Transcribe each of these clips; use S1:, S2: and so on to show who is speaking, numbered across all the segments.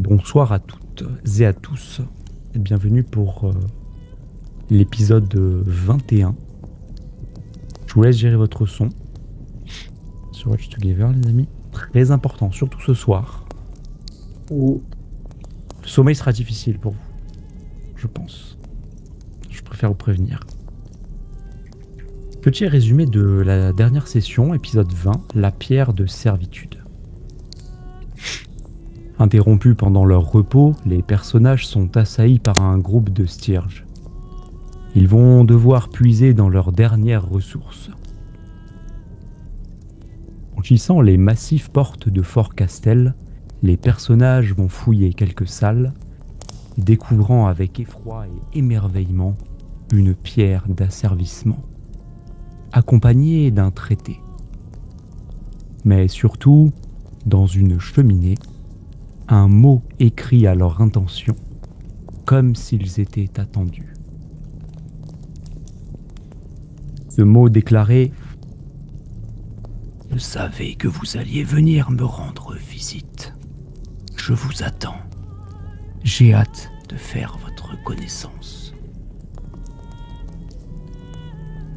S1: Bonsoir à toutes et à tous, et bienvenue pour l'épisode 21. Je vous laisse gérer votre son sur Watch Together, les amis. Très important, surtout ce soir. Le sommeil sera difficile pour vous, je pense. Je préfère vous prévenir. Petit résumé de la dernière session, épisode 20, la pierre de servitude. Interrompus pendant leur repos, les personnages sont assaillis par un groupe de Stirges. Ils vont devoir puiser dans leurs dernières ressources. Franchissant les massives portes de Fort Castel, les personnages vont fouiller quelques salles, découvrant avec effroi et émerveillement une pierre d'asservissement, accompagnée d'un traité. Mais surtout, dans une cheminée, un mot écrit à leur intention, comme s'ils étaient attendus. Ce mot déclaré « Je savais que vous alliez venir me rendre visite. Je vous attends. J'ai hâte de faire votre connaissance. »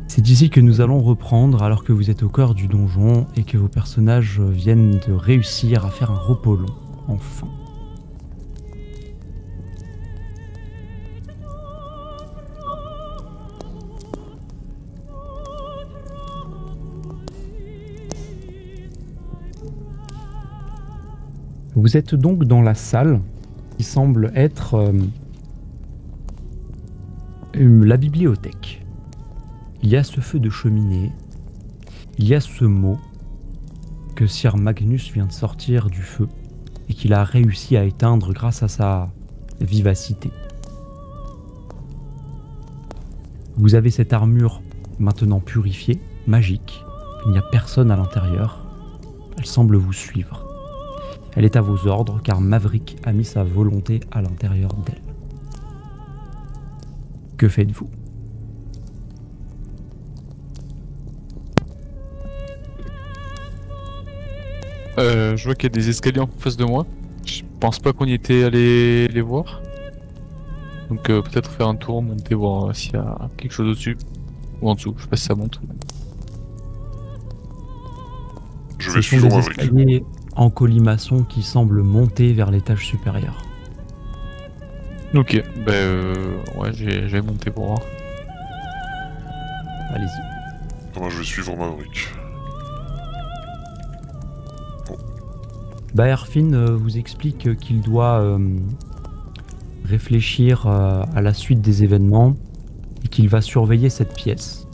S1: C'est ici que nous allons reprendre alors que vous êtes au cœur du donjon et que vos personnages viennent de réussir à faire un repos long. Enfin. Vous êtes donc dans la salle qui semble être la bibliothèque. Il y a ce feu de cheminée, il y a ce mot que Sir Magnus vient de sortir du feu et qu'il a réussi à éteindre grâce à sa vivacité. Vous avez cette armure maintenant purifiée, magique. Il n'y a personne à l'intérieur. Elle semble vous suivre. Elle est à vos ordres car Maverick a mis sa volonté à l'intérieur d'elle. Que faites-vous ?
S2: Je vois qu'il y a des escaliers en face de moi. Je pense pas qu'on y était allé les voir. Donc peut-être faire un tour, monter, voir s'il y a quelque chose au-dessus. Ou en dessous, je sais pas si ça monte.
S3: Je vais
S1: Ce sont
S3: suivre
S1: des
S3: Maverick.
S1: escaliers en colimaçon qui semblent monter vers l'étage supérieur.
S2: Ok, ouais, je vais monter pour voir.
S1: Allez-y.
S3: Moi je vais suivre Maverick.
S1: Baerfin vous explique qu'il doit réfléchir à la suite des événements et qu'il va surveiller cette pièce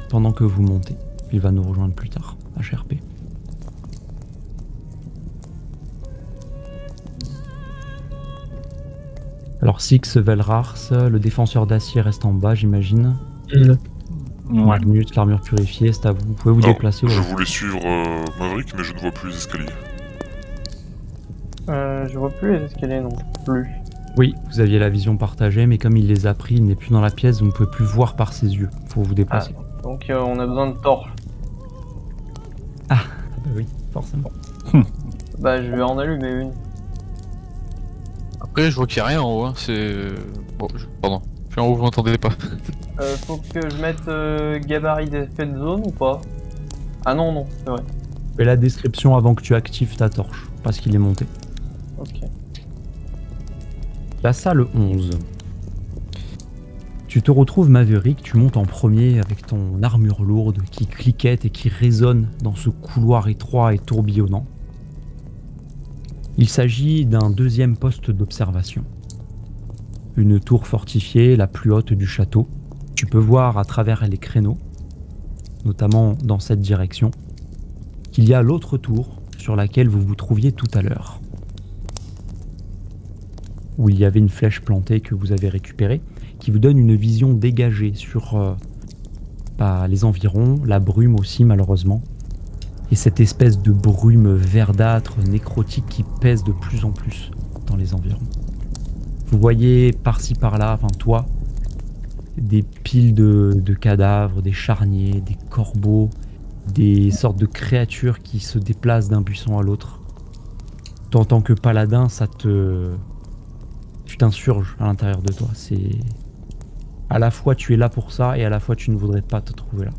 S1: pendant que vous montez. Il va nous rejoindre plus tard, HRP. Alors Six Velrars, le défenseur d'acier reste en bas, j'imagine. Magnus, l'armure purifiée, c'est à vous. Vous pouvez vous
S3: Alors,
S1: déplacer.
S3: je
S1: Ouais.
S3: voulais suivre Maverick, mais je ne vois plus les escaliers.
S4: Je vois plus les escaliers non plus.
S1: Oui, vous aviez la vision partagée, mais comme il les a pris, il n'est plus dans la pièce, vous ne pouvez plus voir par ses yeux. Faut vous déplacer.
S4: Donc on a besoin de torches.
S1: Bah oui, forcément.
S4: Bah je vais en allumer une.
S2: Après, je vois qu'il n'y a rien en haut. Hein. C'est. Bon, pardon. Je suis en haut, vous m'entendez pas.
S4: Faut que je mette gabarit d'effet de zone ou pas? Ah non, non, c'est vrai.
S1: Fais la description avant que tu actives ta torche, parce qu'il est monté.
S4: Ok.
S1: La salle 11. Tu te retrouves Maverick, tu montes en premier avec ton armure lourde qui cliquette et qui résonne dans ce couloir étroit et tourbillonnant. Il s'agit d'un deuxième poste d'observation. Une tour fortifiée, la plus haute du château. Tu peux voir à travers les créneaux, notamment dans cette direction, qu'il y a l'autre tour sur laquelle vous vous trouviez tout à l'heure, où il y avait une flèche plantée que vous avez récupérée, qui vous donne une vision dégagée sur les environs, la brume aussi malheureusement, et cette espèce de brume verdâtre, nécrotique qui pèse de plus en plus dans les environs. Vous voyez par-ci par-là, enfin toi, des piles de cadavres, des charniers, des corbeaux, des sortes de créatures qui se déplacent d'un buisson à l'autre. Toi, en tant que paladin, ça te t'insurges à l'intérieur de toi. C'est à la fois tu es là pour ça et à la fois tu ne voudrais pas te trouver là.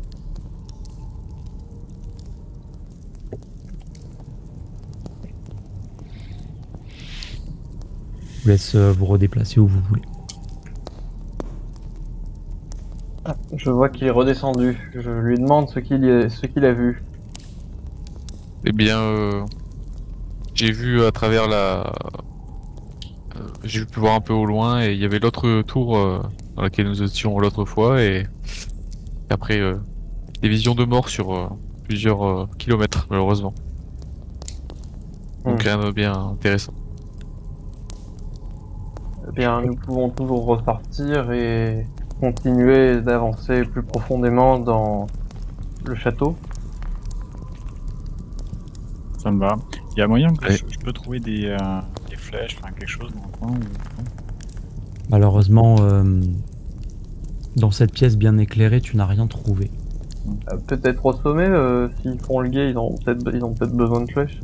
S1: Je vous laisse vous redéplacer où vous voulez.
S4: Je vois qu'il est redescendu. Je lui demande ce qu'il a vu.
S2: Eh bien, j'ai vu à travers j'ai pu voir un peu au loin et il y avait l'autre tour dans laquelle nous étions l'autre fois et après des visions de mort sur plusieurs kilomètres malheureusement. Donc rien de bien intéressant.
S4: Eh bien, nous pouvons toujours repartir et continuer d'avancer plus profondément dans le château.
S5: Ça me va. Il y a moyen que
S2: Ouais.
S5: je peux trouver des flèches, enfin quelque chose dans le coin ou...
S1: Malheureusement, dans cette pièce bien éclairée, tu n'as rien trouvé.
S4: Peut-être au sommet, s'ils font le guet, ils ont peut-être besoin de flèches.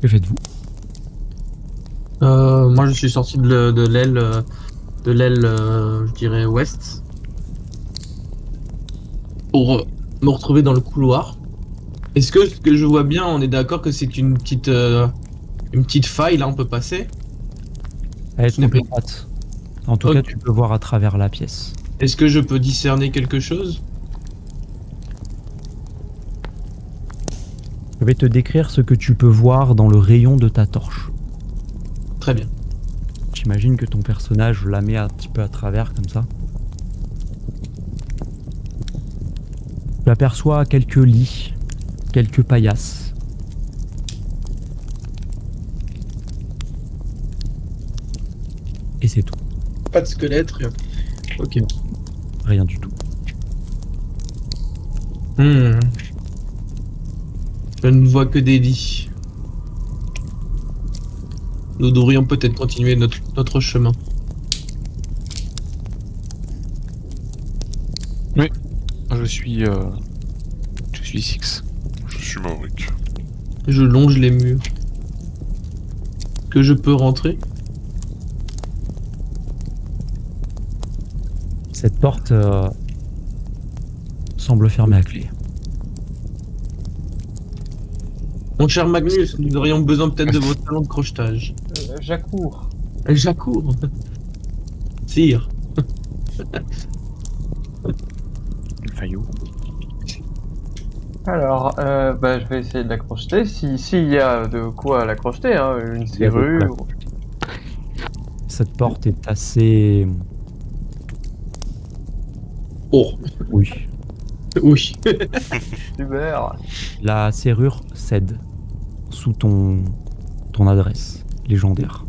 S1: Que faites-vous?
S6: Moi, je suis sorti de l'aile, je dirais ouest, pour me retrouver dans le couloir. Est-ce que ce que je vois bien, on est d'accord que c'est une petite faille là, on peut passer?
S1: Elle est
S6: Ce n'est
S1: trop
S6: pas-
S1: étroite. En tout
S6: Ok.
S1: cas, tu peux voir à travers la pièce.
S6: Est-ce que je peux discerner quelque chose?
S1: Je vais te décrire ce que tu peux voir dans le rayon de ta torche.
S6: Très bien.
S1: J'imagine que ton personnage la met un petit peu à travers comme ça. Tu aperçois quelques lits, quelques paillasses. Et c'est tout,
S6: Pas de squelette, rien. Ok.
S1: rien du tout.
S6: Hmm. Je ne vois que des lits. Nous devrions peut-être continuer notre chemin.
S2: Je suis Six.
S3: Je suis Maverick.
S6: Je longe les murs. Que je peux rentrer?
S1: Cette porte semble fermée à clé.
S6: Mon cher Magnus, nous aurions besoin peut-être de vos talents de crochetage.
S4: J'accours.
S6: J'accours. Sire.
S5: Le faillot.
S4: Alors, je vais essayer de la crocheter. S'il y a de quoi la crocheter, hein, une
S1: Il y a de quoi la
S4: serrure.
S1: Cette porte est assez...
S6: Oh,
S1: Oui.
S6: oui.
S4: Super.
S1: La serrure cède sous ton adresse légendaire.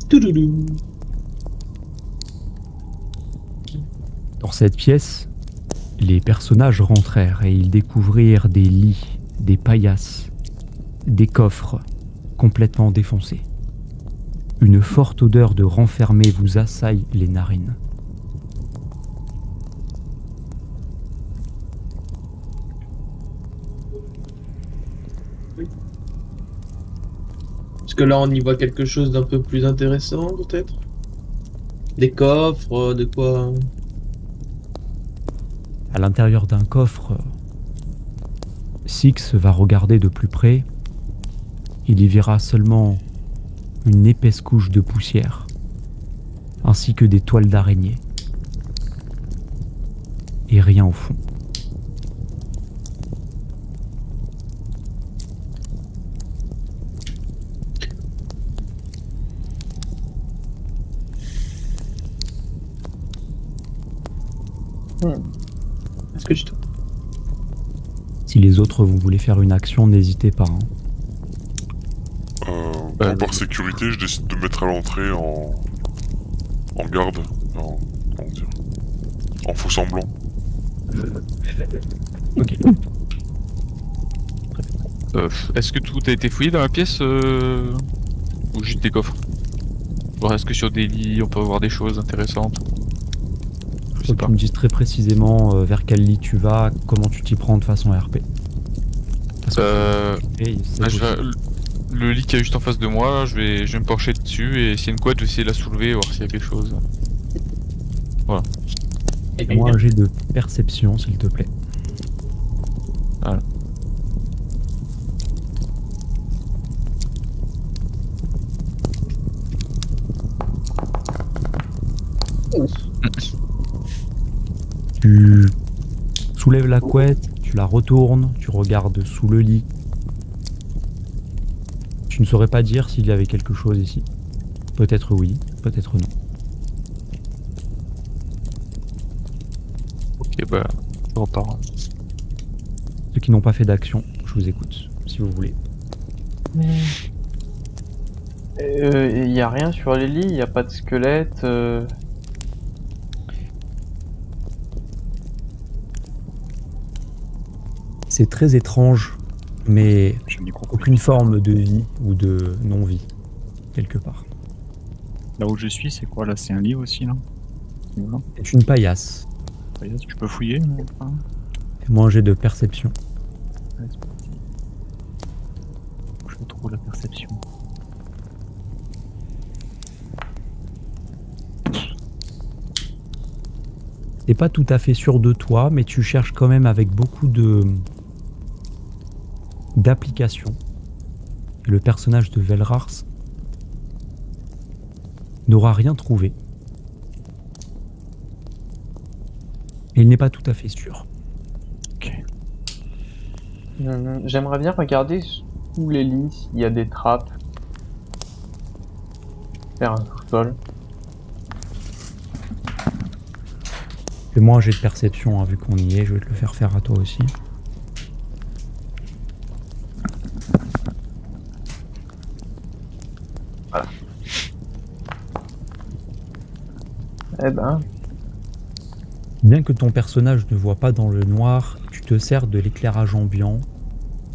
S6: Touloulou.
S1: Dans cette pièce, les personnages rentrèrent et ils découvrirent des lits, des paillasses, des coffres complètement défoncés. Une forte odeur de renfermé vous assaille les narines.
S6: Est-ce que là on y voit quelque chose d'un peu plus intéressant peut-être? Des coffres, de quoi?
S1: À l'intérieur d'un coffre, Six va regarder de plus près. Il y verra seulement une épaisse couche de poussière, ainsi que des toiles d'araignée. Et rien au fond.
S6: Est-ce que je te...
S1: Si les autres vous voulez faire une action, n'hésitez pas. Hein.
S3: Par sécurité, je décide de mettre à l'entrée en garde, comment dire, en faux semblant.
S1: Ok.
S2: Est-ce que tout a été fouillé dans la pièce ou juste des coffres? Bon, est-ce que sur des lits on peut voir des choses intéressantes?
S1: Faut que tu me dises très précisément vers quel lit tu vas, comment tu t'y prends de façon RP. Parce que
S2: le lit qui est juste en face de moi, je vais me pencher dessus et s'il y a une quad, je vais essayer de la soulever, voir s'il y a quelque chose. Voilà.
S1: Fais-moi un jet de perception, s'il te plaît.
S2: Voilà.
S1: Tu soulèves la couette, tu la retournes, tu regardes sous le lit. Tu ne saurais pas dire s'il y avait quelque chose ici. Peut-être oui, peut-être non.
S2: Ok, bah, on repart.
S1: Ceux qui n'ont pas fait d'action, je vous écoute, si vous voulez.
S4: Il y a rien sur les lits, il n'y a pas de squelette.
S1: C'est très étrange, mais
S5: Je n'y crois pas.
S1: aucune forme de vie ou de non-vie, quelque part.
S5: Là où je suis, c'est quoi là? C'est un lit aussi là? Voilà.
S1: C'est une paillasse.
S5: Je peux fouiller mais pas.
S1: Fais-moi un jet de perception.
S5: Ouais, c'est parti. Je trouve la perception.
S1: T'es pas tout à fait sûr de toi, mais tu cherches quand même avec beaucoup d'application. Et le personnage de Velrars n'aura rien trouvé. Et il n'est pas tout à fait sûr.
S5: Ok.
S4: J'aimerais bien regarder sous les lits s'il y a des trappes. Faire un sous-sol.
S1: Fais-moi un jet de perception, hein, vu qu'on y est, je vais te le faire faire à toi aussi.
S4: Voilà. Eh ben,
S1: Bien que ton personnage ne voit pas dans le noir, tu te sers de l'éclairage ambiant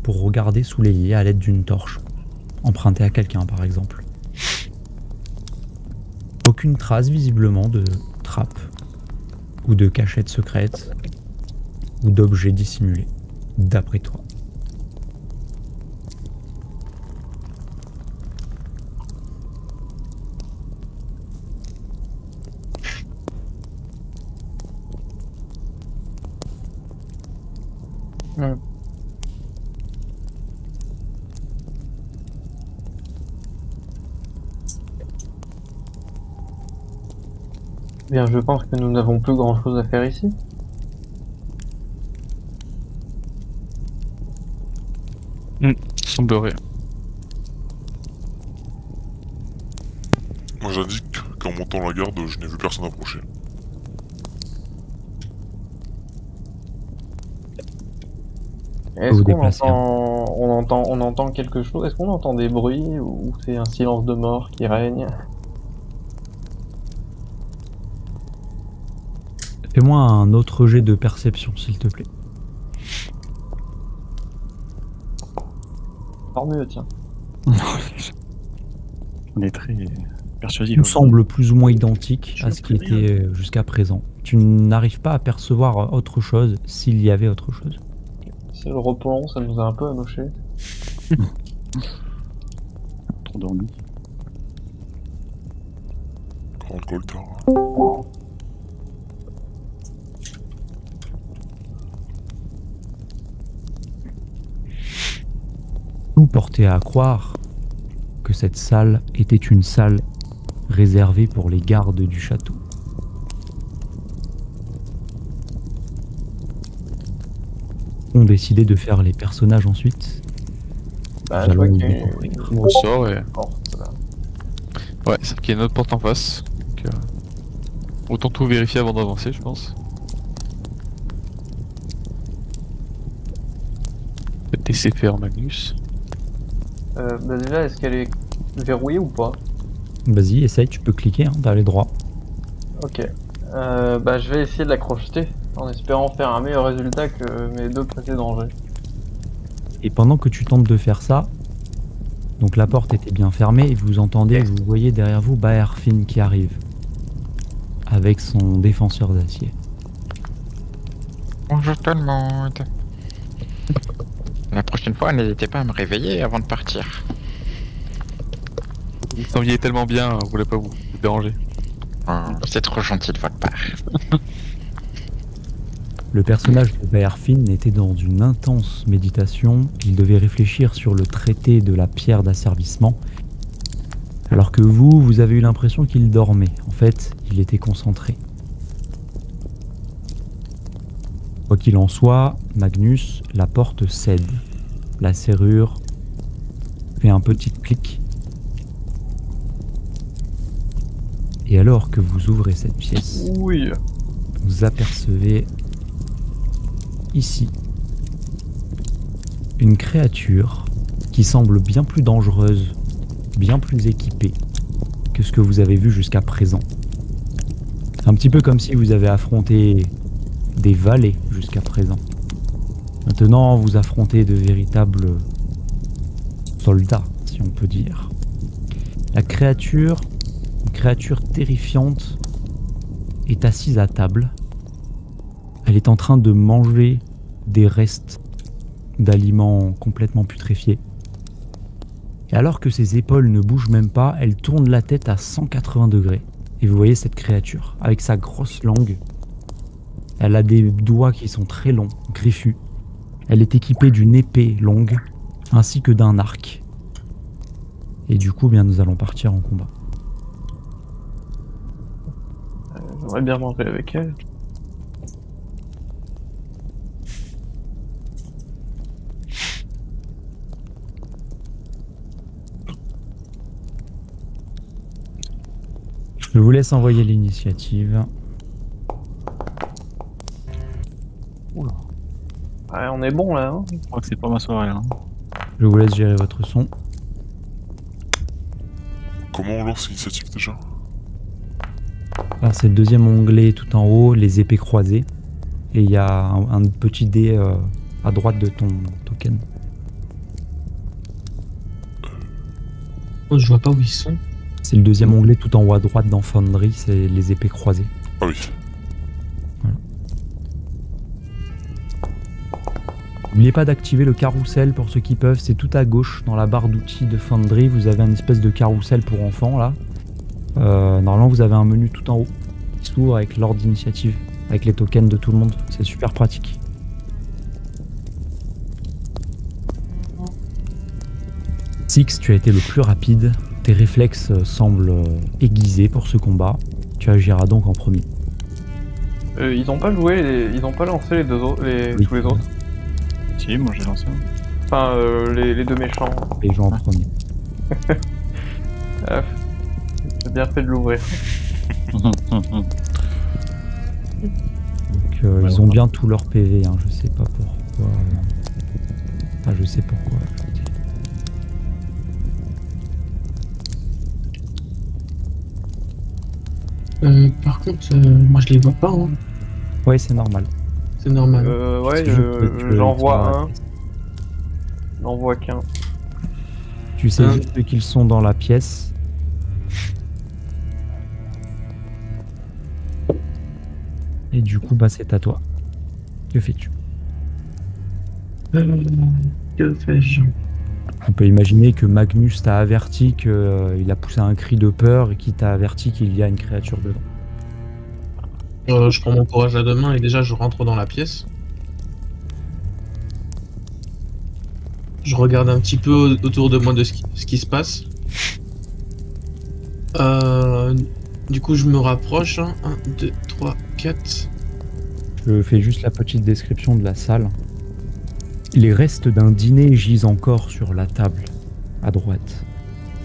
S1: pour regarder sous les lits à l'aide d'une torche, empruntée à quelqu'un par exemple. Aucune trace visiblement de trappe, ou de cachette secrète, ou d'objet dissimulé, d'après toi.
S4: bien, je pense que nous n'avons plus grand chose à faire ici.
S2: Semblerait.
S3: Moi j'indique qu'en montant la garde, je n'ai vu personne approcher.
S4: Est-ce
S1: vous
S4: qu'on
S1: déplacer,
S4: on entend quelque chose? Est-ce qu'on entend des bruits ou c'est un silence de mort qui règne?
S1: Fais-moi un autre jet de perception s'il te plaît.
S4: Tant mieux, tiens.
S5: On est très persuasif.
S1: Il nous semble plus ou moins identique
S5: Je
S1: à ce qui
S5: vois rien.
S1: était jusqu'à présent. Tu n'arrives pas à percevoir autre chose s'il y avait autre chose.
S4: C'est le repos, ça nous a un peu amoché.
S5: Trop dormi.
S3: Grande coltard.
S1: Tout portait à croire que cette salle était une salle réservée pour les gardes du château. On décidé de faire les personnages ensuite.
S4: Bah,
S1: Nous
S4: je vois
S1: allons
S4: qu'il y a
S1: y
S4: une
S1: découvrir.
S2: On sort et.
S4: porte là.
S2: Ouais, c'est qu'il y a une autre porte en face. Donc, autant tout vérifier avant d'avancer, je pense. Peut-être laisser faire Magnus.
S4: Bah déjà, est-ce qu'elle est verrouillée ou pas?
S1: Vas-y, essaye, tu peux cliquer, hein, d'aller droit.
S4: Ok. Bah je vais essayer de la crocheter en espérant faire un meilleur résultat que mes deux précédents jets.
S1: Et pendant que tu tentes de faire ça, donc la porte était bien fermée et vous entendez, vous voyez derrière vous Baerfin qui arrive avec son défenseur d'acier.
S7: Bonjour tout le monde. La prochaine fois, n'hésitez pas à me réveiller avant de partir.
S2: Vous s'enviez tellement bien, vous voulez pas vous déranger.
S7: C'est trop gentil de votre part.
S1: Le personnage de Baerfin était dans une intense méditation. Il devait réfléchir sur le traité de la pierre d'asservissement. Alors que vous avez eu l'impression qu'il dormait. En fait, il était concentré. Quoi qu'il en soit, Magnus, la porte cède. La serrure fait un petit clic. Et alors que vous ouvrez cette pièce,
S4: Oui.
S1: vous apercevez ici une créature qui semble bien plus dangereuse, bien plus équipée que ce que vous avez vu jusqu'à présent. Un petit peu comme si vous avez affronté des valets jusqu'à présent. Maintenant, vous affrontez de véritables soldats, si on peut dire. La créature, une créature terrifiante, est assise à table. Elle est en train de manger des restes d'aliments complètement putréfiés. Et alors que ses épaules ne bougent même pas, elle tourne la tête à 180 degrés. Et vous voyez cette créature, avec sa grosse langue. Elle a des doigts qui sont très longs, griffus. Elle est équipée d'une épée longue, ainsi que d'un arc. Et du coup, bien, nous allons partir en combat.
S4: J'aimerais bien manger avec elle.
S1: Je vous laisse envoyer l'initiative.
S2: Oula.
S4: Ouais, on est bon là. Hein.
S5: Je crois que c'est pas ma soirée. Hein.
S1: Je vous laisse gérer votre son.
S3: Comment on lance l'initiative déjà?
S1: Alors, c'est le deuxième onglet tout en haut, les épées croisées. Et il y a un petit dé à droite de ton token.
S6: Oh, je vois pas où ils sont.
S1: C'est le deuxième onglet tout en haut à droite dans Foundry, c'est les épées croisées.
S3: Ah oui.
S1: N'oubliez pas d'activer le carrousel pour ceux qui peuvent, c'est tout à gauche dans la barre d'outils de Foundry, vous avez une espèce de carrousel pour enfants là. Normalement vous avez un menu tout en haut qui s'ouvre avec l'ordre d'initiative, avec les tokens de tout le monde, c'est super pratique. Six, tu as été le plus rapide, tes réflexes semblent aiguisés pour ce combat, tu agiras donc en premier.
S4: Ils ont pas joué, ils ont pas lancé les deux autres,
S1: Oui.
S4: tous les autres.
S5: Si, moi j'ai lancé.
S4: Enfin, les deux méchants.
S1: Et jouent en premier.
S4: Ah, j'ai bien fait de l'ouvrir.
S1: Donc ils ont bien tout leur PV, hein, je sais pas pourquoi. Enfin, je sais pourquoi.
S6: Par contre, moi je les vois pas. Hein.
S1: Ouais, c'est normal.
S6: C'est normal.
S4: Ouais,
S1: C'est juste que tu-
S4: j'en
S1: tu
S4: vois
S1: vas-
S4: un. J'en vois qu'un.
S1: Tu sais
S6: Hein.
S1: juste qu'ils sont dans la pièce. Et du coup, bah c'est à toi. Que fais-tu?
S6: Que fais-je?
S1: On peut imaginer que Magnus t'a averti qu'il a poussé un cri de peur et qu'il t'a averti qu'il y a une créature dedans.
S6: Je prends mon courage à deux mains et déjà je rentre dans la pièce. Je regarde un petit peu autour de moi de ce qui se passe. Du coup je me rapproche. 1, 2, 3, 4.
S1: Je fais juste la petite description de la salle. Les restes d'un dîner gisent encore sur la table, à droite,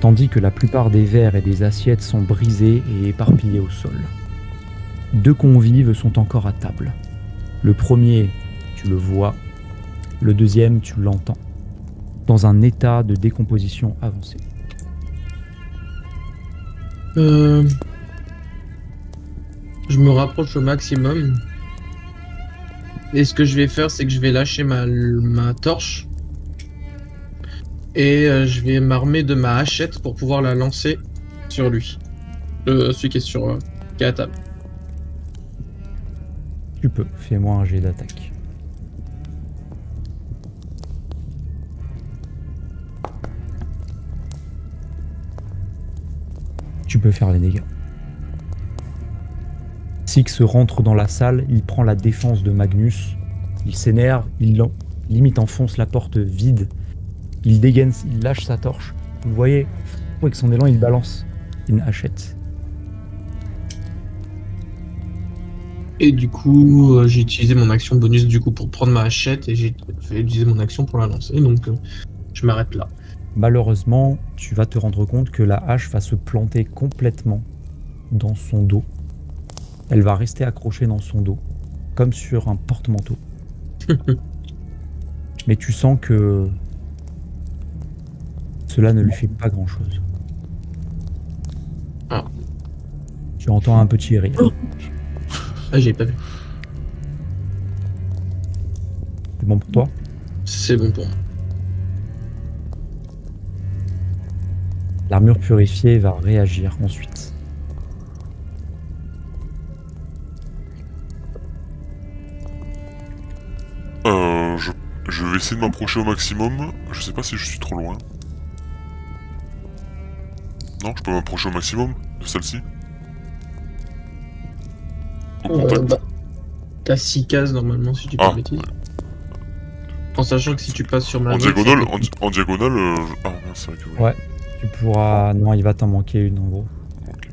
S1: tandis que la plupart des verres et des assiettes sont brisés et éparpillés au sol. 2 convives sont encore à table. Le premier, tu le vois, le deuxième, tu l'entends, dans un état de décomposition avancé.
S6: Je me rapproche au maximum. Et ce que je vais faire, c'est que je vais lâcher ma torche. Et je vais m'armer de ma hachette pour pouvoir la lancer sur lui. Celui qui est qui est à table.
S1: Tu peux, fais-moi un jet d'attaque. peux faire les dégâts. Six rentre dans la salle, il prend la défense de Magnus, il s'énerve, il limite enfonce la porte vide, il dégaine, il lâche sa torche. Vous le voyez, avec son élan, il balance une hachette.
S6: Et du coup, j'ai utilisé mon action bonus du coup pour prendre ma hachette et j'ai fait utiliser mon action pour la lancer. Donc, je m'arrête là.
S1: Malheureusement, tu vas te rendre compte que la hache va se planter complètement dans son dos. Elle va rester accrochée dans son dos, comme sur un porte-manteau. Mais tu sens que cela ne lui fait pas grand-chose.
S6: Ah.
S1: Tu entends un petit rire.
S6: Ah, j'ai pas vu.
S1: C'est bon pour toi?
S6: C'est bon pour moi.
S1: L'armure purifiée va réagir ensuite.
S3: Je vais essayer de m'approcher au maximum. Je sais pas si je suis trop loin. Non, je peux m'approcher au maximum de celle-ci. Au contact.
S6: T'as 6 cases normalement si tu dis pas de bêtises. En sachant que si tu passes sur ma
S3: En
S6: main,
S3: diagonale,
S6: ça-
S3: en diagonale. Ah, c'est vrai que oui.
S1: Ouais. Tu pourras... Non, il va t'en manquer une en gros.
S3: Ok.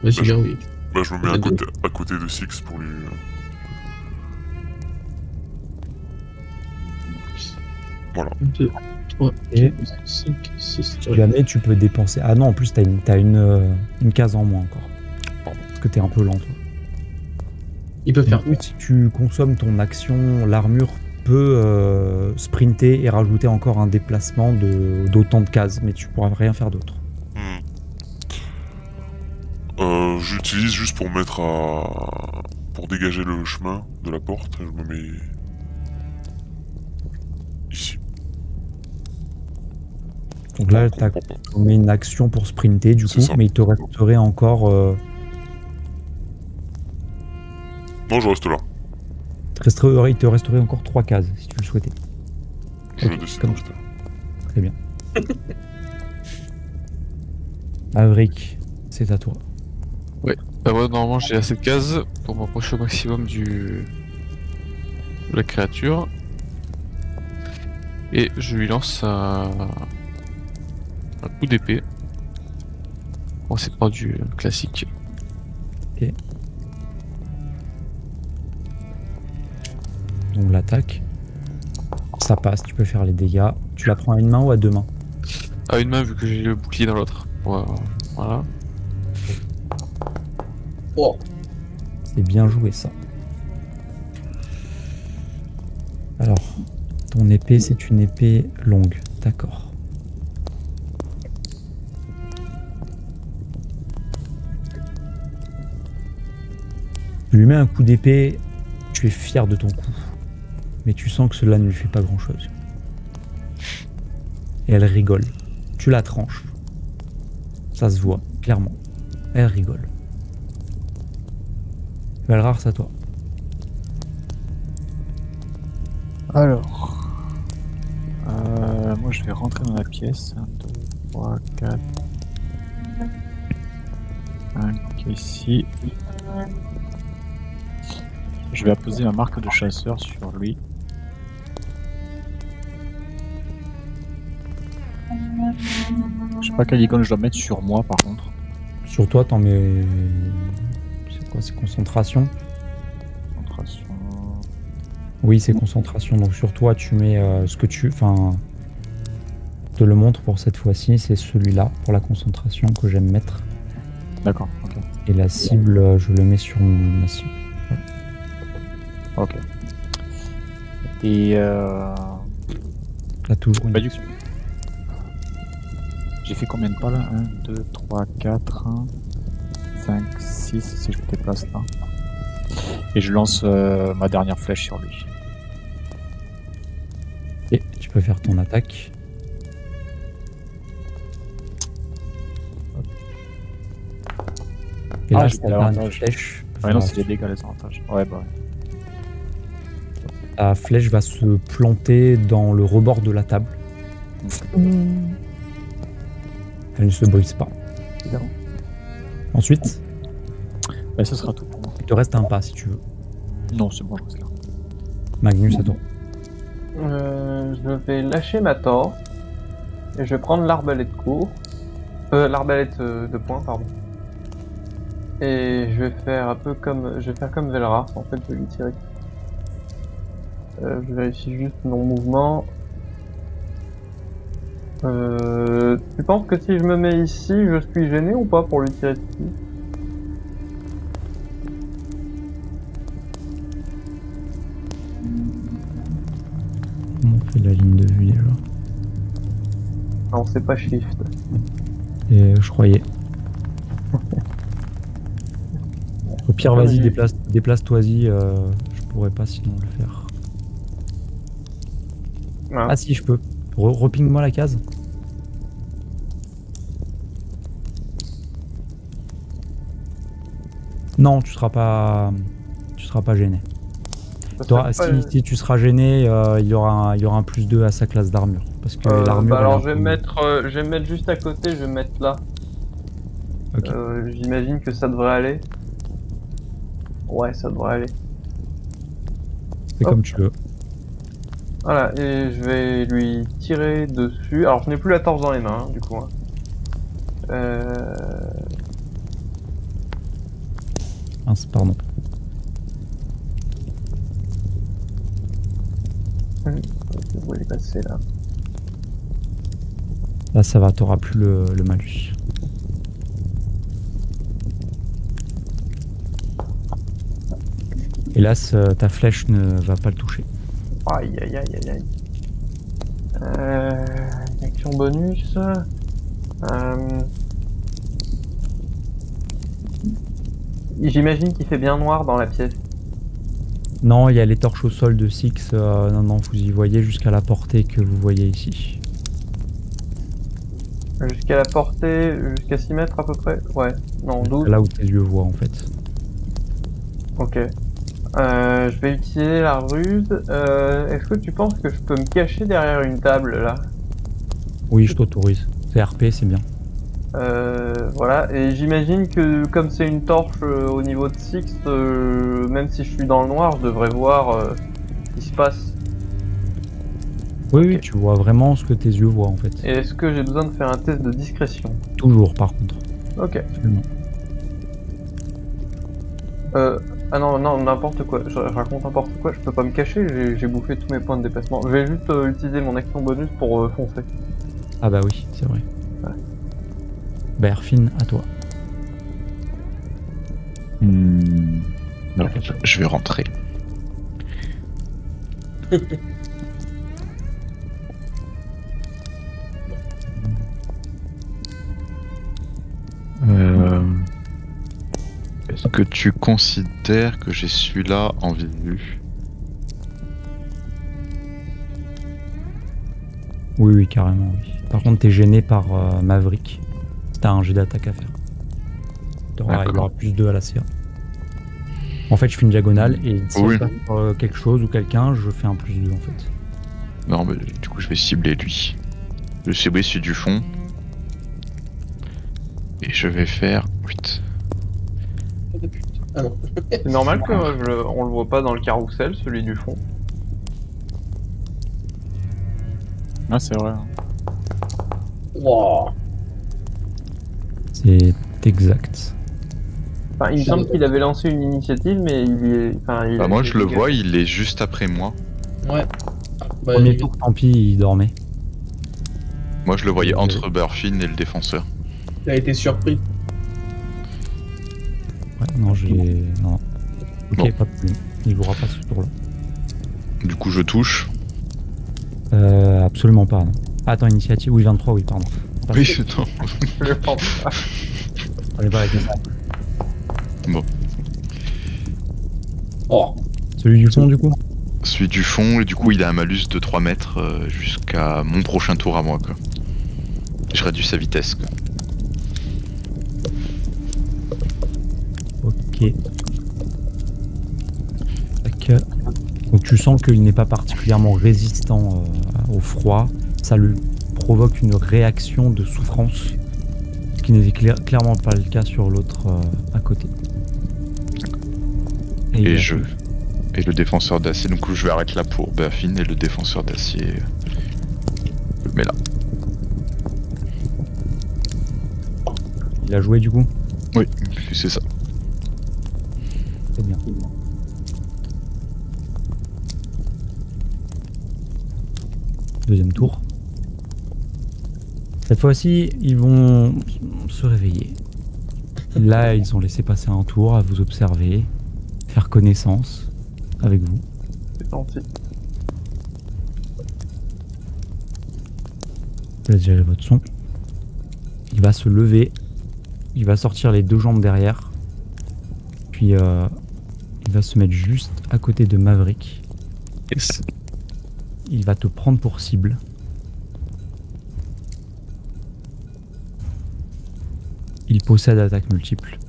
S6: Ouais, c'est bien, oui.
S3: Bah, je me mets à côté de Six pour lui. Voilà.
S6: 2, 3,
S1: Et
S6: 4, 5, 6.
S1: si jamais tu peux dépenser... Ah non, en plus t'as une case en moins encore.
S3: Pardon.
S1: Parce que t'es un peu lent toi.
S6: Il peut faire.
S1: Du coup, si tu consommes ton action, l'armure peut sprinter et rajouter encore un déplacement d'autant de cases, mais tu pourras rien faire d'autre.
S3: J'utilise juste pour mettre à... pour dégager le chemin de la porte, je me mets... ici.
S1: Donc là, on met une action pour sprinter du
S3: C'est
S1: coup,
S3: ça.
S1: mais il te resterait encore...
S3: Non, je reste là.
S1: il te resterait encore 3 cases si tu le souhaitais.
S3: Je
S1: Ok,
S3: décide de
S1: comme-
S3: rester là.
S1: Très bien. Maverick, c'est à toi.
S2: Bah ouais, normalement j'ai assez de cases pour m'approcher au maximum de la créature. Et je lui lance un coup d'épée. Bon, c'est pas du classique.
S1: Donc l'attaque, ça passe, tu peux faire les dégâts. Tu la prends à une main ou à deux mains?
S2: À une main vu que j'ai le bouclier dans l'autre. Voilà.
S6: Oh.
S1: C'est bien joué ça. Alors, ton épée, c'est une épée longue, d'accord. Tu lui mets un coup d'épée, tu es fier de ton coup. Mais tu sens que cela ne lui fait pas grand-chose. Et elle rigole. Tu la tranches. Ça se voit, clairement. Elle rigole. Valrar, c'est à toi.
S5: Alors, moi je vais rentrer dans la pièce. 1, 2, 3, 4, 5 ici. Je vais apposer ma marque de chasseur sur lui. Je sais pas quelle icône je dois mettre sur moi par contre.
S1: Sur toi, t'en mets... C'est quoi, c'est concentration?
S5: Concentration.
S1: Oui, c'est concentration. Donc sur toi, tu mets ce que tu... Enfin... Je te le montre pour cette fois-ci, c'est celui-là, pour la concentration que j'aime mettre.
S5: D'accord, ok.
S1: Et la cible, je le mets sur ma cible.
S5: Ok. Et
S1: Là, toujours une
S5: bah, du
S1: action.
S5: j'ai fait combien de pas là? 1, 2, 3, 4, 5, 6 si je me déplace là. Et je lance ma dernière flèche sur lui.
S1: Et tu peux faire ton attaque. Et là,
S5: j'ai
S1: c'est la dernière
S5: l'avantage.
S1: flèche.
S5: Ouais, non,
S1: va-
S5: c'est les dégâts, les avantages. Ouais, bah ouais.
S1: La flèche va se planter dans le rebord de la table. Elle ne se brise pas.
S5: évidemment.
S1: Ensuite,
S5: Bah, ce sera tout pour moi.
S1: il te reste un pas si tu veux.
S5: Non, c'est bon, je reste là.
S1: Magnus, à toi.
S4: Je vais lâcher ma torche et je vais prendre l'arbalète court. L'arbalète de poing, pardon. Et je vais faire un peu comme. Je vais faire comme Velra, en fait, je vais lui tirer. Je vérifie juste mon mouvement. Tu penses que si je me mets ici, je suis gêné ou pas pour lui tirer dessus?
S1: Comment on fait la ligne de vue déjà?
S4: Non, c'est pas shift.
S1: Et je croyais. Au pire, vas-y, déplace-toi-y. Je pourrais pas sinon le faire.
S4: Ah.
S1: Ah si, je peux. Reping-moi la case. Non, tu seras pas gêné. Si tu seras gêné, il y aura un +2 à sa classe d'armure. Parce que l'armure.
S4: Alors je vais me mettre juste à côté, je vais me mettre là.
S1: Ok.
S4: J'imagine que ça devrait aller. Ouais, ça devrait aller.
S1: Fais comme tu veux.
S4: Voilà, et je vais lui tirer dessus. Alors je n'ai plus la torche dans les mains, du coup.
S1: Mince, pardon.
S4: Où elle est passée là?
S1: Là, ça va, t'auras plus le malus. Hélas, ta flèche ne va pas le toucher.
S4: Aïe aïe aïe aïe aïe. Action bonus. J'imagine qu'il fait bien noir dans la pièce.
S1: Non, il y a les torches au sol de Six. Non, vous y voyez jusqu'à la portée que vous voyez ici.
S4: Jusqu'à la portée, jusqu'à 6 mètres à peu près? Ouais, non, 12.
S1: Là où tes yeux voient en fait.
S4: Ok. Je vais utiliser la ruse. Est-ce que tu penses que je peux me cacher derrière une table là?
S1: Oui, je t'autorise. C'est RP, c'est bien.
S4: Voilà, et j'imagine que comme c'est une torche au niveau de Six, même si je suis dans le noir, je devrais voir ce qui se passe.
S1: Oui, tu vois vraiment ce que tes yeux voient en fait.
S4: Et est-ce que j'ai besoin de faire un test de discrétion?
S1: Toujours par contre.
S4: Ok.
S1: Absolument.
S4: Ah non, n'importe quoi, je raconte n'importe quoi, je peux pas me cacher, j'ai bouffé tous mes points de déplacement. Je vais juste utiliser mon action bonus pour foncer.
S1: Ah bah oui, c'est vrai.
S4: Ouais.
S1: Bah Erfine, à toi.
S7: Non, je vais rentrer. Est-ce que tu considères que j'ai celui-là en visu?
S1: Oui, carrément, oui. Par contre, t'es gêné par Maverick. T'as un jet d'attaque à faire. Il y aura +2 à la CA. En fait, je fais une diagonale et si je passe quelque chose ou quelqu'un, je fais un +2 en fait.
S7: Non, mais du coup, je vais cibler lui. Je vais cibler celui du fond. Et je vais faire 8.
S6: Ah non.
S4: C'est normal que on le voit pas dans le carrousel, celui du fond.
S5: Ah, c'est vrai.
S6: Wow.
S1: C'est exact.
S4: Enfin, il me semble qu'il avait lancé une initiative, mais il y est. Enfin, il
S7: Moi, je le vois, il est juste après moi.
S6: Ouais. Bah,
S1: Premier tour, tant pis, il dormait.
S7: Moi, je le voyais entre Burfin et le défenseur.
S6: il a été surpris.
S1: Ouais, non, j'ai. Non. Ok,
S7: Bon.
S1: pas de problème. Il jouera pas ce tour-là.
S7: Du coup, je touche.
S1: Absolument pas, non. Ah, attends, initiative, oui, 23, oui, pardon.
S7: Oui, non.
S4: Je pense pas.
S1: Allez, pas avec ça.
S6: Oh.
S1: Celui du fond, du coup?
S7: Celui du fond, et du coup, il a un malus de 3 mètres jusqu'à mon prochain tour à moi, quoi. Je réduis sa vitesse, quoi.
S1: Ok. Tac. Donc tu sens qu'il n'est pas particulièrement résistant au froid. Ça lui provoque une réaction de souffrance. Ce qui n'était clairement pas le cas sur l'autre à côté.
S7: Et le défenseur d'acier, donc je vais arrêter là pour Béafine et le défenseur d'acier. Je le mets là.
S1: Il a joué du coup?
S7: Oui, c'est ça.
S1: C'est bien. Deuxième tour. Cette fois-ci, ils vont se réveiller. Là, ils ont laissé passer un tour à vous observer, faire connaissance avec vous.
S4: C'est gentil.
S1: Je laisse gérer votre son. Il va se lever. Il va sortir les deux jambes derrière. Puis il va se mettre juste à côté de Maverick.
S2: Yes.
S1: Il va te prendre pour cible. Il possède attaque multiple.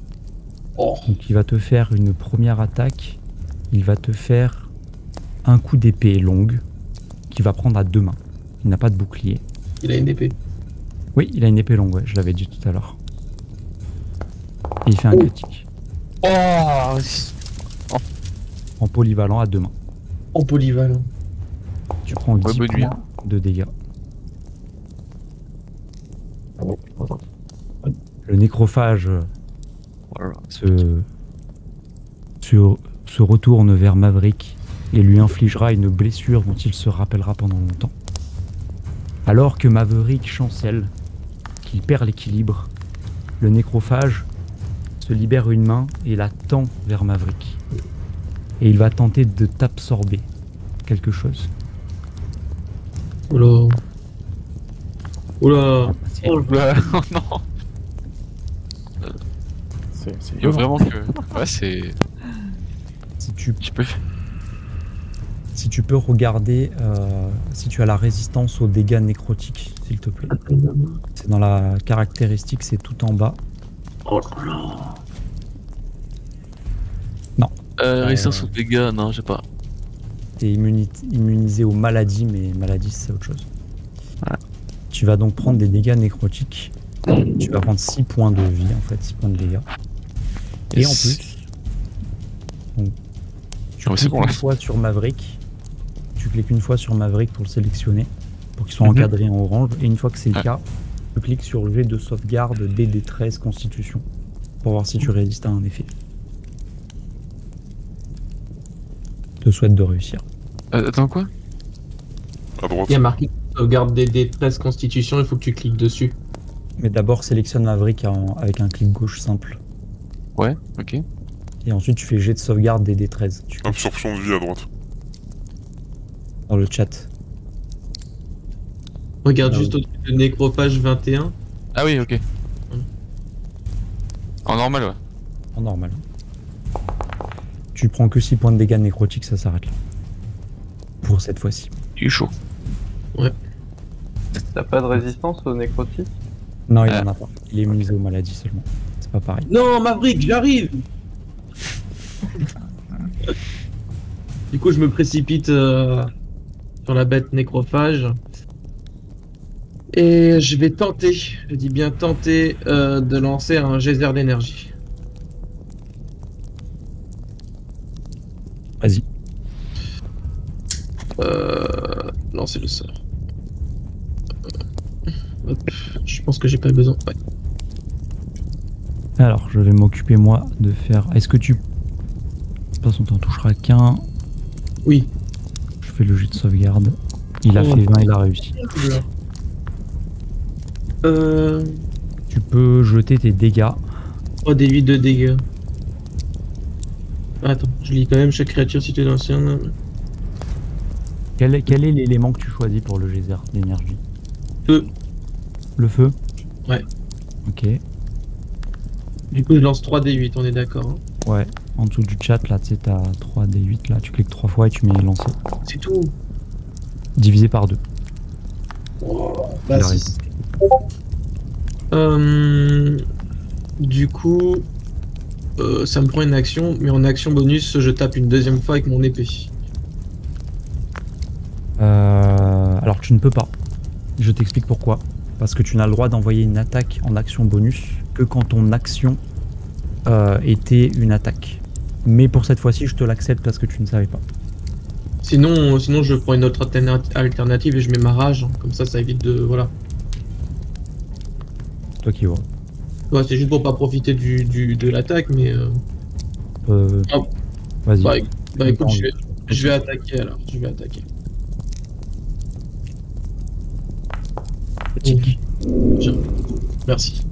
S6: Oh.
S1: Donc il va te faire une première attaque. Il va te faire un coup d'épée longue qu'il va prendre à deux mains. Il n'a pas de bouclier.
S6: Il a une épée.
S1: Oui, il a une épée longue, ouais, je l'avais dit tout à l'heure. Et il fait un critique.
S2: Oh,
S1: En polyvalent à deux mains.
S6: En polyvalent.
S1: Tu prends 10
S2: bonne nuit.
S1: points de dégâts. Le nécrophage
S2: voilà.
S1: se retourne vers Maverick et lui infligera une blessure dont il se rappellera pendant longtemps. Alors que Maverick chancelle, qu'il perd l'équilibre, le nécrophage se libère une main et la tend vers Maverick. Et il va tenter de t'absorber quelque chose.
S6: Oula. Oula.
S2: Oh là, oh non.
S5: C'est
S2: Il y a vraiment que. Ouais, c'est.
S1: Si tu,
S2: Je peux.
S1: si tu peux regarder si tu as la résistance aux dégâts nécrotiques, s'il te plaît. C'est dans la caractéristique, c'est tout en bas.
S6: Oh là là.
S2: Résistance aux dégâts, non, j'ai pas.
S1: T'es immunisé aux maladies, mais maladies c'est autre chose.
S2: Ouais.
S1: Tu vas donc prendre des dégâts nécrotiques. Tu vas prendre 6 points de vie en fait, 6 points de dégâts. Et en plus, donc, tu
S2: Ouais, c'est
S1: cliques
S2: bon, là.
S1: une fois sur Maverick. Tu cliques une fois sur Maverick pour le sélectionner, pour qu'il soit
S2: Mhm.
S1: encadré en orange. Et une fois que c'est le
S2: Ouais.
S1: cas, tu cliques sur le jet de sauvegarde DD13 Constitution pour voir si tu résistes à un effet. Je te souhaite de réussir.
S2: Attends, quoi?
S3: À droite.
S6: Il y a marqué sauvegarde des D13 constitution, il faut que tu cliques dessus.
S1: Mais d'abord sélectionne Maverick avec un clic gauche simple.
S2: Ouais, ok.
S1: Et ensuite tu fais jet de sauvegarde DD13. Tu cliques
S3: Absorption de vie à droite.
S1: dans le chat.
S6: Regarde
S1: Ah
S6: juste au-dessus de nécrophage 21.
S2: Ah oui, ok. En normal, ouais.
S1: En normal. Tu prends que 6 points de dégâts nécrotiques, ça s'arrête là. Pour cette fois-ci.
S2: Il est chaud.
S4: T'as pas de résistance aux nécrotiques?
S1: Non, il en a pas. Il est immunisé aux maladies seulement. C'est pas pareil.
S6: Non, Maverick, j'arrive. Du coup, je me précipite sur la bête nécrophage. Et je vais tenter, je dis bien tenter, de lancer un geyser d'énergie.
S1: Vas-y.
S6: Lancer le sort. Hop, je pense que j'ai pas besoin. Ouais.
S1: Alors, je vais m'occuper moi de faire... Est-ce que tu... De toute façon, t'en toucheras qu'un.
S6: Oui.
S1: Je fais le jet de sauvegarde. Il a
S6: Oh.
S1: fait 20, il a réussi. Tu peux jeter tes dégâts.
S6: 3 des 8 de dégâts. Attends, je lis quand même chaque créature située dans le ciel.
S1: Quel est l'élément que tu choisis pour le geyser d'énergie?
S6: Feu.
S1: Le feu?
S6: Ouais.
S1: Ok.
S6: Du coup, je lance 3 des 8, on est d'accord. Hein.
S1: Ouais. En dessous du chat, là, tu sais, t'as 3 des 8, là. Tu cliques 3 fois et tu mets lancer.
S6: C'est tout.
S1: Divisé par 2.
S6: Oh,
S1: Il a
S6: bah,
S1: réussi.
S6: Du coup, ça me prend une action, mais en action bonus, je tape une deuxième fois avec mon épée.
S1: Alors, tu ne peux pas. Je t'explique pourquoi. parce que tu n'as le droit d'envoyer une attaque en action bonus que quand ton action était une attaque. Mais pour cette fois-ci, je te l'accepte parce que tu ne savais pas.
S6: Sinon, je prends une autre alternative et je mets ma rage. Comme ça évite de... Voilà.
S1: Toi qui vois.
S6: Ouais, c'est juste pour pas profiter de l'attaque, mais... Ah.
S1: Vas-y.
S6: Bah écoute, je vais attaquer alors. Je vais attaquer.
S1: Critique.
S6: Merci.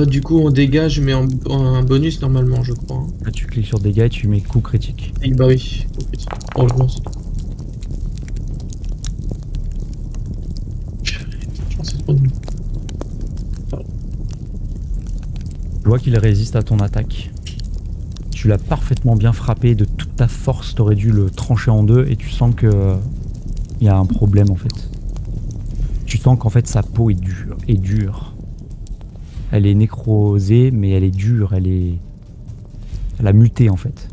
S6: Du coup, en dégâts, je mets un bonus normalement, je crois.
S1: Là, tu cliques sur dégâts et tu mets coup critique.
S6: Et bah oui, coup critique. Franchement, c'est... c'est trop nul.
S1: Tu vois qu'il résiste à ton attaque. Tu l'as parfaitement bien frappé de toute ta force, t'aurais dû le trancher en deux et tu sens que il y a un problème en fait. Tu sens qu'en fait sa peau est dure. Elle est nécrosée mais elle est dure, elle a muté en fait,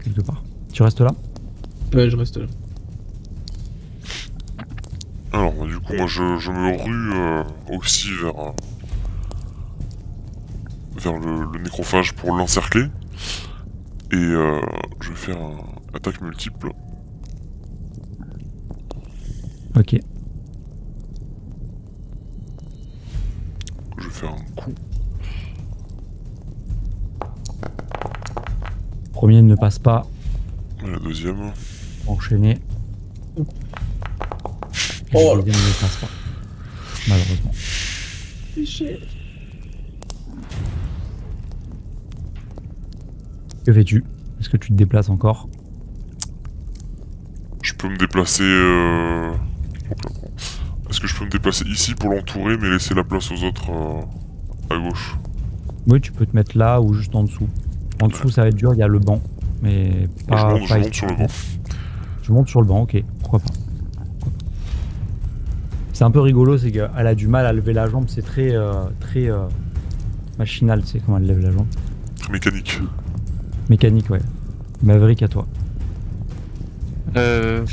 S1: quelque part. Tu restes là?
S6: Ouais, je reste là.
S3: Alors, du coup, moi je me rue aussi vers le nécrophage pour l'encercler. Et je vais faire une attaque multiple.
S1: Ok.
S3: Je vais faire un coup.
S1: Premier ne passe pas.
S3: Et la deuxième.
S1: Enchaîner. Et le deuxième ne passe pas. Malheureusement. Que fais-tu? Est-ce que tu te déplaces encore?
S3: Je peux me déplacer... Est-ce que je peux me déplacer ici pour l'entourer mais laisser la place aux autres à gauche?
S1: Oui, tu peux te mettre là ou juste en dessous. En dessous, ça va être dur, il y a le banc. Mais pas...
S3: je monte sur le banc.
S1: Je monte sur le banc, ok. Pourquoi pas. C'est un peu rigolo, c'est qu'elle a du mal à lever la jambe. C'est très machinal, tu sais comment elle lève la jambe.
S3: Très mécanique.
S1: Mécanique, ouais. Maverick, à toi.
S2: Je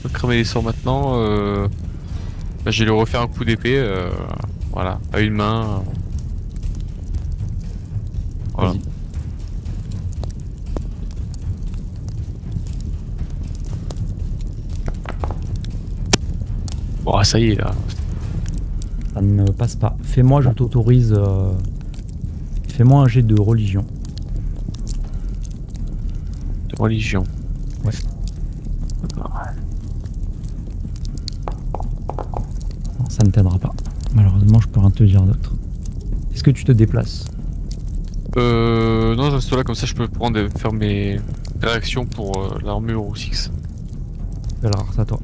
S2: peux cramer les sorts maintenant. Bah, je vais lui refaire un coup d'épée. Voilà, à une main. Voilà.
S1: Vas-y.
S2: Bon, ça y est là.
S1: Ça ne passe pas. Fais-moi, je t'autorise... Fais-moi un jet de religion.
S2: De religion.
S1: Ouais. Non, ça ne t'aidera pas. Malheureusement, je peux rien te dire d'autre. Est-ce que tu te déplaces?
S2: Non, je reste là, comme ça je peux faire mes réactions pour l'armure ou 6.
S1: Alors, c'est à toi.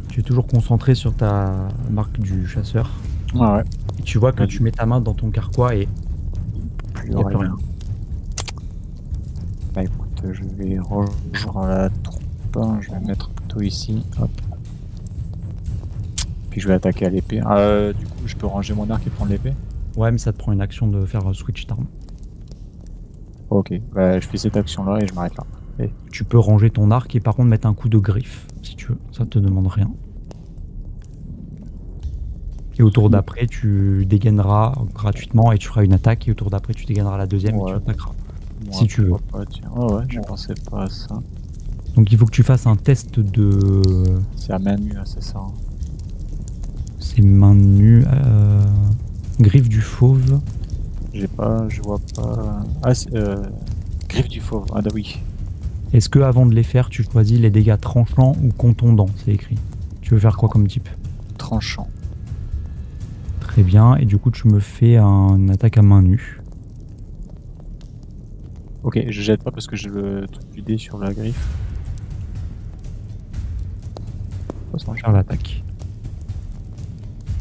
S1: Tu es toujours concentré sur ta marque du chasseur.
S5: Ah ouais.
S1: Et tu vois que tu mets ta main dans ton carquois et
S5: Plus
S1: il n'y a plus rien.
S5: Bah écoute, je vais rejoindre la troupe. Je vais me mettre plutôt ici. Hop. Puis je vais attaquer à l'épée. Du coup, je peux ranger mon arc et prendre l'épée?
S1: Ouais, mais ça te prend une action de faire switch d'arme.
S5: Ok, bah je fais cette action-là et je m'arrête là. Et...
S1: Tu peux ranger ton arc et par contre mettre un coup de griffe, si tu veux. Ça te demande rien. Et au tour d'après, tu dégaineras gratuitement et tu feras une attaque. Et au tour d'après, tu dégaineras la deuxième et tu attaqueras. Si tu veux.
S5: Pas, tiens. Oh ouais, je pensais pas à ça.
S1: Donc il faut que tu fasses un test de...
S5: C'est à main nue, c'est ça. Hein.
S1: C'est main nue. Griffe du fauve.
S5: Je vois pas... Ah, griffe du fauve, ah bah oui.
S1: Est-ce que avant de les faire, tu choisis les dégâts tranchants ou contondants? C'est écrit. Tu veux faire quoi comme type?
S5: Tranchant.
S1: Très bien, et du coup tu me fais une attaque à main nue.
S5: Ok, je jette pas parce que je veux tout vider sur la griffe.
S1: On va faire l'attaque.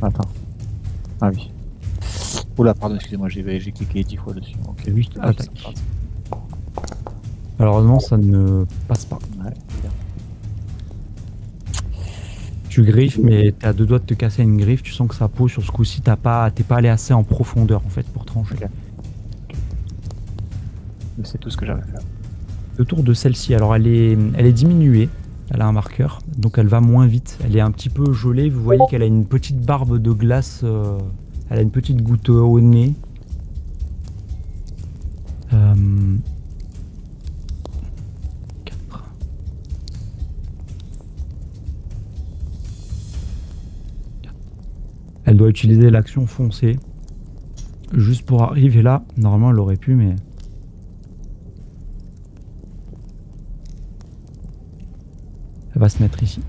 S5: Attends. Ah oui. Oula, pardon, excusez-moi, j'ai cliqué 10 fois dessus. Ok,
S1: oui,
S5: ah,
S1: attaque. Malheureusement, ça ne passe pas.
S5: Ouais, bien.
S1: Tu griffes, mais t'es à deux doigts de te casser une griffe. Tu sens que sa peau, sur ce coup-ci, t'es pas allé assez en profondeur en fait pour trancher.
S5: Okay. Mais c'est tout ce que j'avais à faire.
S1: Le tour de celle-ci, alors elle est diminuée. Elle a un marqueur, donc elle va moins vite. Elle est un petit peu gelée. Vous voyez qu'elle a une petite barbe de glace. Elle a une petite goutte au nez. 4. Elle doit utiliser l'action foncée. Juste pour arriver là. Normalement, elle aurait pu, mais... Elle va se mettre ici.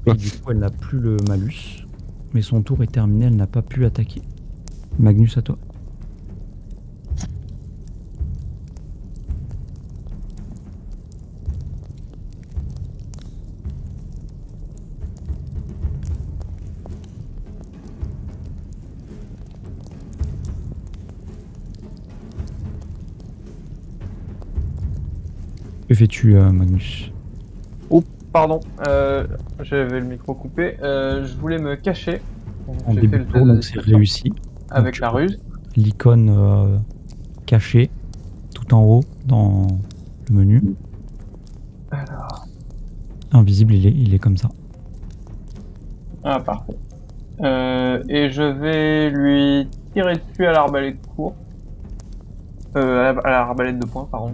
S1: Et du coup, elle n'a plus le malus. Mais son tour est terminé, elle n'a pas pu attaquer. Magnus, à toi. Que fais-tu, Magnus?
S4: Pardon, j'avais le micro coupé. Je voulais me cacher.
S1: En
S4: J'ai
S1: début
S4: fait
S1: de
S4: le
S1: tour,
S4: test de
S1: donc c'est
S4: description
S1: réussi.
S4: avec
S1: Donc,
S4: la ruse.
S1: L'icône cachée, tout en haut dans le menu.
S4: Alors,
S1: Invisible, il est comme ça.
S4: ah parfait. Et je vais lui tirer dessus à l'arbalète court. À l'arbalète de poing, pardon.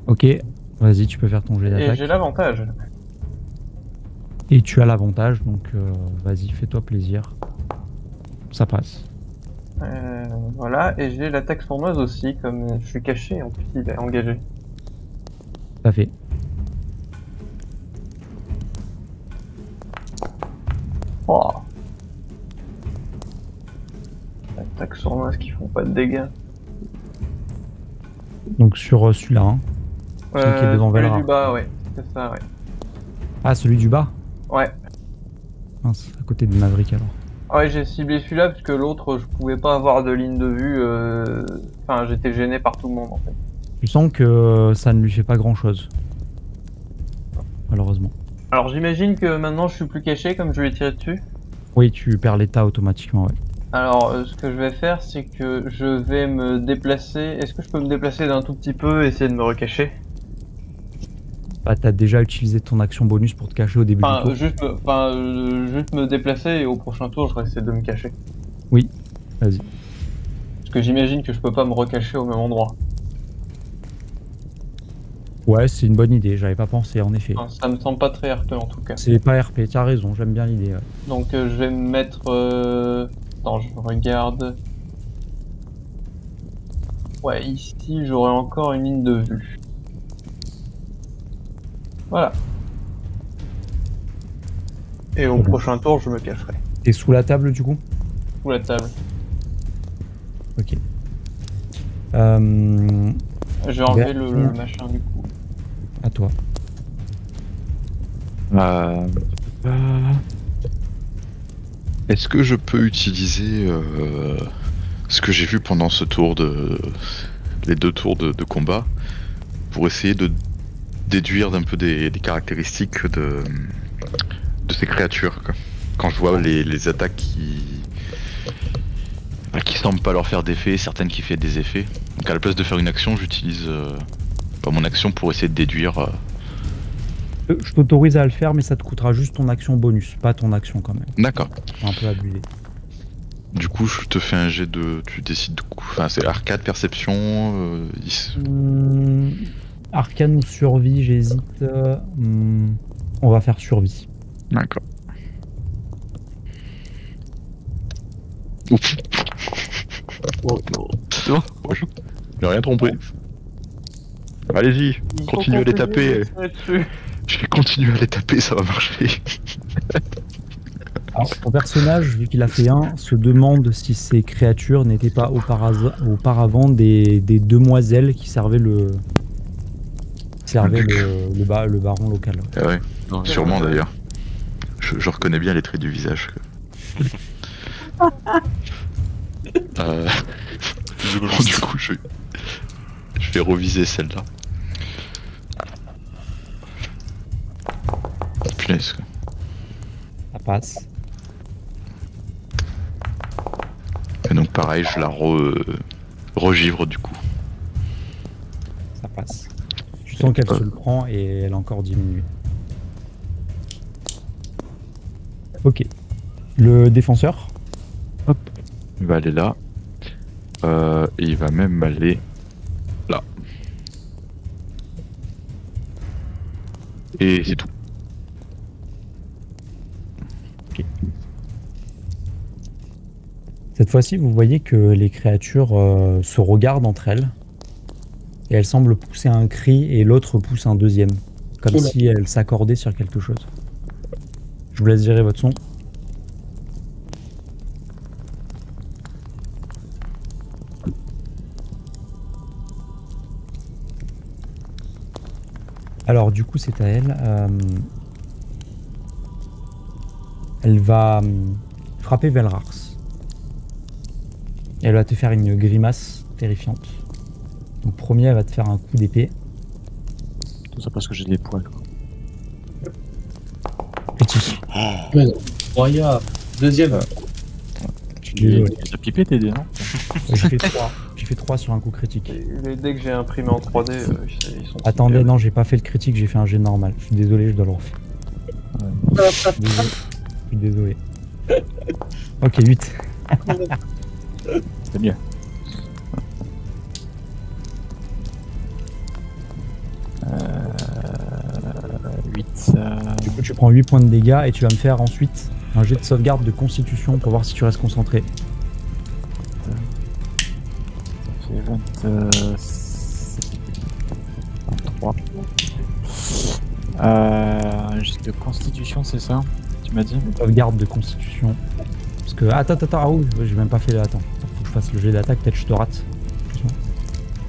S1: Ok, vas-y, tu peux faire ton jet
S4: Et
S1: d'attaque.
S4: j'ai l'avantage.
S1: Et tu as l'avantage, donc vas-y, fais-toi plaisir. Ça passe.
S4: Voilà, et j'ai l'attaque sournoise aussi, comme je suis caché, en plus il est engagé.
S1: Ça fait.
S4: Oh. Attaque sournoise qui font pas de dégâts.
S1: Donc sur celui-là, hein. Celui qui est devant
S4: celui
S1: Velra.
S4: du bas, ouais, c'est ça, ouais.
S1: Ah, celui du bas?
S4: Ouais.
S1: Mince, à côté de Maverick alors.
S4: Ouais, j'ai ciblé celui-là parce que l'autre, je pouvais pas avoir de ligne de vue. Enfin, j'étais gêné par tout le monde en fait.
S1: Je sens que ça ne lui fait pas grand-chose. Malheureusement.
S4: Alors j'imagine que maintenant je suis plus caché comme je lui ai tiré dessus.
S1: Oui, tu perds l'état automatiquement, ouais.
S4: Alors ce que je vais faire, c'est que je vais me déplacer. Est-ce que je peux me déplacer d'un tout petit peu et essayer de me recacher?
S1: Bah, t'as déjà utilisé ton action bonus pour te cacher au début du
S4: Enfin,
S1: tour.
S4: juste me déplacer et au prochain tour, je vais essayer de me cacher.
S1: Oui, vas-y.
S4: Parce que j'imagine que je peux pas me recacher au même endroit.
S1: Ouais, c'est une bonne idée, j'avais pas pensé en effet.
S4: Enfin, ça me semble pas très RP en tout cas.
S1: C'est pas RP, t'as raison, j'aime bien l'idée. Ouais.
S4: Donc je vais me mettre... Attends, je regarde... Ouais, ici j'aurai encore une ligne de vue. Voilà. Et au prochain tour, je me cacherai.
S1: T'es sous la table du coup?
S4: Sous la table.
S1: Ok.
S4: Je vais enlever le machin du coup.
S1: À toi.
S7: Est-ce que je peux utiliser ce que j'ai vu pendant ce tour les 2 tours de combat pour essayer de déduire d'un peu des caractéristiques de ces créatures, quoi. Quand je vois les attaques qui semblent pas leur faire d'effet, certaines qui font des effets. Donc à la place de faire une action, j'utilise mon action pour essayer de déduire.
S1: Je t'autorise à le faire, mais ça te coûtera juste ton action bonus, pas ton action quand même.
S7: D'accord.
S1: C'est un peu abusé.
S7: Du coup, je te fais un jet de... Tu décides de... Enfin, c'est arcade, perception...
S1: Arcane ou survie, j'hésite. On va faire survie.
S7: D'accord. Ouf.
S2: C'est bon.
S7: J'ai rien trompé. Allez-y, continue à les taper. Je vais continuer à les taper, ça va marcher.
S1: Alors, ton personnage, vu qu'il a fait 1, se demande si ces créatures n'étaient pas auparavant des demoiselles qui servaient le baron local.
S7: Ah ouais,
S2: Non,
S7: sûrement d'ailleurs. Je reconnais bien les traits du visage. Du coup, je vais reviser celle-là. Punaise, quoi.
S1: Ça passe.
S7: Et donc pareil, je la regivre du coup.
S1: Ça passe. Tu sens qu'elle se le prend et elle a encore diminué. Ok. Le défenseur.
S7: Hop. Il va aller là. Et il va même aller là. Et c'est tout. Ok.
S1: Cette fois-ci, vous voyez que les créatures se regardent entre elles. Et elles semblent pousser un cri et l'autre pousse un deuxième. Comme
S6: Oula.
S1: si elles s'accordaient sur quelque chose. Je vous laisse gérer votre son. Alors du coup c'est à elle. Elle va frapper Velrars. Et elle va te faire une grimace terrifiante. Donc premier elle va te faire un coup d'épée.
S5: Tout ça parce que j'ai des poils. Quoi.
S1: Critique.
S6: Incroyable. Deuxième.
S5: Tu
S1: Désolé.
S5: les as pipés tes dés, non?
S1: J'ai fait 3. J'ai fait 3 sur un coup critique.
S4: Les dés que j'ai imprimés en 3D, ils sont...
S1: Attendez, non, j'ai pas fait le critique, j'ai fait un jet normal. Je suis désolé, je dois le refaire. Désolé. Je suis désolé. Ok, 8.
S5: C'est mieux. Euh... 8.
S1: Du coup, tu prends 8 points de dégâts et tu vas me faire ensuite un jet de sauvegarde de constitution pour voir si tu restes concentré.
S5: Ça fait 23. Juste de constitution, c'est ça? Tu m'as dit?
S1: Sauvegarde de constitution. Parce que. Attends, ah oui, j'ai même pas fait. Attends, faut que je fasse le jet d'attaque, peut-être je te rate.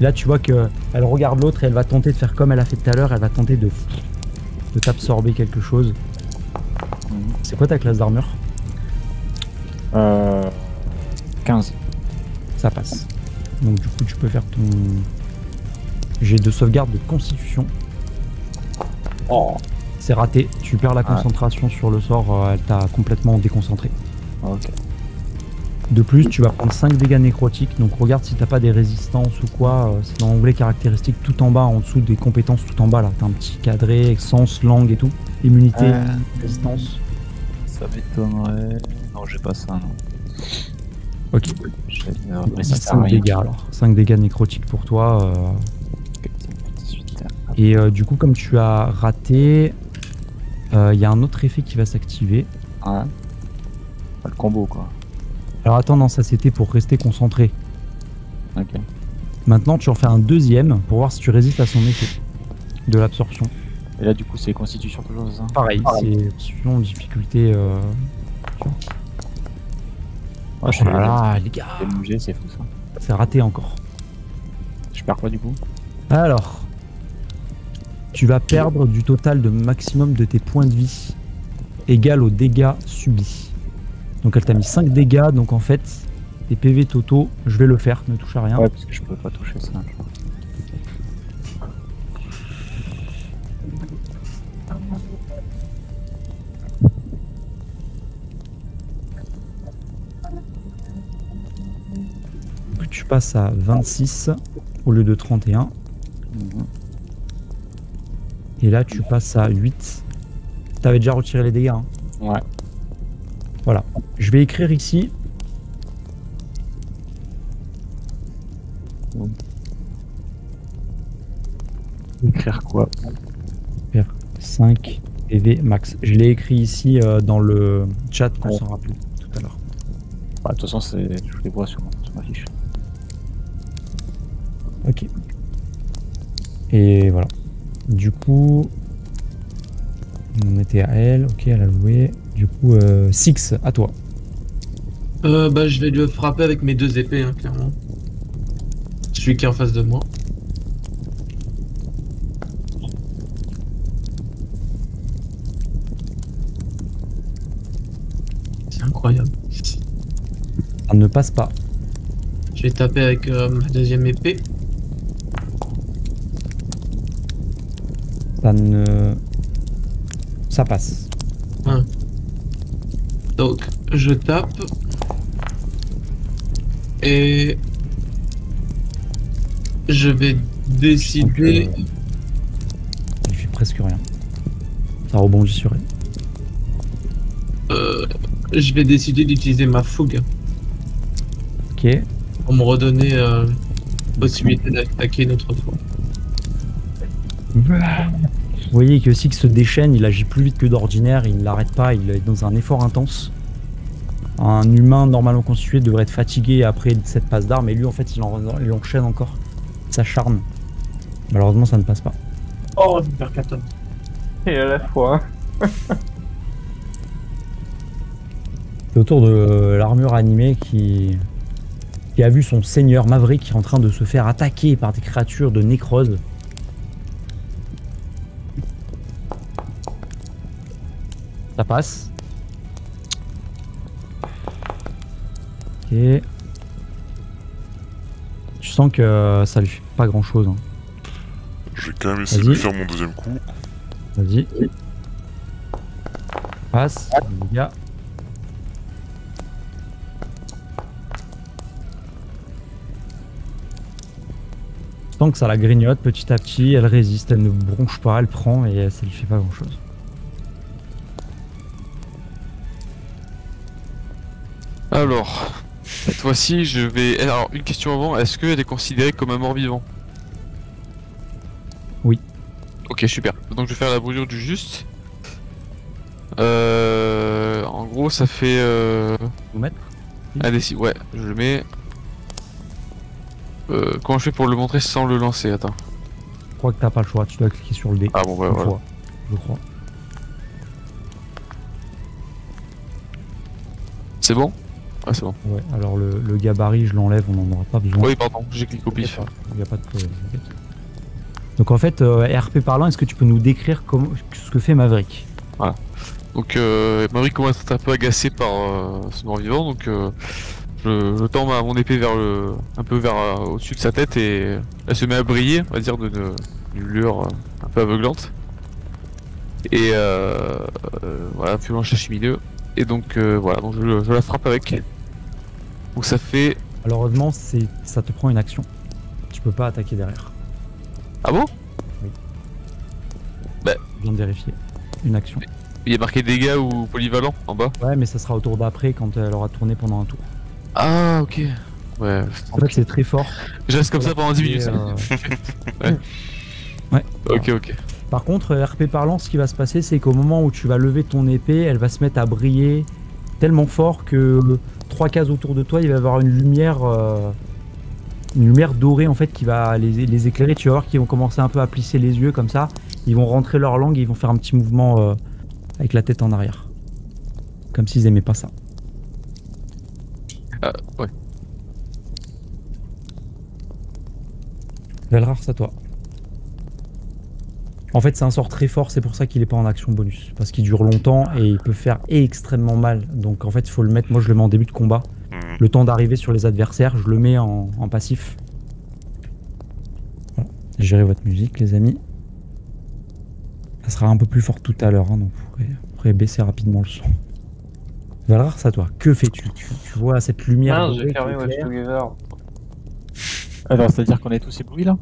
S1: Là, tu vois que elle regarde l'autre et elle va tenter de faire comme elle a fait tout à l'heure, elle va tenter de t'absorber quelque chose. C'est quoi ta classe d'armure?
S5: 15.
S1: Ça passe. Donc du coup tu peux faire ton jet de sauvegarde de constitution.
S5: Oh.
S1: C'est raté, tu perds la concentration sur le sort, elle t'a complètement déconcentré.
S5: Ok.
S1: De plus tu vas prendre 5 dégâts nécrotiques, donc regarde si t'as pas des résistances ou quoi, c'est dans l'onglet caractéristiques tout en bas, en dessous des compétences tout en bas là, t'as un petit cadré, sens, langue et tout, immunité, résistance.
S5: Ça m'étonnerait. Non, j'ai pas ça, non.
S1: Ok,
S5: J'ai
S1: 5 dégâts alors, 5 dégâts nécrotiques pour toi.
S5: 18.
S1: Et du coup, comme tu as raté, il y a un autre effet qui va s'activer.
S5: Ouais. Pas le combo, quoi.
S1: Alors attends, non, ça c'était pour rester concentré.
S5: Ok.
S1: Maintenant, tu en fais un deuxième pour voir si tu résistes à son effet de l'absorption.
S5: Et là, du coup, c'est constitution toujours, c'est ça?
S1: Pareil, c'est suivant difficulté.
S5: Ouais, je
S1: Oh là là, les gars,
S5: fais le MG, c'est fou ça.
S1: c'est raté encore.
S5: Je perds quoi du coup?
S1: Alors, tu vas perdre du total de maximum de tes points de vie égal aux dégâts subis. Donc elle t'a mis 5 dégâts, donc en fait, tes PV totaux, je vais le faire, ne touche à rien.
S5: Ouais, parce que je peux pas toucher ça.
S1: Donc tu passes à 26 au lieu de 31. Et là, tu passes à 8. T'avais déjà retiré les dégâts, hein.
S5: Ouais.
S1: Voilà. Je vais écrire ici.
S5: Écrire quoi?
S1: 5 PV max. Je l'ai écrit ici dans le chat qu'on s'en rappelle tout à l'heure.
S5: Bah, de toute façon, je les vois sur ma fiche.
S1: Ok. Et voilà. Du coup, on était à elle. Ok, elle a joué. Du coup, Six, à toi.
S6: Bah, je vais lui frapper avec mes 2 épées, hein, clairement. Celui qui est en face de moi. C'est incroyable.
S1: Ça ne passe pas.
S6: Je vais taper avec ma 2e épée.
S1: Ça passe.
S6: Donc, je tape. Et je vais décider.
S1: Il fait presque rien. Ça rebondit sur elle.
S6: Je vais décider d'utiliser ma fougue
S1: Ok.
S6: pour me redonner possibilité d'attaquer une autre fois.
S1: Vous voyez que Six se déchaîne, il agit plus vite que d'ordinaire, il ne l'arrête pas, il est dans un effort intense. Un humain normalement constitué devrait être fatigué après cette passe d'armes, et lui en fait il enchaîne encore. Il s'acharne. Malheureusement ça ne passe pas.
S6: Oh, Hypercaton.
S4: Et à la fois.
S1: C'est autour de l'armure animée qui a vu son seigneur Maverick en train de se faire attaquer par des créatures de nécrose. Ça passe. Ok. Tu sens que ça lui fait pas grand chose. Hein.
S3: Je vais quand même essayer de
S1: Vas-y.
S3: faire mon deuxième coup.
S1: Vas-y. Passe, les gars. Tu sens que ça la grignote petit à petit, elle résiste, elle ne bronche pas, elle prend et ça lui fait pas grand chose.
S2: Alors, cette fois-ci, je vais. Alors, une question avant, est-ce qu'elle est considérée comme un mort-vivant?
S1: Oui.
S2: Ok, super. Donc, je vais faire la brûlure du juste. En gros, ça fait.
S1: Vous mettre
S2: Allez, si, ouais, je le mets. Comment je fais pour le montrer sans le lancer? Attends.
S1: Je crois que t'as pas le choix, tu dois cliquer sur le dé.
S2: Ah bon, ouais,
S1: Une
S2: voilà.
S1: fois, je crois.
S2: C'est bon? Ah, c'est bon.
S1: Ouais, alors le gabarit, je l'enlève, on n'en aura pas besoin.
S2: Oui, pardon, j'ai cliqué au pif.
S1: Il n'y a pas de problème. T'inquiète. Donc en fait, RP parlant, est-ce que tu peux nous décrire ce que fait Maverick?
S2: Donc, Maverick commence à être un peu agacé par ce mort-vivant, donc je tends mon épée un peu vers au-dessus de sa tête et elle se met à briller, on va dire, d'une lueur un peu aveuglante. Et voilà, puis on cherche milieu. Et donc voilà, donc je la frappe avec. Donc ça fait.
S1: Malheureusement, ça te prend une action. Tu peux pas attaquer derrière.
S2: Ah bon?
S1: Je viens de vérifier. Une action.
S2: Il y a marqué dégâts ou polyvalent en bas?
S1: Ouais, mais ça sera au tour d'après quand elle aura tourné pendant un tour.
S2: Ah ok. Ouais.
S1: En fait, c'est très fort.
S2: Je reste comme ça pendant 10 minutes.
S1: Ouais.
S2: Ok.
S1: Par contre, RP parlant, ce qui va se passer, c'est qu'au moment où tu vas lever ton épée, elle va se mettre à briller tellement fort que 3 cases autour de toi, il va y avoir une lumière dorée en fait qui va les éclairer. Tu vas voir qu'ils vont commencer un peu à plisser les yeux comme ça. Ils vont rentrer leur langue et ils vont faire un petit mouvement avec la tête en arrière. Comme s'ils aimaient pas ça.
S2: Ouais.
S1: Velrar, c'est à toi. En fait, c'est un sort très fort, c'est pour ça qu'il est pas en action bonus. Parce qu'il dure longtemps et il peut faire extrêmement mal. Donc en fait, il faut le mettre, moi je le mets en début de combat. Le temps d'arriver sur les adversaires, je le mets en passif. Voilà. Gérez votre musique, les amis. Ça sera un peu plus fort tout à l'heure, hein, donc vous pourrez baisser rapidement le son. Velrar, c'est à toi. Que fais-tu? Tu vois cette lumière
S4: Ah,
S1: dorée
S4: j'ai
S1: qui
S4: fermé Watch
S1: éclaire.
S4: Together.
S5: Alors, c'est-à-dire qu'on est tous éblouis là?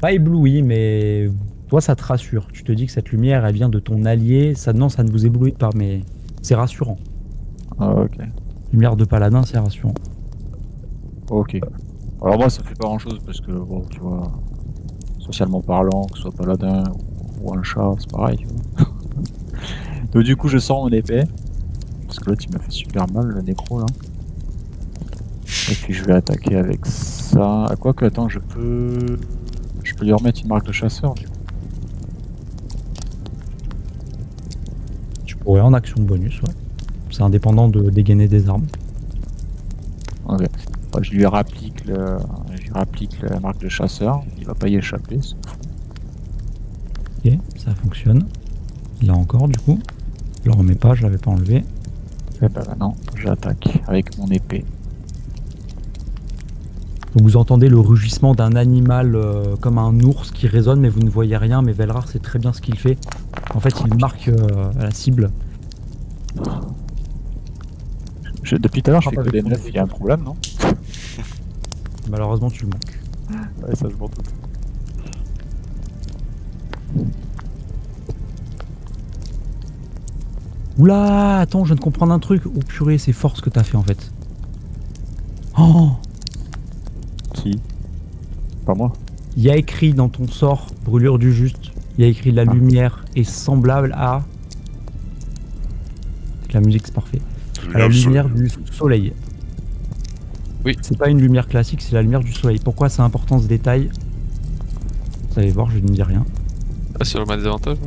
S1: Pas ébloui, mais toi ça te rassure. Tu te dis que cette lumière, elle vient de ton allié. Non, ça ne vous éblouit pas, mais c'est rassurant.
S5: Ah, ok.
S1: Lumière de paladin, c'est rassurant.
S5: Ok. Alors, moi, ça fait pas grand chose parce que, bon, tu vois, socialement parlant, que ce soit paladin ou un chat, c'est pareil, tu vois. Donc, du coup, je sors mon épée. Parce que l'autre, il m'a fait super mal, le nécro là. Et puis, je vais attaquer avec ça. À quoi que, attends, je peux lui remettre une marque de chasseur, du coup.
S1: Tu pourrais en action bonus, ouais. C'est indépendant de dégainer des armes.
S5: Ok. Bah, je lui rapplique la marque de chasseur. Il va pas y échapper.
S1: Ok, ça fonctionne. Il l'a encore du coup. Je le remets pas, je l'avais pas enlevé.
S5: Et bah maintenant, j'attaque avec mon épée.
S1: Donc vous entendez le rugissement d'un animal comme un ours qui résonne, mais vous ne voyez rien. Mais Velrar sait très bien ce qu'il fait. En fait, il marque la cible.
S5: Depuis tout à l'heure, je fais que des 9, il y a un problème, non?
S1: Malheureusement, tu le manques.
S5: Ouais, ça je m'en doute.
S1: Oula, attends, je viens de comprendre un truc. Oh purée, c'est fort ce que t'as fait en fait. Oh,
S5: Qui? Pas moi.
S1: il y a écrit dans ton sort, brûlure du juste, il y a écrit la lumière est semblable à... La musique c'est parfait. À la lumière du soleil.
S2: Oui.
S1: C'est pas une lumière classique, c'est la lumière du soleil. Pourquoi c'est important ce détail? Vous allez voir, je ne dis rien.
S2: Ah, sur le désavantage.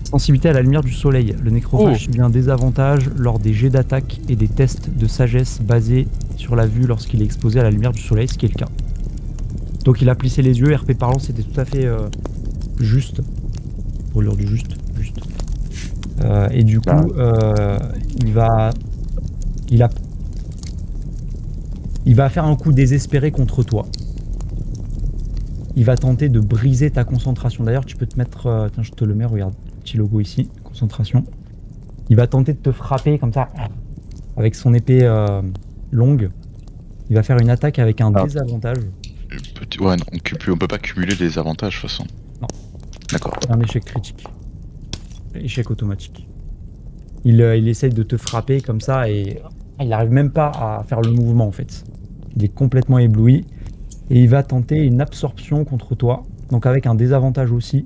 S1: Sensibilité à la lumière du soleil. Le nécrophage subit un désavantage lors des jets d'attaque et des tests de sagesse basés sur la vue lorsqu'il est exposé à la lumière du soleil, ce qui est le cas. Donc il a plissé les yeux, RP parlant, c'était tout à fait juste. Brûlure du juste. Et du coup, il va faire un coup désespéré contre toi. Il va tenter de briser ta concentration. D'ailleurs, tu peux te mettre... tiens, je te le mets, regarde. Petit logo ici, concentration. Il va tenter de te frapper comme ça, avec son épée longue. Il va faire une attaque avec un désavantage.
S7: Ouais, non, on peut pas cumuler les avantages de toute façon.
S1: Non.
S7: D'accord.
S1: Un échec critique. Échec automatique. Il essaye de te frapper comme ça et il n'arrive même pas à faire le mouvement en fait. Il est complètement ébloui. Et il va tenter une absorption contre toi. Donc avec un désavantage aussi.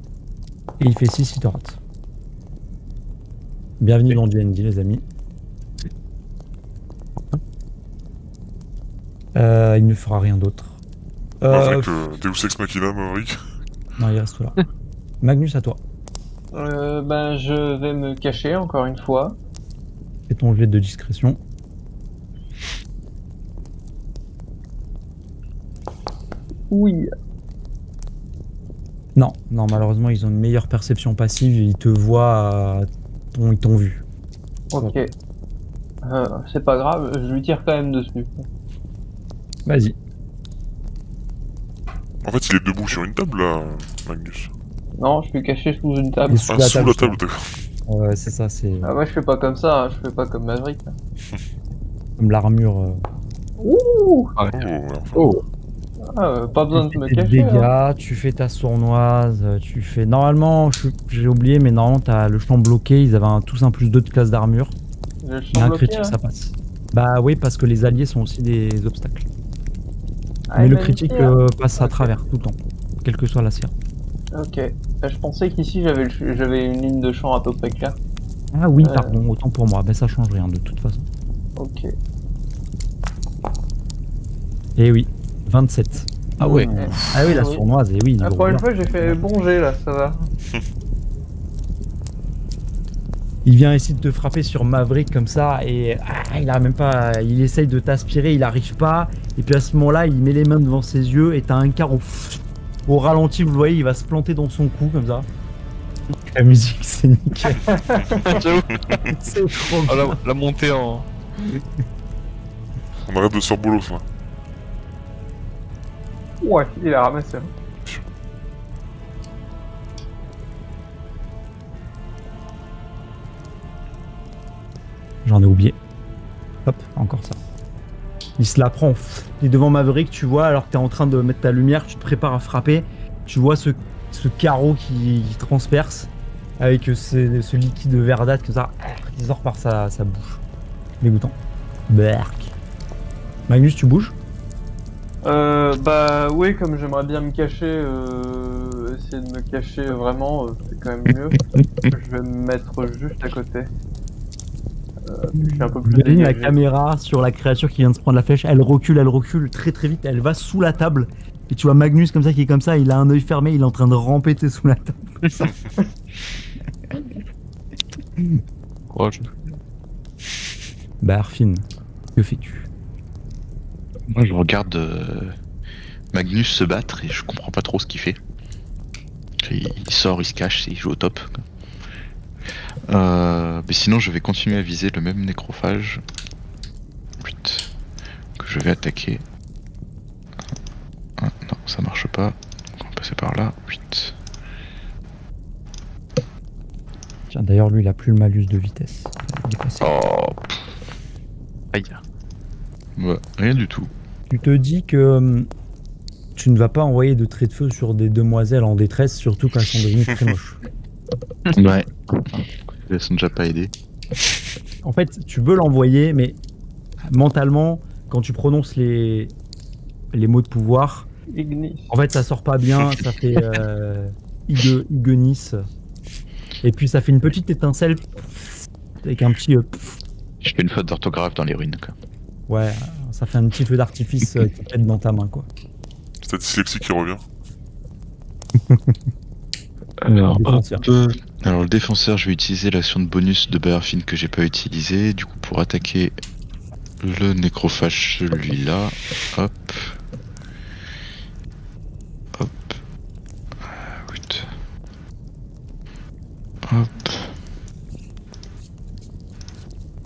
S1: Et il fait 6 si tu rates. Bienvenue dans D&D les amis. Il ne fera rien d'autre.
S3: Maverick, Deus Ex Machina, Maverick.
S1: Non, il reste là. Magnus, à toi.
S4: Ben, je vais me cacher encore une fois.
S1: Fais ton jet de discrétion.
S4: Oui.
S1: Non, malheureusement, ils ont une meilleure perception passive. Ils te voient, ils t'ont vu.
S4: Ok. C'est pas grave, je lui tire quand même dessus.
S1: Vas-y.
S3: En fait, il est debout sur une table là, Magnus.
S4: Non, je suis caché sous une table.
S1: Il est sous
S3: Ah,
S1: la
S3: sous
S1: table,
S3: la table, d'accord.
S1: Ouais, c'est ça, c'est
S4: Ah, moi je fais pas comme ça, hein, je fais pas comme Maverick. Là.
S1: comme l'armure.
S4: Ouh.
S3: Oh, ouais, enfin.
S4: Pas besoin de me
S1: Tu fais tes
S4: cacher. Hein.
S1: dégâts, tu fais ta sournoise, tu fais... Normalement, j'ai oublié, mais normalement, t'as le champ bloqué. Ils avaient tous un +2 de classe d'armure.
S4: J'ai le
S1: Et
S4: champ
S1: un
S4: bloqué,
S1: critique,
S4: hein.
S1: ça passe. Bah oui, parce que les alliés sont aussi des obstacles.
S4: Ah,
S1: Mais
S4: il
S1: le
S4: m'a
S1: critique
S4: dit, hein.
S1: passe à
S4: Ok.
S1: travers tout le temps, quelle que soit la sphère.
S4: Ok. Je pensais qu'ici j'avais une ligne de champ à peu près claire.
S1: Ah oui, pardon, autant pour moi. Ben ça change rien de toute façon.
S4: Ok.
S1: Et oui, 27.
S2: Ah ouais.
S1: Ah oui, la sournoise, et oui. il
S4: Pour
S1: revient.
S4: une fois, j'ai fait bon jet là, ça va.
S1: Il vient essayer de te frapper sur Maverick comme ça et il arrive même pas. Il essaye de t'aspirer, il arrive pas. Et puis à ce moment-là, il met les mains devant ses yeux et t'as un quart au ralenti. Vous le voyez, il va se planter dans son cou comme ça. La musique, c'est nickel.
S2: J'avoue.
S1: C'est trop
S2: Ah,
S1: bien.
S2: la montée en.
S3: On arrête de se faire bolos là.
S4: Ouais, il a ramassé. Hein.
S1: J'en ai oublié. Hop, encore ça. Il se la prend. Il est devant Maverick, tu vois, alors que t'es en train de mettre ta lumière, tu te prépares à frapper. Tu vois ce carreau qui transperce avec ce liquide verdâtre que ça qui sort par sa bouche. Dégoûtant. Berk. Magnus, tu bouges?
S4: Bah oui, comme j'aimerais bien me cacher, essayer de me cacher vraiment, c'est quand même mieux. Je vais me mettre juste à côté. Je suis un peu plus
S1: Vous voyez la
S4: dégagé.
S1: caméra sur la créature qui vient de se prendre la flèche, elle recule très très vite, elle va sous la table. Et tu vois Magnus comme ça qui est comme ça, il a un œil fermé, il est en train de ramper sous la table.
S2: Courage.
S1: Bah Arfine, que fais-tu?
S7: Moi, je regarde Magnus se battre et je comprends pas trop ce qu'il fait. Il sort, il se cache, il joue au top. Mais sinon, je vais continuer à viser le même nécrophage. 8. Que je vais attaquer. Ah, non, ça marche pas. On va passer par là. 8.
S1: Tiens, d'ailleurs, lui, il a plus le malus de vitesse. Il est passé.
S7: Oh,
S2: Aïe.
S7: ouais, rien du tout.
S1: Tu te dis que tu ne vas pas envoyer de traits de feu sur des demoiselles en détresse, surtout quand elles sont devenues très moches.
S7: Ouais. Elles sont déjà pas aidées.
S1: En fait, tu veux l'envoyer, mais mentalement, quand tu prononces les mots de pouvoir,
S4: Ignis.
S1: en fait, ça sort pas bien, ça fait Ignis. Et puis ça fait une petite étincelle avec un petit...
S7: Je fais une faute d'orthographe dans les ruines, quoi.
S1: ouais, ça fait un petit feu d'artifice qui pète dans ta main, quoi.
S3: C'est ta dyslexie qui revient.
S2: Alors,
S1: Défenseur.
S7: Alors le défenseur, je vais utiliser l'action de bonus de Bayerfin que j'ai pas utilisé, du coup pour attaquer le nécrophage, celui-là. Hop. Hop. Wait. Hop.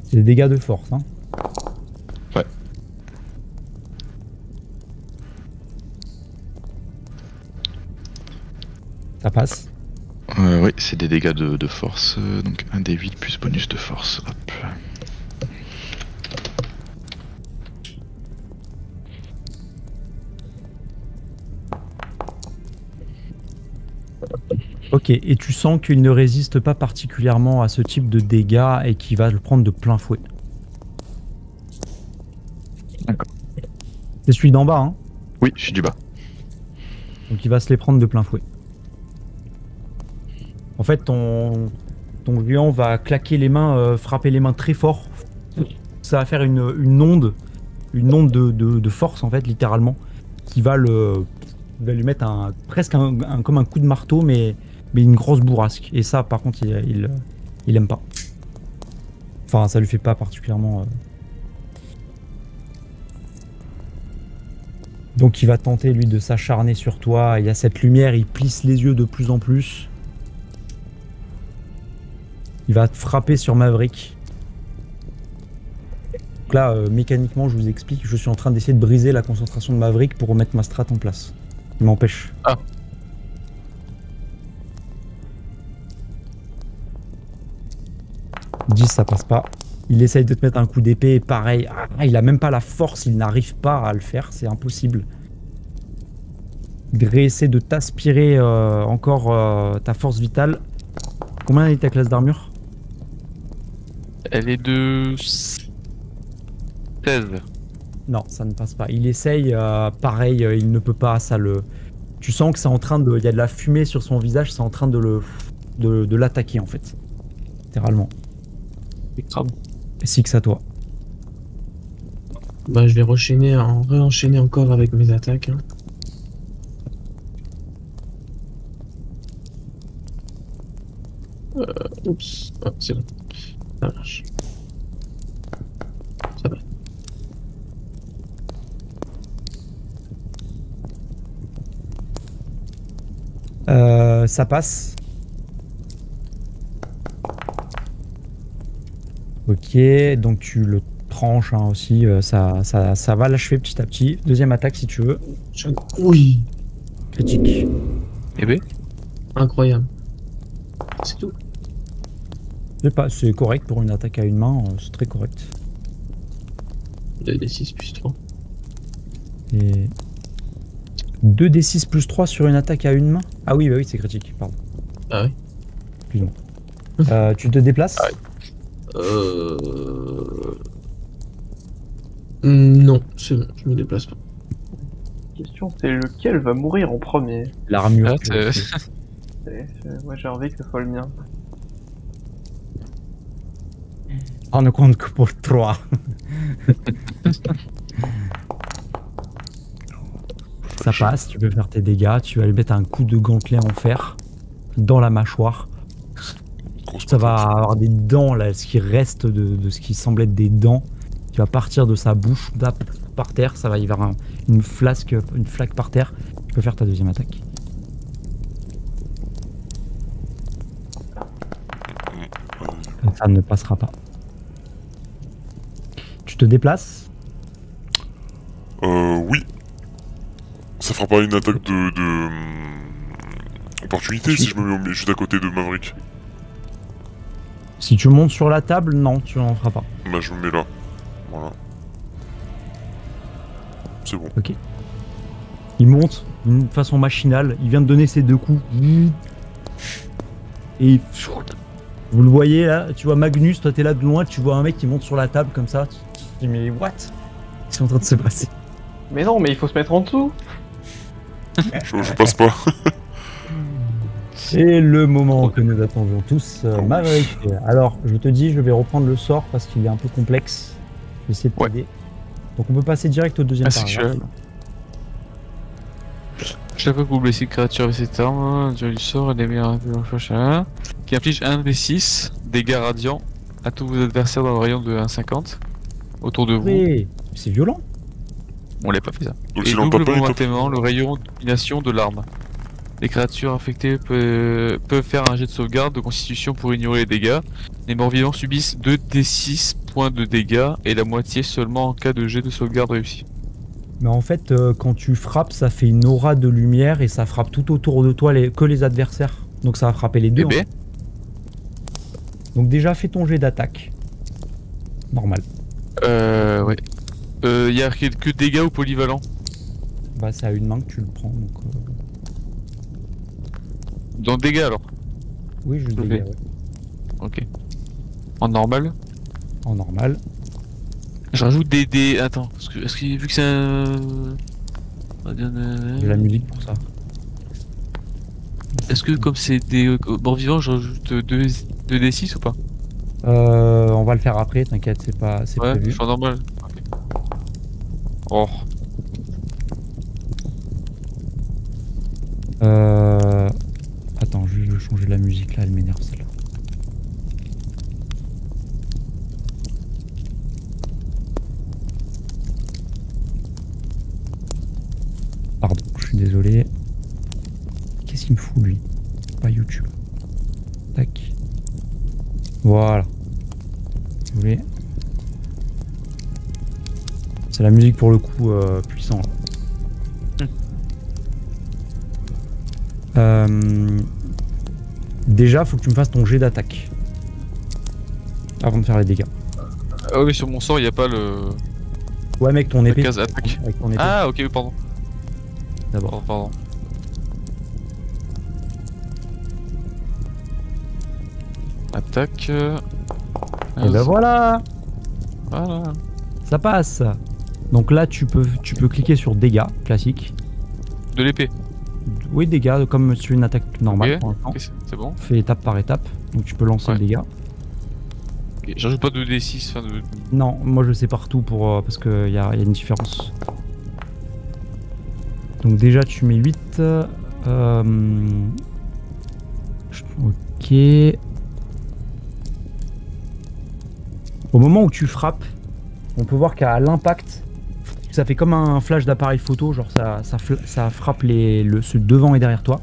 S1: C'est des dégâts de force, hein.
S7: Ouais.
S1: Ça passe.
S7: Oui, c'est des dégâts de force, donc 1 d 8 plus bonus de force. Hop.
S1: Ok, et tu sens qu'il ne résiste pas particulièrement à ce type de dégâts et qu'il va le prendre de plein fouet.
S7: D'accord.
S1: C'est celui d'en bas, hein.
S7: Oui, je suis du bas.
S1: Donc il va se les prendre de plein fouet. En fait, ton géant va claquer les mains, frapper les mains très fort. Ça va faire une onde de force, en fait, littéralement, qui va lui mettre presque comme un coup de marteau, mais une grosse bourrasque. Et ça, par contre, il aime pas. Enfin, ça lui fait pas particulièrement... Donc il va tenter, lui, de s'acharner sur toi. Il y a cette lumière, il plisse les yeux de plus en plus. Il va te frapper sur Maverick. Donc là, mécaniquement, je vous explique, je suis en train d'essayer de briser la concentration de Maverick pour remettre ma strat en place. Il m'empêche.
S2: Ah.
S1: « 10, ça passe pas. Il essaye de te mettre un coup d'épée, pareil. Ah, il a même pas la force, il n'arrive pas à le faire, c'est impossible. Il essaie de t'aspirer encore ta force vitale. Combien est ta classe d'armure?
S2: elle est de 16.
S1: Non, ça ne passe pas. Il essaye, pareil, il ne peut pas, ça le... Tu sens que c'est en train de... Il y a de la fumée sur son visage, c'est en train de l'attaquer, en fait. Littéralement.
S2: C'est grave.
S1: Et Six, à toi.
S6: Bah, je vais réenchaîner encore avec mes attaques. Hein. Oups, ah, c'est bon. Ça marche. Ça va.
S1: Ça passe. Ok, donc tu le tranches hein, aussi, ça va l'achever petit à petit. Deuxième attaque si tu veux.
S6: Oui.
S1: Critique.
S2: Eh ben,
S6: Incroyable. C'est tout.
S1: C'est correct pour une attaque à une main, c'est très correct.
S6: 2d6 plus 3.
S1: Et 2d6 plus 3 sur une attaque à une main? Ah oui, bah oui, c'est critique, pardon.
S6: Ah oui.
S1: Excuse-moi. Tu te déplaces?
S6: Non, c'est bon, je me déplace pas.
S4: La question c'est lequel va mourir en premier.
S1: L'armure.
S2: Ah,
S4: Moi j'ai envie que ce soit le mien.
S1: On ne compte que pour 3. Ça passe, tu peux faire tes dégâts, tu vas lui mettre un coup de gantelet en fer dans la mâchoire.
S3: Grosse
S1: Ça va
S3: patate.
S1: avoir des dents, là, ce qui reste de ce qui semble être des dents, qui va partir de sa bouche, par terre, ça va y avoir une flaque par terre. Tu peux faire ta deuxième attaque. Ça ne passera pas. Tu te déplaces?
S3: Oui. Ça fera pas une attaque de opportunité si je me mets juste à côté de Maverick.
S1: Si tu montes sur la table, non, tu n'en feras pas.
S3: Bah je me mets là. Voilà. C'est bon.
S1: Ok. Il monte d'une façon machinale. Il vient de donner ses 2 coups. Et vous le voyez là, tu vois Magnus, toi t'es là de loin, tu vois un mec qui monte sur la table comme ça. Tu te dis mais what? Qu'est-ce qui est en train de se passer?
S4: Mais non, mais il faut se mettre en dessous.
S3: Je passe pas.
S1: Et le moment que nous attendions tous, Maverick. Alors, je te dis, je vais reprendre le sort parce qu'il est un peu complexe. Je vais essayer de t'aider. Donc on peut passer direct au deuxième paragraphe.
S2: Asexuel. Chaque fois que vous blessez une créature avec cette arme, durée du sort et des meilleurs qui inflige 1d6 dégâts radiants à tous vos adversaires dans le rayon de 1,50 autour de vous.
S1: Oui, c'est violent.
S2: On l'a pas fait ça.
S3: Donc
S2: Et
S3: sinon,
S2: double
S3: papa,
S2: momentanément le rayon d'illumination de l'arme. Les créatures affectées peuvent faire un jet de sauvegarde de constitution pour ignorer les dégâts. Les morts-vivants subissent 2d6 points de dégâts et la moitié seulement en cas de jet de sauvegarde réussi.
S1: Mais en fait, quand tu frappes, ça fait une aura de lumière et ça frappe tout autour de toi, que les adversaires. Donc ça va frapper les deux.
S2: Eh ben.
S1: Donc déjà, fais ton jet d'attaque. Normal.
S2: Ouais. Y a que dégâts ou polyvalent?
S1: Bah c'est à une main que tu le prends. Donc,
S2: Dans dégâts alors?
S1: oui, je le
S2: Ok.
S1: dégâts, ouais.
S2: Ok. En normal?
S1: En normal.
S2: Je rajoute des... Attends, est-ce que vu que c'est un...
S1: J'ai la musique pour ça.
S2: Est-ce que comme c'est des morts vivants, je rajoute 2d6 ou pas?
S1: On va le faire après, t'inquiète, c'est
S2: Ouais, je
S1: prévu.
S2: suis en normal. Oh.
S1: Attends, je vais changer la musique là, elle m'énerve celle-là. Pardon, je suis désolé. Qu'est-ce qu'il me fout lui? Pas YouTube. Tac. Voilà. Désolé. C'est la musique pour le coup puissant. Déjà, faut que tu me fasses ton jet d'attaque. Avant de faire les dégâts.
S2: Ah oui, sur mon sort, il n'y a pas le...
S1: Ouais, mec, ton
S2: la
S1: épée.
S2: case attaque.
S1: Avec ton épée.
S2: Ah, ok, pardon.
S1: D'abord.
S2: Pardon. Attaque.
S1: Et ben voilà,
S2: Voilà.
S1: ça passe. Donc là, tu peux cliquer sur dégâts, classique.
S2: De l'épée.
S1: Oui, dégâts, comme sur une attaque normale
S2: Ok,
S1: pour l'instant.
S2: ok, c'est bon.
S1: Fais étape par étape. Donc tu peux lancer
S2: Ouais.
S1: le dégât.
S2: Ok, j'ajoute pas de D6, enfin de...
S1: Non, moi je sais partout pour, parce qu'il y a une différence. Donc déjà tu mets 8. Ok. Au moment où tu frappes, on peut voir qu'à l'impact, ça fait comme un flash d'appareil photo, genre ça frappe ce devant et derrière toi.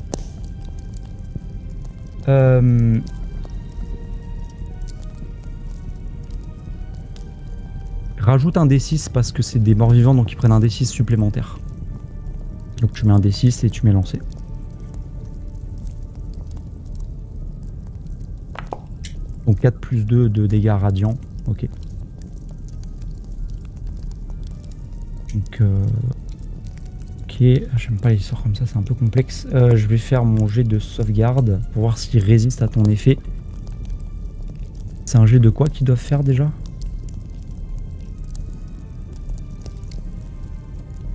S1: Rajoute un D6 parce que c'est des morts vivants donc ils prennent un D6 supplémentaire. Donc tu mets un D6 et tu mets lancé. Donc 4 plus 2 de dégâts radiants. Ok. Donc ok, j'aime pas les sorts comme ça, c'est un peu complexe. Je vais faire mon jet de sauvegarde pour voir s'il résiste à ton effet. C'est un jet de quoi qu'ils doivent faire déjà?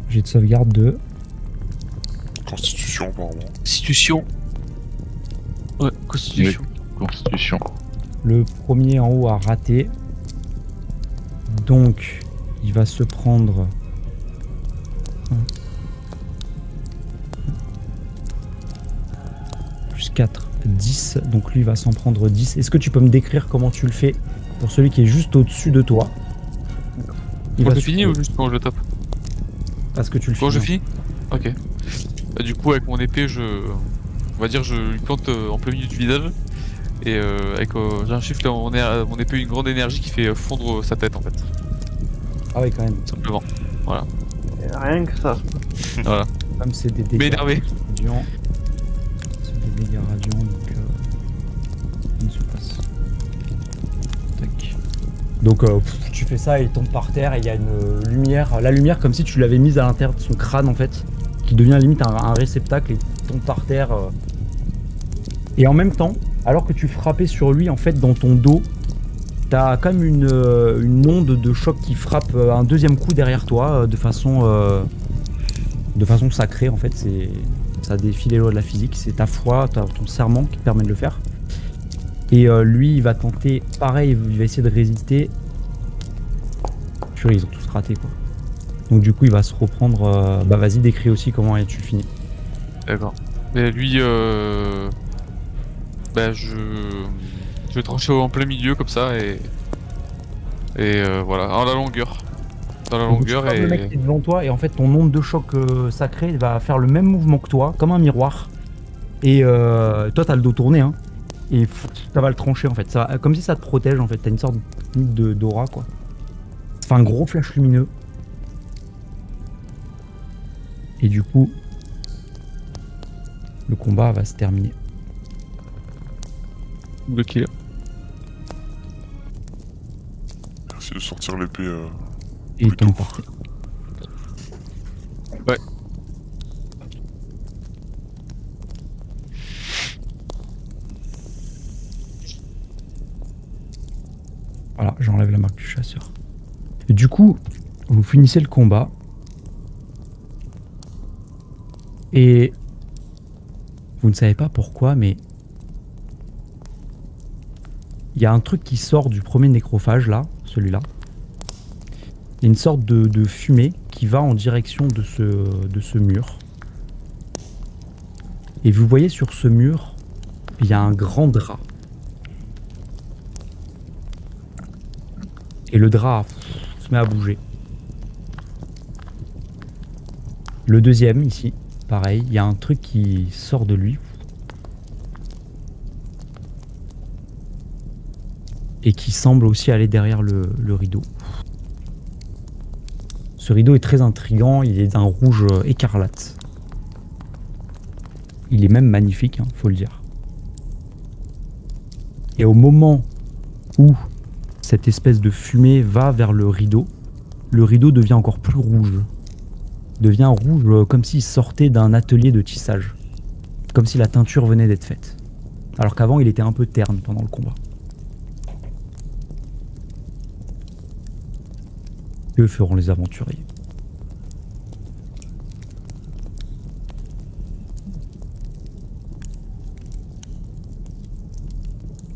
S1: Jet de sauvegarde de...
S3: Constitution, apparemment.
S2: Constitution. Ouais, constitution.
S7: Constitution.
S1: Le premier en haut a raté. Donc, il va se prendre... Plus 4, 10. Donc lui, il va s'en prendre 10. Est-ce que tu peux me décrire comment tu le fais pour celui qui est juste au-dessus de toi?
S2: Quand je finis ou juste quand je tape?
S1: Parce que tu le
S2: Quand je
S1: finis.
S2: finis. Ok. Bah, du coup, avec mon épée, on va dire, je lui plante en plein milieu du visage. Et j'ai un chiffre, mon épée une grande énergie qui fait fondre sa tête en fait.
S1: Ah ouais, quand même.
S2: Simplement. Voilà.
S4: Rien que ça.
S2: Voilà.
S1: Comme c'est des dégâts
S2: Mais énervé.
S1: radiants. C'est des dégâts radiants, donc... il se passe. Tac. Donc tu fais ça, il tombe par terre et il y a une lumière. La lumière comme si tu l'avais mise à l'intérieur de son crâne en fait. qui devient limite un réceptacle et tombe par terre. Et en même temps, alors que tu frappais sur lui, en fait, dans ton dos, t'as comme une onde de choc qui frappe un deuxième coup derrière toi de façon sacrée. En fait, ça défie les lois de la physique. C'est ta foi, ton serment qui te permet de le faire. Et lui, il va tenter, pareil, il va essayer de résister. Purée, ils ont tous raté, quoi. Donc du coup, il va se reprendre... Bah vas-y, décris aussi comment tu finis.
S2: D'accord. Mais lui, bah je vais trancher en plein milieu comme ça et voilà, en la longueur. Dans la
S1: Donc,
S2: longueur
S1: tu frappes le mec qui est devant toi et en fait ton onde de choc sacré va faire le même mouvement que toi, comme un miroir. Et toi t'as le dos tourné, hein. Et ça va le trancher en fait. Ça, comme si ça te protège en fait. T'as une sorte d'aura quoi. Ça fait un gros flash lumineux. Et du coup, le combat va se terminer.
S2: Le kill.
S3: Merci de sortir l'épée.
S1: Et il
S3: plutôt.
S1: tombe par terre.
S2: Ouais.
S1: Voilà, j'enlève la marque du chasseur. Et du coup, vous finissez le combat. Et vous ne savez pas pourquoi, mais il y a un truc qui sort du premier nécrophage là, celui-là. Il y a une sorte de fumée qui va en direction de ce mur. Et vous voyez sur ce mur, il y a un grand drap. Et le drap se met à bouger. Le deuxième ici, pareil, il y a un truc qui sort de lui. Et qui semble aussi aller derrière le rideau. Ce rideau est très intriguant, il est d'un rouge écarlate. Il est même magnifique, hein, faut le dire. Et au moment où cette espèce de fumée va vers le rideau devient encore plus rouge. Devient rouge comme s'il sortait d'un atelier de tissage. Comme si la teinture venait d'être faite. Alors qu'avant il était un peu terne pendant le combat. Que feront les aventuriers?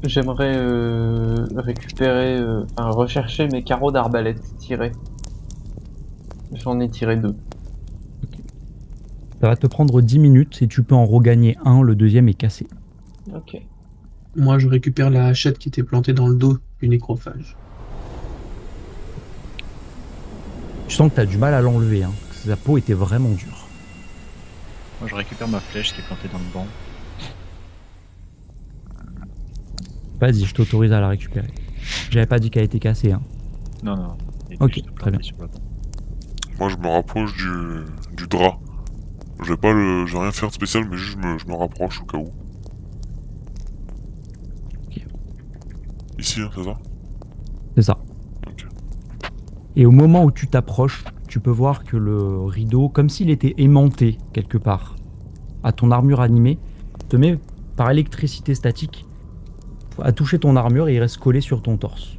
S4: J'aimerais récupérer, enfin rechercher mes carreaux d'arbalète tirés. J'en ai tiré 2.
S1: Ça va te prendre 10 minutes et tu peux en regagner un, le deuxième est cassé.
S4: Ok.
S6: Moi, je récupère la hachette qui était plantée dans le dos du nécrophage.
S1: Je sens que tu as du mal à l'enlever, hein. Sa peau était vraiment dure.
S5: Moi je récupère ma flèche qui est plantée dans le banc.
S1: Vas-y, je t'autorise à la récupérer. J'avais pas dit qu'elle était cassée, hein.
S5: Non, non. elle était
S1: Ok,
S5: juste
S1: très bien.
S5: plantée sur le banc.
S3: Moi, je me rapproche du drap. Je vais rien faire de spécial, mais juste je me rapproche au cas où.
S1: Ok.
S3: Ici, hein, c'est ça?
S1: C'est ça.
S3: Ok.
S1: Et au moment où tu t'approches, tu peux voir que le rideau, comme s'il était aimanté quelque part à ton armure animée, te met par électricité statique à toucher ton armure et il reste collé sur ton torse.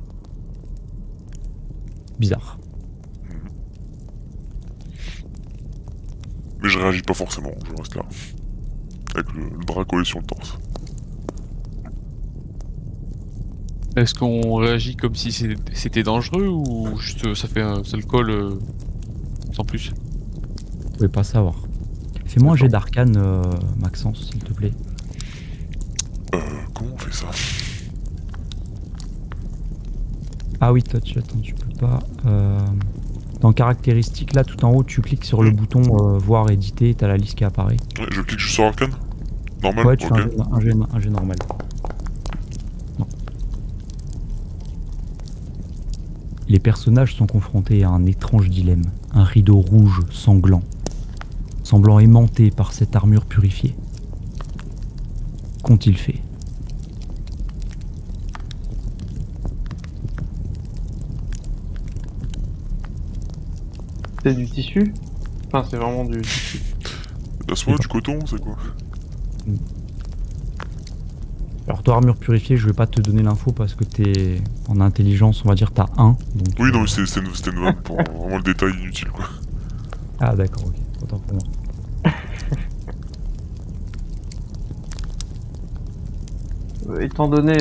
S1: Bizarre.
S3: Mais je réagis pas forcément, je reste là. Avec le drap collé sur le torse.
S2: Est-ce qu'on réagit comme si c'était dangereux ou juste ça le colle sans plus?
S1: Vous pouvez pas savoir. Fais-moi un jet d'arcane, Maxence, s'il te plaît.
S3: Comment on fait ça?
S1: Ah oui, toi, tu peux pas. Dans caractéristiques, là, tout en haut, tu cliques sur le bouton voir éditer, t'as la liste qui apparaît.
S3: Ouais, je clique juste sur Arcane? Normal?
S1: Ouais, tu
S3: Ok.
S1: fais un jet normal. Non. Les personnages sont confrontés à un étrange dilemme. Un rideau rouge sanglant, semblant aimanté par cette armure purifiée. Qu'ont-ils fait?
S4: C'est du tissu? Enfin, c'est vraiment du tissu.
S3: la soie, du coton, c'est quoi?
S1: Alors toi, armure purifiée, je vais pas te donner l'info parce que t'es en intelligence, on va dire t'as 1. Donc,
S3: Oui, non, mais c'était une vanne pour vraiment le détail inutile, quoi.
S1: Ah d'accord, ok. Autant pour moi.
S4: Étant donné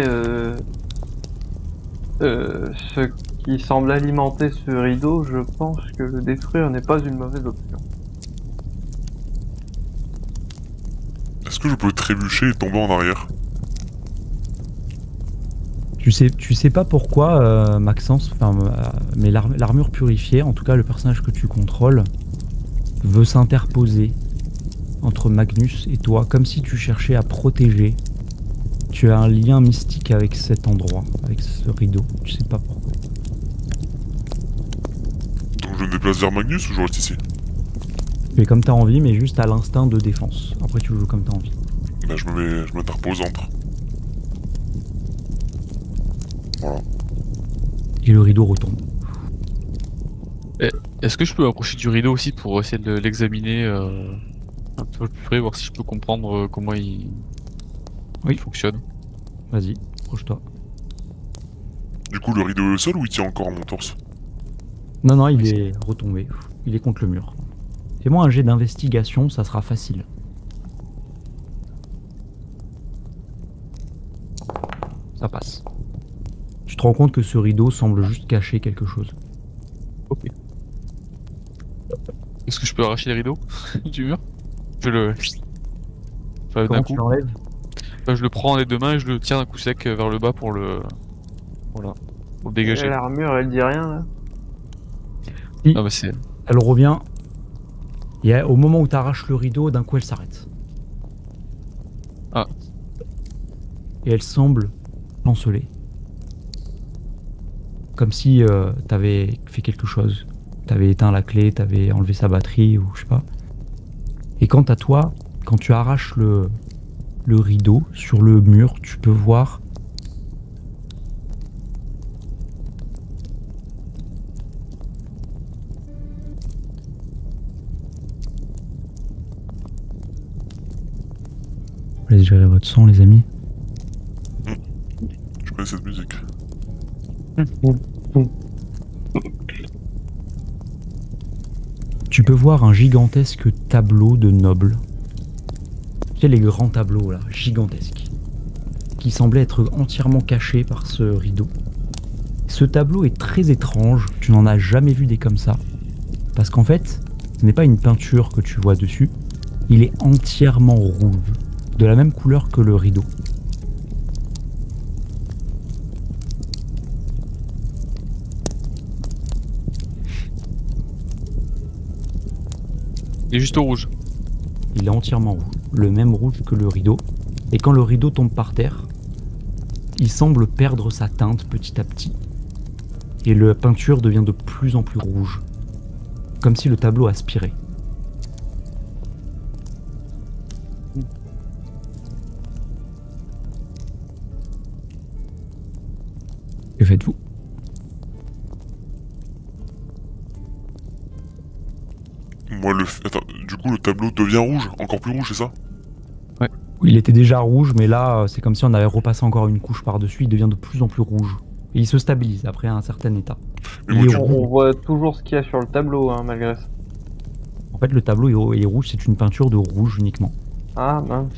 S4: ce qui semble alimenter ce rideau, je pense que le détruire n'est pas une mauvaise option.
S3: Est-ce que je peux trébucher et tomber en arrière?
S1: Tu sais pas pourquoi, Maxence, mais l'armure purifiée, en tout cas le personnage que tu contrôles, veut s'interposer entre Magnus et toi, comme si tu cherchais à protéger. Tu as un lien mystique avec cet endroit, avec ce rideau. Tu sais pas pourquoi.
S3: Donc je me déplace vers Magnus ou je reste ici?
S1: Tu fais comme t'as envie, mais juste à l'instinct de défense. Après, tu joues comme t'as envie.
S3: Bah je m'interpose entre. Voilà.
S1: Et le rideau retombe.
S2: Est-ce que je peux m'approcher du rideau aussi pour essayer de l'examiner un peu plus près, voir si je peux comprendre comment il fonctionne?
S1: Vas-y, approche-toi.
S3: Du coup, le rideau est au sol ou il tient encore à mon torse?
S1: Non, il est retombé. Il est contre le mur. Fais-moi un jet d'investigation, ça sera facile. Ça passe. Tu te rends compte que ce rideau semble juste cacher quelque chose.
S2: Ok. Est-ce que je peux arracher les rideaux du mur? Je le... Enfin,
S1: Comment
S2: d'un
S1: tu
S2: coup.
S1: l'enlèves?
S2: Je le prends les deux mains et je le tire d'un coup sec vers le bas pour le... Voilà. Pour le dégager.
S4: L'armure, elle dit rien là.
S2: Non, mais c'est...
S1: Elle revient. Et au moment où tu arraches le rideau, d'un coup elle s'arrête.
S2: Ah.
S1: Et elle semble chanceler. Comme si t'avais fait quelque chose. T'avais éteint la clé, t'avais enlevé sa batterie ou je sais pas. Et quant à toi, quand tu arraches le rideau sur le mur, tu peux voir je laisse gérer votre son, les amis.
S3: Je connais cette musique.
S1: Tu peux voir un gigantesque tableau de nobles. Tu sais, les grands tableaux là, gigantesques, qui semblaient être entièrement cachés par ce rideau. Ce tableau est très étrange, tu n'en as jamais vu des comme ça. Parce qu'en fait, ce n'est pas une peinture que tu vois dessus, il est entièrement rouge, de la même couleur que le rideau.
S2: Il est juste au rouge.
S1: Il est entièrement rouge, le même rouge que le rideau. Et quand le rideau tombe par terre, il semble perdre sa teinte petit à petit. Et la peinture devient de plus en plus rouge, comme si le tableau aspirait. Que faites-vous?
S3: Moi, Attends, du coup, le tableau devient rouge, encore plus rouge, c'est ça?
S1: Il était déjà rouge, mais là, c'est comme si on avait repassé encore une couche par-dessus, il devient de plus en plus rouge. Et il se stabilise après un certain état.
S3: Mais moi,
S1: Il est
S3: du coup,
S1: rouge.
S4: On voit toujours ce qu'il y a sur le tableau, hein, malgré ça.
S1: En fait, le tableau est rouge, c'est une peinture de rouge uniquement.
S4: Ah mince.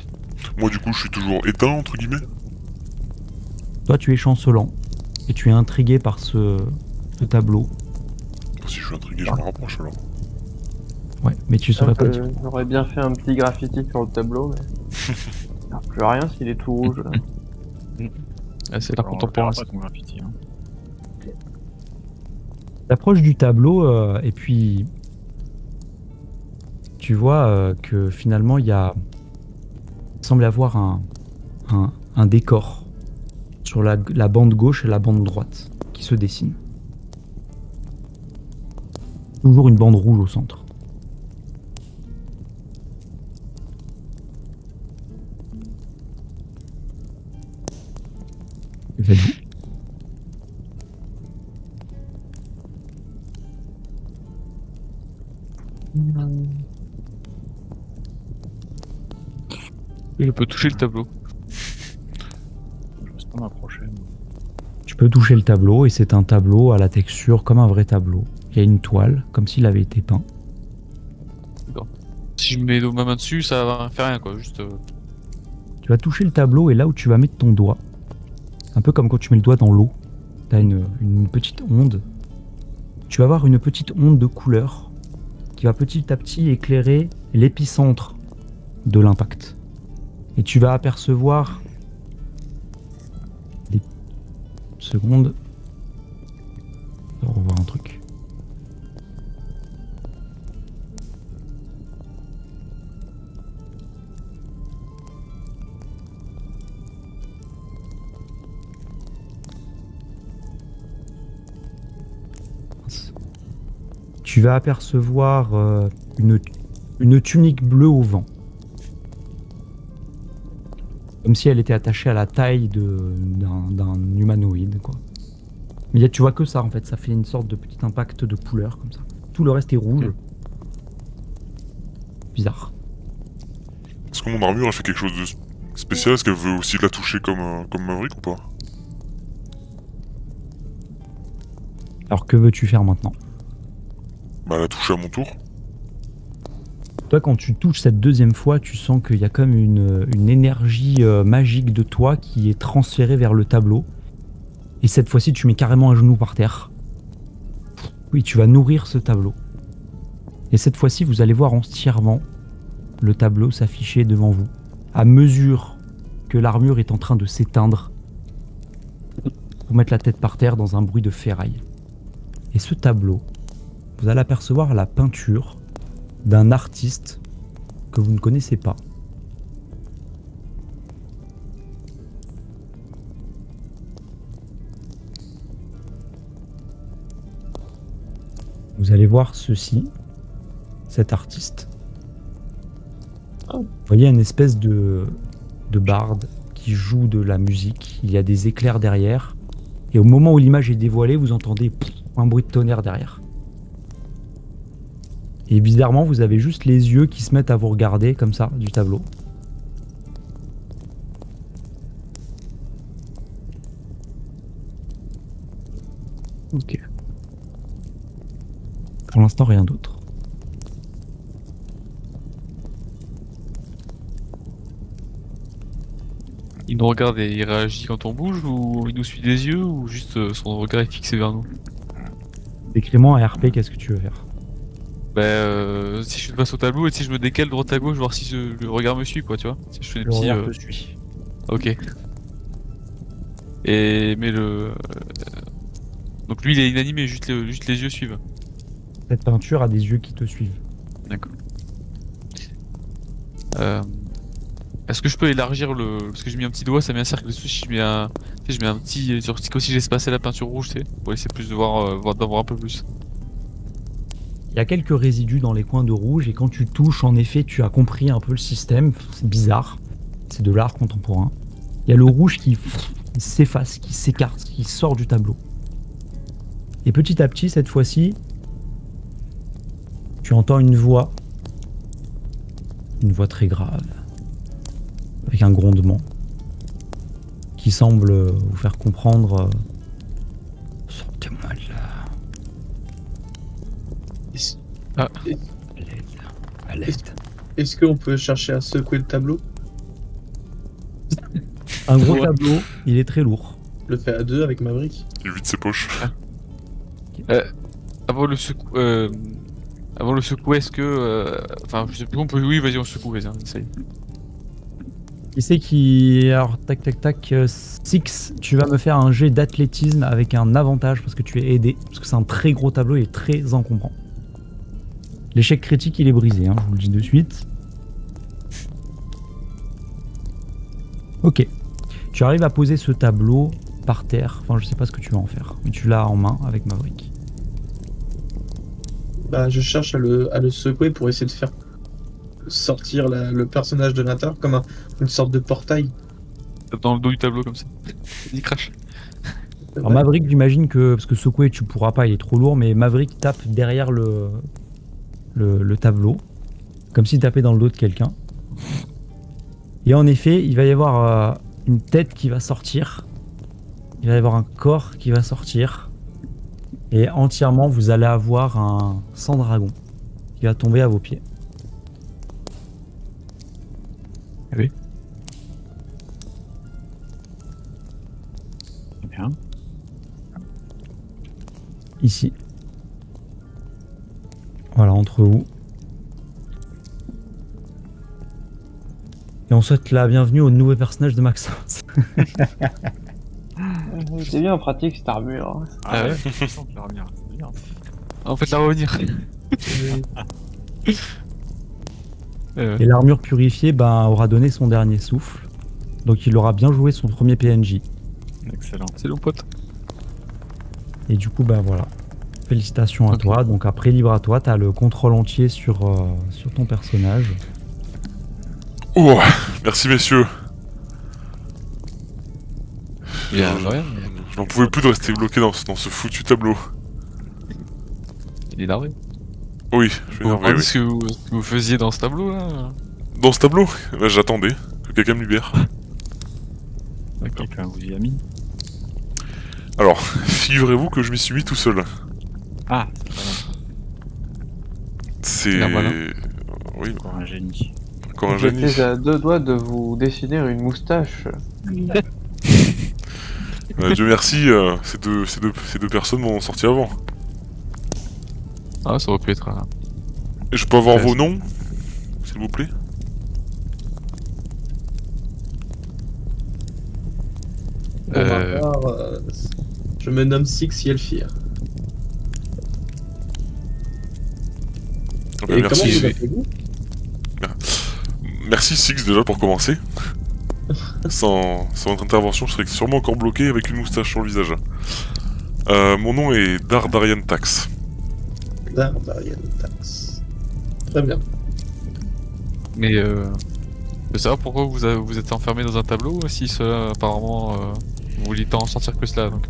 S3: moi, du coup, je suis toujours éteint, entre guillemets.
S1: Toi, tu es chancelant, et tu es intrigué par ce tableau.
S3: Si je suis intrigué, je me rapproche alors.
S1: Ouais, mais tu saurais pas dire.
S4: J'aurais bien fait un petit graffiti sur le tableau, mais... Il n'y a plus rien s'il est tout rouge. Là.
S2: Ah, c'est l'art
S5: Alors,
S2: contemporain.
S5: on verra pas ton graffiti, hein.
S1: T'approches du tableau, et puis... Tu vois que finalement, il semble y avoir un décor sur la bande gauche et la bande droite qui se dessinent. Toujours une bande rouge au centre. Que faites-vous?
S2: Je peux toucher le tableau.
S5: Je reste pas m'approcher.
S1: Tu peux toucher le tableau et c'est un tableau à la texture comme un vrai tableau. Il y a une toile, comme s'il avait été peint.
S2: Si je mets ma main dessus, ça va faire rien quoi, juste...
S1: Tu vas toucher le tableau et là où tu vas mettre ton doigt, un peu comme quand tu mets le doigt dans l'eau, tu as une petite onde. Tu vas avoir une petite onde de couleur qui va petit à petit éclairer l'épicentre de l'impact. Et tu vas apercevoir des secondes. On va revoir un truc. Tu vas apercevoir une tunique bleue au vent. Comme si elle était attachée à la taille d'un humanoïde, quoi. Mais là, tu vois que ça, en fait. Ça fait une sorte de petit impact de couleur, comme ça. Tout le reste est rouge. Bizarre.
S3: Est-ce que mon armure, elle fait quelque chose de spécial? Est-ce qu'elle veut aussi la toucher comme Maverick ou pas?
S1: Alors, que veux-tu faire maintenant?
S3: Bah, la toucher à mon tour.
S1: Toi, quand tu touches cette deuxième fois, tu sens qu'il y a comme une énergie magique de toi qui est transférée vers le tableau. Et cette fois-ci, tu mets carrément un genou par terre. Oui, tu vas nourrir ce tableau. Et cette fois-ci, vous allez voir en stirvant le tableau s'afficher devant vous, à mesure que l'armure est en train de s'éteindre, pour mettre la tête par terre dans un bruit de ferraille. Et ce tableau, vous allez apercevoir la peinture d'un artiste que vous ne connaissez pas. Vous allez voir ceci, cet artiste. Vous voyez une espèce de barde qui joue de la musique. Il y a des éclairs derrière. Et au moment où l'image est dévoilée, vous entendez un bruit de tonnerre derrière. Et bizarrement, vous avez juste les yeux qui se mettent à vous regarder comme ça du tableau.
S2: Ok.
S1: Pour l'instant, rien d'autre.
S2: Il nous regarde et il réagit quand on bouge, ou il nous suit des yeux, ou juste son regard est fixé vers nous?
S1: Décris-moi un RP, qu'est-ce que tu veux faire?
S2: Bah, si je suis face au tableau et si je me décale droite à gauche, voir si le regard me suit, quoi, tu vois. Si je fais des
S1: Le
S2: petits.
S1: regard te suit.
S2: Ok. Et mais donc lui il est inanimé, juste les yeux suivent.
S1: Cette peinture a des yeux qui te suivent.
S2: D'accord. Est-ce que je peux élargir parce que j'ai mis un petit doigt, ça met un cercle dessus. Si je mets un, tu sais, je mets un petit sur si j'ai espacé la peinture rouge, tu sais, pour essayer plus de d'en voir un peu plus.
S1: Il y a quelques résidus dans les coins de rouge et quand tu touches, en effet, tu as compris un peu le système. C'est bizarre. C'est de l'art contemporain. Il y a le rouge qui s'efface, qui s'écarte, qui sort du tableau. Et petit à petit, cette fois-ci, tu entends une voix très grave, avec un grondement, qui semble vous faire comprendre sortez-moi de là.
S2: Ah.
S1: À l'aide.
S6: Est-ce qu'on peut chercher à secouer le tableau?
S1: Un gros
S2: Ouais.
S1: tableau, il est très lourd.
S6: Je le fais à deux avec Maverick.
S3: Il vide ses poches.
S2: Avant le secouer, est-ce que, enfin, je sais plus, on peut, oui, vas-y, on secoue, vas-y, essaye.
S1: Qui c'est qui... Alors, tac, tac, tac, Six, tu vas me faire un jet d'athlétisme avec un avantage parce que tu es aidé. Parce que c'est un très gros tableau, il est très encombrant. L'échec critique, il est brisé, hein, je vous le dis de suite. Ok. Tu arrives à poser ce tableau par terre. Enfin, je sais pas ce que tu vas en faire. Mais tu l'as en main avec Maverick.
S6: Bah, je cherche à le secouer pour essayer de faire sortir le personnage de l'intérieur comme une sorte de portail.
S2: Dans le dos du tableau comme ça. Il crache.
S1: Alors Maverick, j'imagine que... Parce que secouer, tu pourras pas, il est trop lourd. Mais Maverick tape derrière le tableau. Comme s'il tapait dans le dos de quelqu'un. Et en effet, il va y avoir une tête qui va sortir. Il va y avoir un corps qui va sortir. Et entièrement, vous allez avoir un sang-dragon qui va tomber à vos pieds.
S5: Oui. Bien.
S1: Ici. Voilà, entre vous. Et on souhaite la bienvenue au nouveau personnage de Maxence.
S4: C'est bien pratique cette armure.
S2: Ah ouais.
S5: Je sens que la revenir, c'est bien.
S2: En fait, la revenir.
S1: Et l'armure purifiée aura donné son dernier souffle. Donc il aura bien joué son premier PNJ.
S5: Excellent.
S2: C'est le pote.
S1: Et du coup, voilà. Félicitations à
S2: Ok.
S1: toi. Donc après, libre à toi. T'as le contrôle entier sur ton personnage.
S3: Oh, merci messieurs.
S2: Il y a
S3: Je-
S2: rien.
S3: Je n'en pouvais plus de rester bloqué dans ce foutu tableau.
S2: Il est énervé.
S3: Oui, je suis
S2: Vous vous
S3: énervé,
S2: rappelez
S3: oui.
S2: ce que vous faisiez dans ce tableau là?
S3: Dans ce tableau, j'attendais que quelqu'un me libère.
S5: Quelqu'un vous y a mis.
S3: Alors, figurez-vous que je m'y suis mis tout seul.
S5: Ah, c'est pas mal.
S3: C'est...
S2: Normal,
S3: Oui,
S5: Encore un génie.
S3: encore un génie.
S4: J'étais à 2 doigts de vous dessiner une moustache.
S3: Dieu merci, ces deux personnes m'ont sorti avant.
S2: Ah, ça aurait pu être.
S3: Et je peux avoir
S2: Ouais,
S3: vos
S2: c'est-
S3: noms, s'il vous plaît?
S6: Pour ma part, je me nomme Six Yelfir.
S3: Ah bah,
S6: Et comment
S3: merci.
S6: vous appelez-vous?
S3: Merci Six déjà pour commencer. Sans votre intervention, je serais sûrement encore bloqué avec une moustache sur le visage. Mon nom est Dardarian Tax.
S6: Dardarian Tax. Très bien.
S2: Mais je veux savoir pourquoi vous êtes enfermé dans un tableau si cela apparemment vous vouliez en sortir que cela. Donc,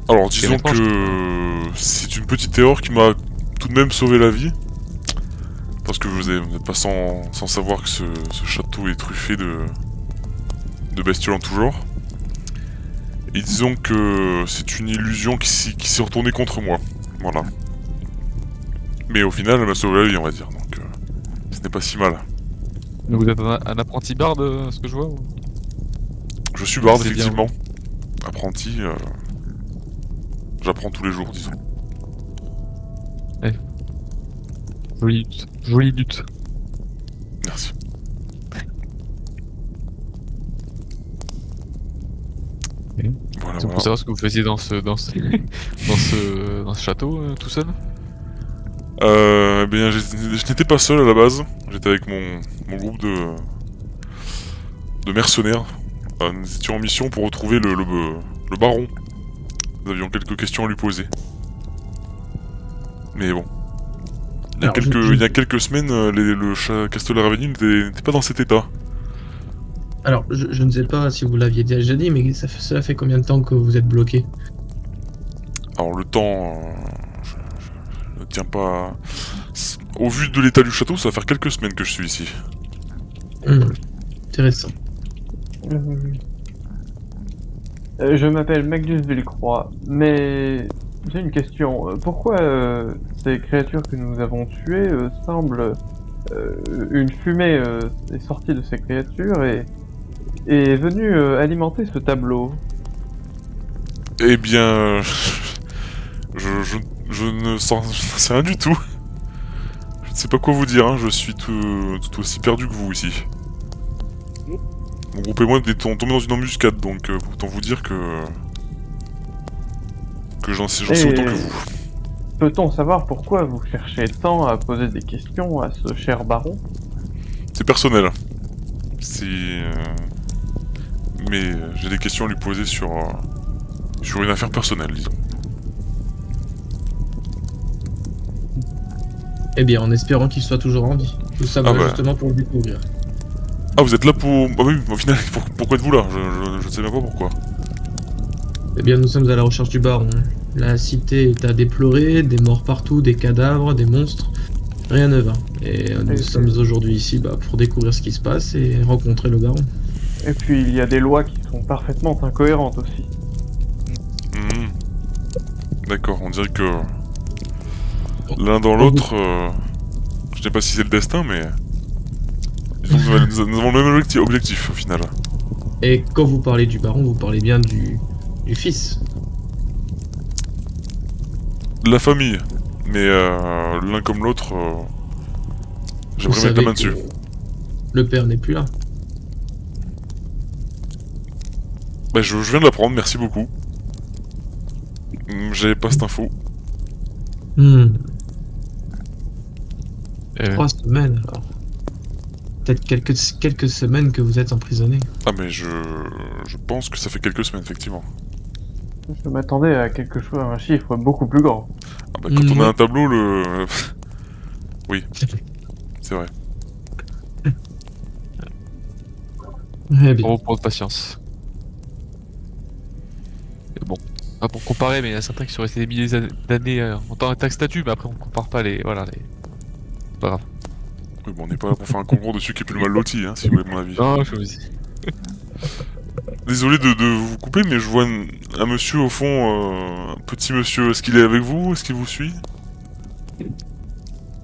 S3: Alors
S2: C'est
S3: disons
S2: étrange.
S3: que c'est une petite erreur qui m'a tout de même sauvé la vie. Parce que vous n'êtes pas sans savoir que ce château est truffé de bestioles en tout genre. Et disons que c'est une illusion qui s'est retournée contre moi. Voilà. Mais au final, elle m'a sauvé la vie, on va dire. Donc ce n'est pas si mal.
S2: vous êtes un apprenti barde, ce que je vois ou...
S3: Je suis barde,
S2: C'est bien.
S3: effectivement. Apprenti. J'apprends tous les jours, disons.
S2: Jolie lutte. Jolie lutte.
S3: Merci.
S2: Ok.
S3: Voilà,
S2: C'est pour
S3: voilà.
S2: savoir ce que vous faisiez dans ce château tout seul.
S3: Eh bien, je n'étais pas seul à la base. J'étais avec mon groupe de mercenaires. Nous étions en mission pour retrouver le baron. Nous avions quelques questions à lui poser. Mais bon. Il y a quelques semaines, le Castellet Raveni n'était pas dans cet état.
S6: Alors, je ne sais pas si vous l'aviez déjà dit, mais cela fait combien de temps que vous êtes bloqué?
S3: Alors le temps, je ne tiens pas... Au vu de l'état du château, ça va faire quelques semaines que je suis ici.
S6: Intéressant.
S4: Je m'appelle Magnus Villecroix, mais j'ai une question. Pourquoi ces créatures que nous avons tuées semblent... une fumée est sortie de ces créatures et est venue alimenter ce tableau?
S3: Eh bien... je ne sais rien du tout. Je ne sais pas quoi vous dire, hein. Je suis tout aussi perdu que vous ici. Mon groupe et moi sommes tombés dans une embuscade, donc autant vous dire que j'en sais autant que vous.
S4: Peut-on savoir pourquoi vous cherchez tant à poser des questions à ce cher baron?
S3: C'est personnel. Mais j'ai des questions à lui poser sur une affaire personnelle, disons.
S6: Eh bien, en espérant qu'il soit toujours en vie. Tout ça, voilà,
S3: bah.
S6: justement pour le découvrir.
S3: Ah, vous êtes là pour... Bah oui, au final, pourquoi êtes-vous là? Je ne sais même pas pourquoi.
S6: Eh bien, nous sommes à la recherche du baron. La cité est à déplorer, des morts partout, des cadavres, des monstres. Rien ne va. Et nous sommes aujourd'hui ici pour découvrir ce qui se passe et rencontrer le baron.
S4: Et puis il y a des lois qui sont parfaitement incohérentes aussi.
S3: Mhm. D'accord, on dirait que l'un dans l'autre, je sais pas si c'est le destin, mais disons que nous avons le même objectif au final.
S6: Et quand vous parlez du baron, vous parlez bien du fils.
S3: De la famille, mais l'un comme l'autre,
S6: Vous
S3: j'aimerais mettre la
S6: savez
S3: main
S6: que
S3: dessus.
S6: le père n'est plus là.
S3: Bah, je viens de l'apprendre, merci beaucoup. J'avais pas cette info.
S6: Hmm.
S2: Euh,
S6: 3 semaines alors. Peut-être quelques semaines que vous êtes emprisonné.
S3: Ah mais je pense que ça fait quelques semaines, effectivement.
S4: Je m'attendais à quelque chose, à un chiffre beaucoup plus grand.
S3: Ah bah, quand on a
S6: Ouais.
S3: un tableau, oui, c'est vrai.
S6: Eh bien.
S2: Pour votre patience. Et bon, pas pour comparer, mais il y en a certains qui sont restés des milliers d'années en tant que statut, mais après on compare pas les. Voilà, les. C'est pas grave.
S3: Oui, bon, on n'est pas là pour faire un concours dessus qui est plus mal loti, hein, si vous voulez mon avis.
S2: Non, je vous dis.
S3: Désolé de vous couper, mais je vois un monsieur au fond, un petit monsieur. Est-ce qu'il est avec vous? Est-ce qu'il vous suit?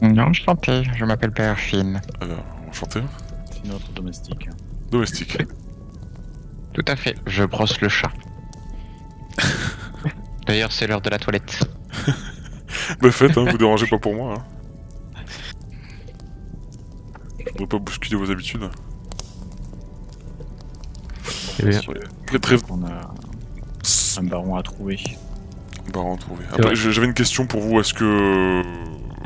S8: Non, enchanté, je m'appelle Père Finn.
S3: Enchanté.
S5: C'est notre domestique.
S3: Domestique.
S8: Tout à fait, je brosse le chat. D'ailleurs, c'est l'heure de la toilette.
S3: Bah faites, hein, vous dérangez pas pour moi. Hein. Je voudrais pas bousculer vos habitudes.
S2: Eh bien,
S3: Très...
S5: On a un baron à trouver.
S3: Baron trouvé. Après, j'avais une question pour vous. Est-ce que...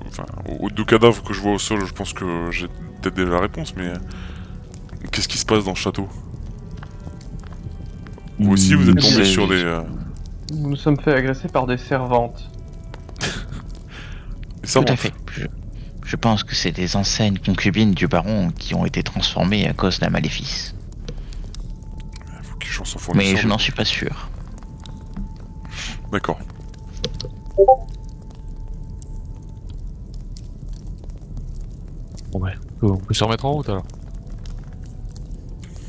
S3: Enfin, aux deux cadavres que je vois au sol, je pense que j'ai peut-être déjà la réponse, mais... Qu'est-ce qui se passe dans le château? Vous aussi, vous êtes tombé sur des...
S4: Nous nous sommes fait agresser par des servantes.
S3: des
S8: Tout
S3: servantes.
S8: à fait. Je pense que c'est des anciennes concubines du baron qui ont été transformées à cause d'un maléfice.
S3: Faut qu'ils chancent en
S8: Mais
S3: fournisseur.
S8: je n'en suis pas sûr.
S3: D'accord.
S2: bon, ouais. On peut se remettre en route alors.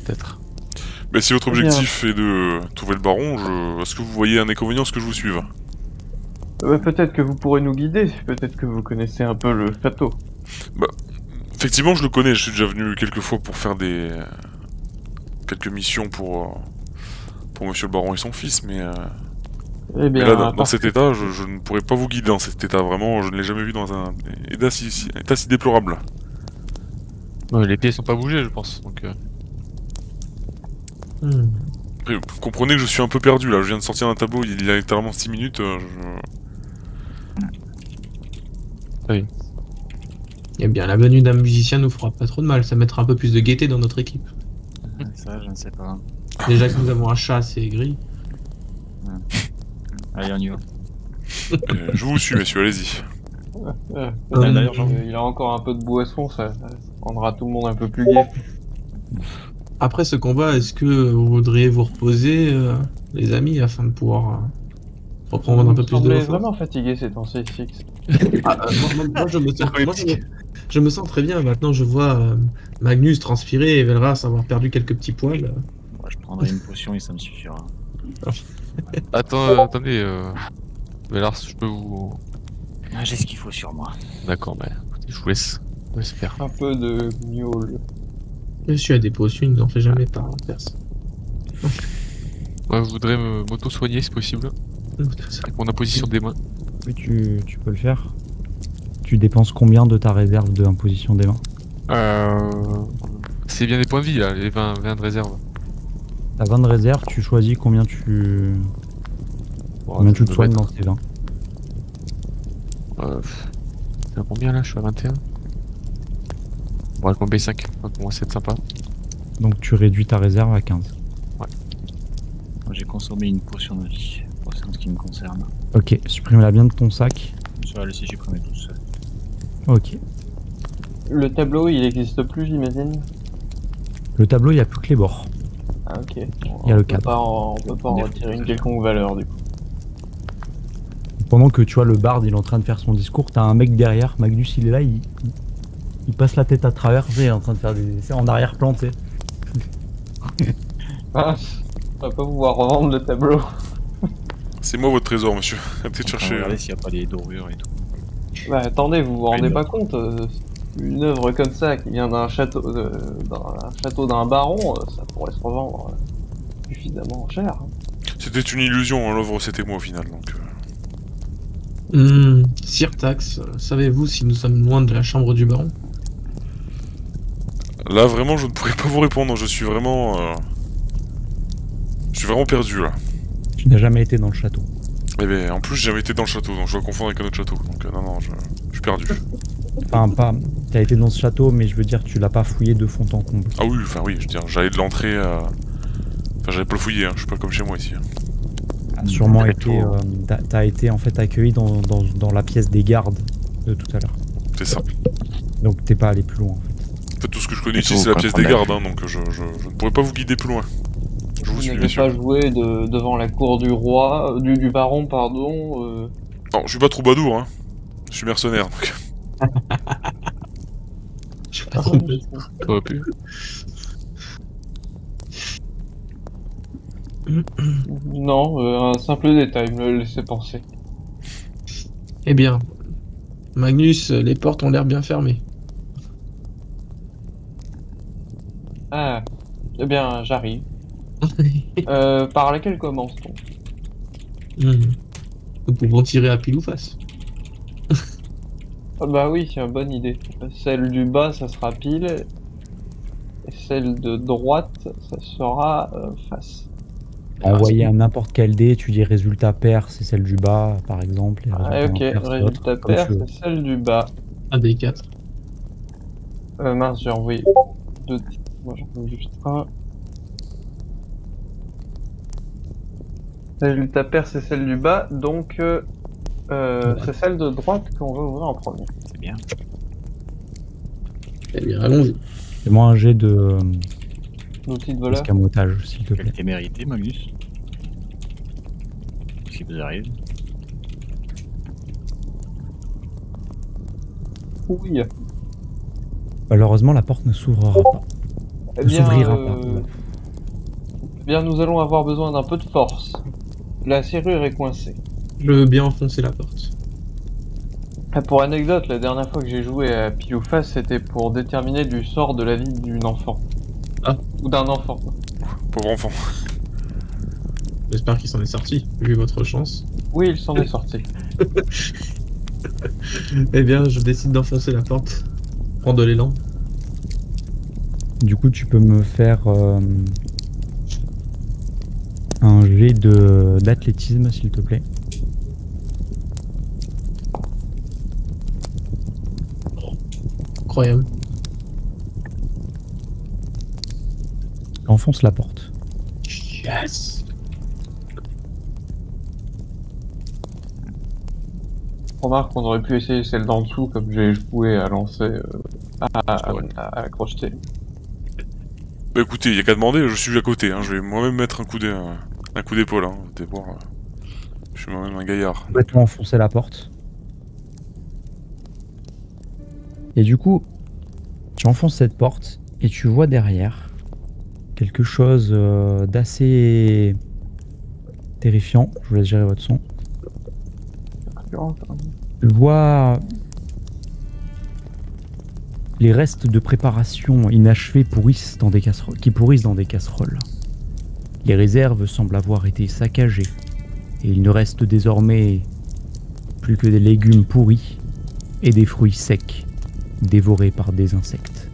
S2: Peut-être.
S3: Mais si votre
S4: Bien.
S3: objectif est de trouver le baron, est-ce que vous voyez un inconvénient à ce que je vous suive?
S4: Peut-être que vous pourrez nous guider, peut-être que vous connaissez un peu le château.
S3: Effectivement, je le connais, je suis déjà venu quelques fois pour faire des... quelques missions pour Monsieur le Baron et son fils, mais
S4: Eh
S3: mais
S4: bien,
S3: là, dans cet état, je ne pourrais pas vous guider dans cet état, vraiment, je ne l'ai jamais vu dans un état si déplorable.
S2: Ouais, les pieds sont pas bougés, je pense. Donc,
S6: Hmm.
S3: Après, vous comprenez que je suis un peu perdu, là, je viens de sortir d'un tableau il y a littéralement 6 minutes,
S6: Eh bien, la venue d'un musicien nous fera pas trop de mal. Ça mettra un peu plus de gaieté dans notre équipe.
S5: Ça, je ne sais pas.
S6: Déjà que nous avons un chat assez gris.
S5: Allez, on y va.
S3: je vous suis, messieurs, allez-y.
S5: D'ailleurs,
S4: il a encore un peu de boisson, ça rendra tout le monde un peu plus gai.
S6: Après ce combat, est-ce que vous voudriez vous reposer, les amis, afin de pouvoir reprendre un peu plus de
S4: Vous
S6: force?
S4: vraiment fatigué ces temps-ci, Six.
S6: Moi, je me sens très bien. Maintenant, je vois Magnus transpirer et Velras avoir perdu quelques petits poils.
S5: Moi, je prendrai une potion et ça me suffira.
S2: attendez, Velars, je peux vous.
S5: Ah, j'ai ce qu'il faut sur moi.
S2: D'accord, bah écoutez, je vous laisse faire.
S4: Un peu de miaule.
S6: Monsieur a des potions, il ne nous en fait jamais part en perse.
S2: Moi, je voudrais m'auto-soigner si possible, avec mon imposition des mains.
S1: Oui, tu peux le faire. Tu dépenses combien de ta réserve de imposition des mains?
S2: C'est bien des points de vie là, les 20 de réserve.
S1: T'as 20 de réserve, tu choisis combien tu te soignes dans ces 20.
S2: C'est à combien là? Je suis à 21. Bon, on paye 5, donc pour moi c'est sympa.
S1: Donc tu réduis ta réserve à 15.
S5: Moi, j'ai consommé une potion de vie. C'est ce qui me concerne.
S1: Ok, supprime-la bien de ton sac.
S5: Ça va laisser supprimer tout seul.
S1: Ok.
S4: Le tableau, il existe plus, j'imagine.
S1: Le tableau, il n'y a plus que les bords.
S4: Ah, ok.
S1: Il y a le
S4: peut
S1: cadre.
S4: pas en, on peut pas en
S5: Des
S4: retirer une
S5: photos,
S4: quelconque valeur, du coup.
S1: Pendant que tu vois le barde il est en train de faire son discours, t'as un mec derrière, Magnus il est là, il passe la tête à travers, tu sais, il est en train de faire des essais en arrière-plan, tu sais.
S4: Ah, on va pas pouvoir revendre le tableau.
S3: C'est moi votre trésor, monsieur. Peut-être chercher.
S5: Regardez s'il n'y a pas des dorures et tout.
S4: Bah attendez, vous vous rendez
S5: Une-
S4: pas compte, une œuvre comme ça qui vient d'un château d'un baron, ça pourrait se revendre suffisamment cher.
S3: C'était une illusion, hein, l'œuvre c'était moi au final, donc...
S6: Sirtax, savez-vous si nous sommes loin de la chambre du baron?
S3: Là, vraiment, je ne pourrais pas vous répondre, je suis vraiment... Je suis vraiment perdu, là.
S1: Tu n'as jamais été dans le château.
S3: Eh ben, en plus, j'ai jamais été dans le château, donc je dois confondre avec un autre château. Donc non, je suis perdu.
S1: Enfin, pas. T'as été dans ce château, mais je veux dire, tu l'as pas fouillé de fond en comble.
S3: Ah oui, enfin oui, je veux dire, j'allais de l'entrée à... Enfin, j'allais pas le fouiller, hein, je suis pas comme chez moi ici. Hein.
S1: T'as sûrement
S8: très
S1: été.
S8: tôt.
S1: T'as été en fait accueilli dans la pièce des gardes de tout à l'heure.
S3: C'est ça.
S1: Donc t'es pas allé plus loin en fait.
S3: En fait, tout ce que je connais
S7: Plutôt
S3: ici, c'est la
S7: quand
S3: pièce
S7: on
S3: des
S7: a
S3: gardes,
S7: vu.
S3: hein, donc je ne pourrais pas vous guider plus loin. Je vous
S4: Vous
S3: suis,
S4: n'avez
S3: messieurs.
S4: pas joué devant la cour du roi, du baron, pardon.
S3: Non, je suis pas troubadour, hein. Je suis mercenaire, donc...
S6: Je suis pas trop bête.
S2: T'aurais pu.
S4: Non, un simple détail me le laissait penser.
S6: Eh bien, Magnus, les portes ont l'air bien fermées.
S4: Ah, eh bien, j'arrive. Par laquelle commence-t-on?
S6: Nous pouvons tirer à pile ou face.
S4: Ah bah oui, c'est une bonne idée. Celle du bas, ça sera pile. Et celle de droite, ça sera face.
S1: Envoyer à n'importe quel dé, tu dis résultat pair, c'est celle du bas par exemple. Et
S4: Ah, ok,
S1: résultat impair, c'est l'autre,
S4: résultat
S1: comme
S4: pair,
S1: tu veux.
S4: c'est celle du bas.
S6: Un des 4.
S4: Mince, j'ai envoyé deux. Moi, j'en veux juste un. Résultat pair, c'est celle du bas, donc c'est celle de droite qu'on va ouvrir en premier.
S5: C'est bien.
S6: Eh bien, allons-y.
S1: Fais-moi un jet de
S4: L'outil de voleur.
S1: escamotage, s'il te plaît.
S5: Quelle témérité, Magnus. Si vous arrivez.
S4: Oui.
S1: Malheureusement, la porte ne s'ouvrira pas.
S4: Eh
S1: Ne
S4: bien,
S1: s'ouvrira pas.
S4: eh bien, nous allons avoir besoin d'un peu de force. La serrure est coincée.
S6: Je veux bien enfoncer la porte.
S4: Ah, pour anecdote, la dernière fois que j'ai joué à pile ou face, c'était pour déterminer du sort de la vie d'une enfant.
S6: Ah.
S4: Ou d'un enfant.
S3: Pauvre enfant.
S6: J'espère qu'il s'en est sorti, vu votre chance.
S4: Oui, il s'en est sorti.
S6: Eh bien, je décide d'enfoncer la porte. Prendre l'élan.
S1: Du coup, tu peux me faire un jet d'athlétisme, s'il te plaît.
S6: Incroyable.
S1: Enfonce la porte.
S6: Yes.
S4: Remarque qu'on aurait pu essayer celle d'en dessous, comme j'ai joué à lancer, à crocheter.
S3: Bah écoutez, y a qu'à demander, je suis à côté, hein. Je vais moi-même mettre un coup d'épaule, hein. Vous allez voir, je suis moi-même un gaillard.
S1: Complètement enfoncer la porte. Et du coup, tu enfonces cette porte et tu vois derrière quelque chose d'assez terrifiant. Je vous laisse gérer votre son. Tu vois les restes de préparation inachevés pourrissent dans des casseroles, qui pourrissent dans des casseroles. Les réserves semblent avoir été saccagées et il ne reste désormais plus que des légumes pourris et des fruits secs dévorés par des insectes.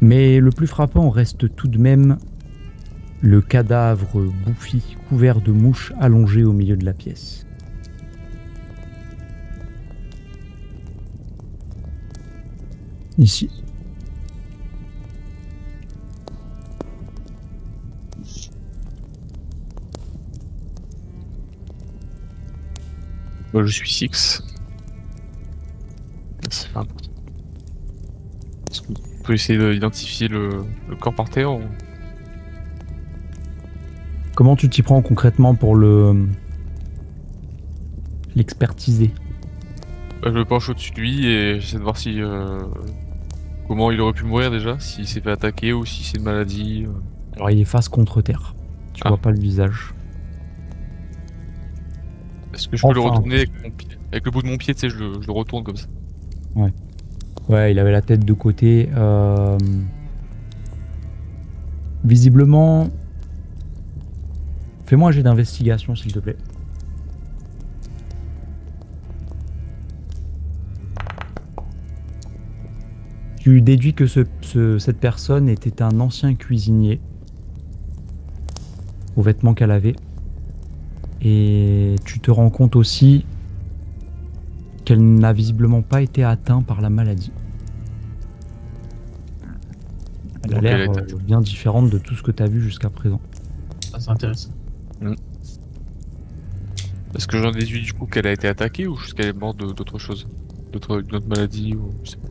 S1: Mais le plus frappant reste tout de même le cadavre bouffi couvert de mouches allongé au milieu de la pièce. Ici.
S2: Moi, je suis Six. Ça fait important. Est-ce qu'on peut essayer d'identifier le corps par terre ou...
S1: Comment tu t'y prends concrètement pour le expertiser.
S2: Je me penche au-dessus de lui et j'essaie de voir si comment il aurait pu mourir déjà, s'il s'est fait attaquer ou si c'est une maladie.
S1: Alors il est face contre terre. Tu
S2: Ah.
S1: vois pas le visage.
S2: Est-ce que je peux le
S1: Enfin.
S2: retourner avec mon pied, avec le bout de mon pied, tu sais, je le retourne comme ça.
S1: Ouais, il avait la tête de côté. Visiblement... Fais-moi un jet d'investigation, s'il te plaît. Tu déduis que cette personne était un ancien cuisinier aux vêtements qu'elle avait. Et tu te rends compte aussi qu'elle n'a visiblement pas été atteinte par la maladie. Elle a
S2: Donc,
S1: l'air
S2: elle a été-
S1: bien différente de tout ce que tu as vu jusqu'à présent.
S6: Ah, c'est intéressant.
S2: Est-ce que j'en déduis du coup qu'elle a été attaquée ou juste qu'elle est morte d'autre chose, d'une autre maladie ou je sais pas.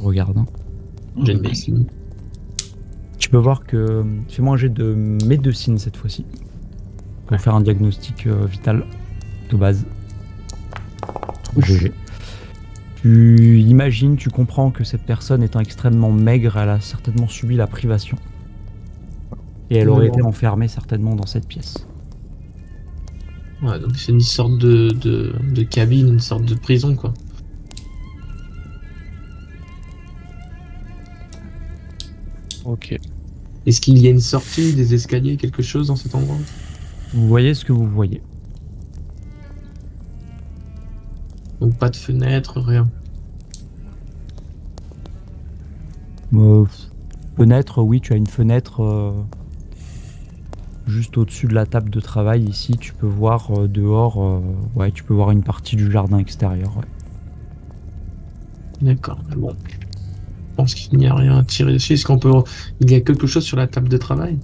S1: Regarde. Hein.
S6: J'ai une médecine.
S1: Tu peux voir que... Fais-moi un jet de médecine cette fois-ci. Pour faire un diagnostic vital de base. GG. Tu imagines, tu comprends que cette personne étant extrêmement maigre, elle a certainement subi la privation. Et elle aurait été enfermée certainement dans cette pièce.
S6: Ouais, donc c'est une sorte de cabine, une sorte de prison, quoi.
S2: Ok.
S6: Est-ce qu'il y a une sortie, des escaliers, quelque chose dans cet endroit?
S1: Vous voyez ce que vous voyez.
S6: Donc pas de fenêtre, rien.
S1: Fenêtre, oui, tu as une fenêtre juste au-dessus de la table de travail. Ici, tu peux voir dehors, ouais, tu peux voir une partie du jardin extérieur. Ouais.
S6: D'accord, bon. Je pense qu'il n'y a rien à tirer dessus. Est-ce il y a quelque chose sur la table de travail?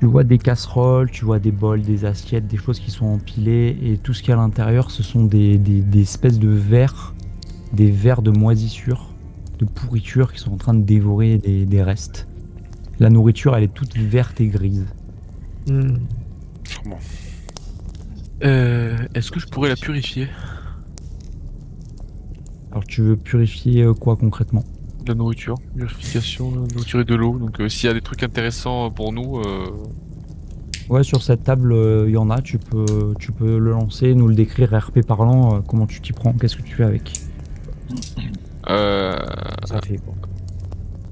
S1: Tu vois des casseroles, tu vois des bols, des assiettes, des choses qui sont empilées, et tout ce qu'il y a à l'intérieur, ce sont des espèces de verres, des verres de moisissure, de pourriture qui sont en train de dévorer des restes. La nourriture, elle est toute verte et grise.
S3: Sûrement.
S2: Est-ce que je pourrais la purifier,
S1: Alors tu veux purifier quoi concrètement?
S2: la nourriture? Purification, nourriture et de l'eau. Donc s'il y a des trucs intéressants pour nous,
S1: Ouais, sur cette table, il y en a, tu peux le lancer, nous le décrire RP parlant, comment tu t'y prends, qu'est-ce que tu fais avec? Ça fait quoi?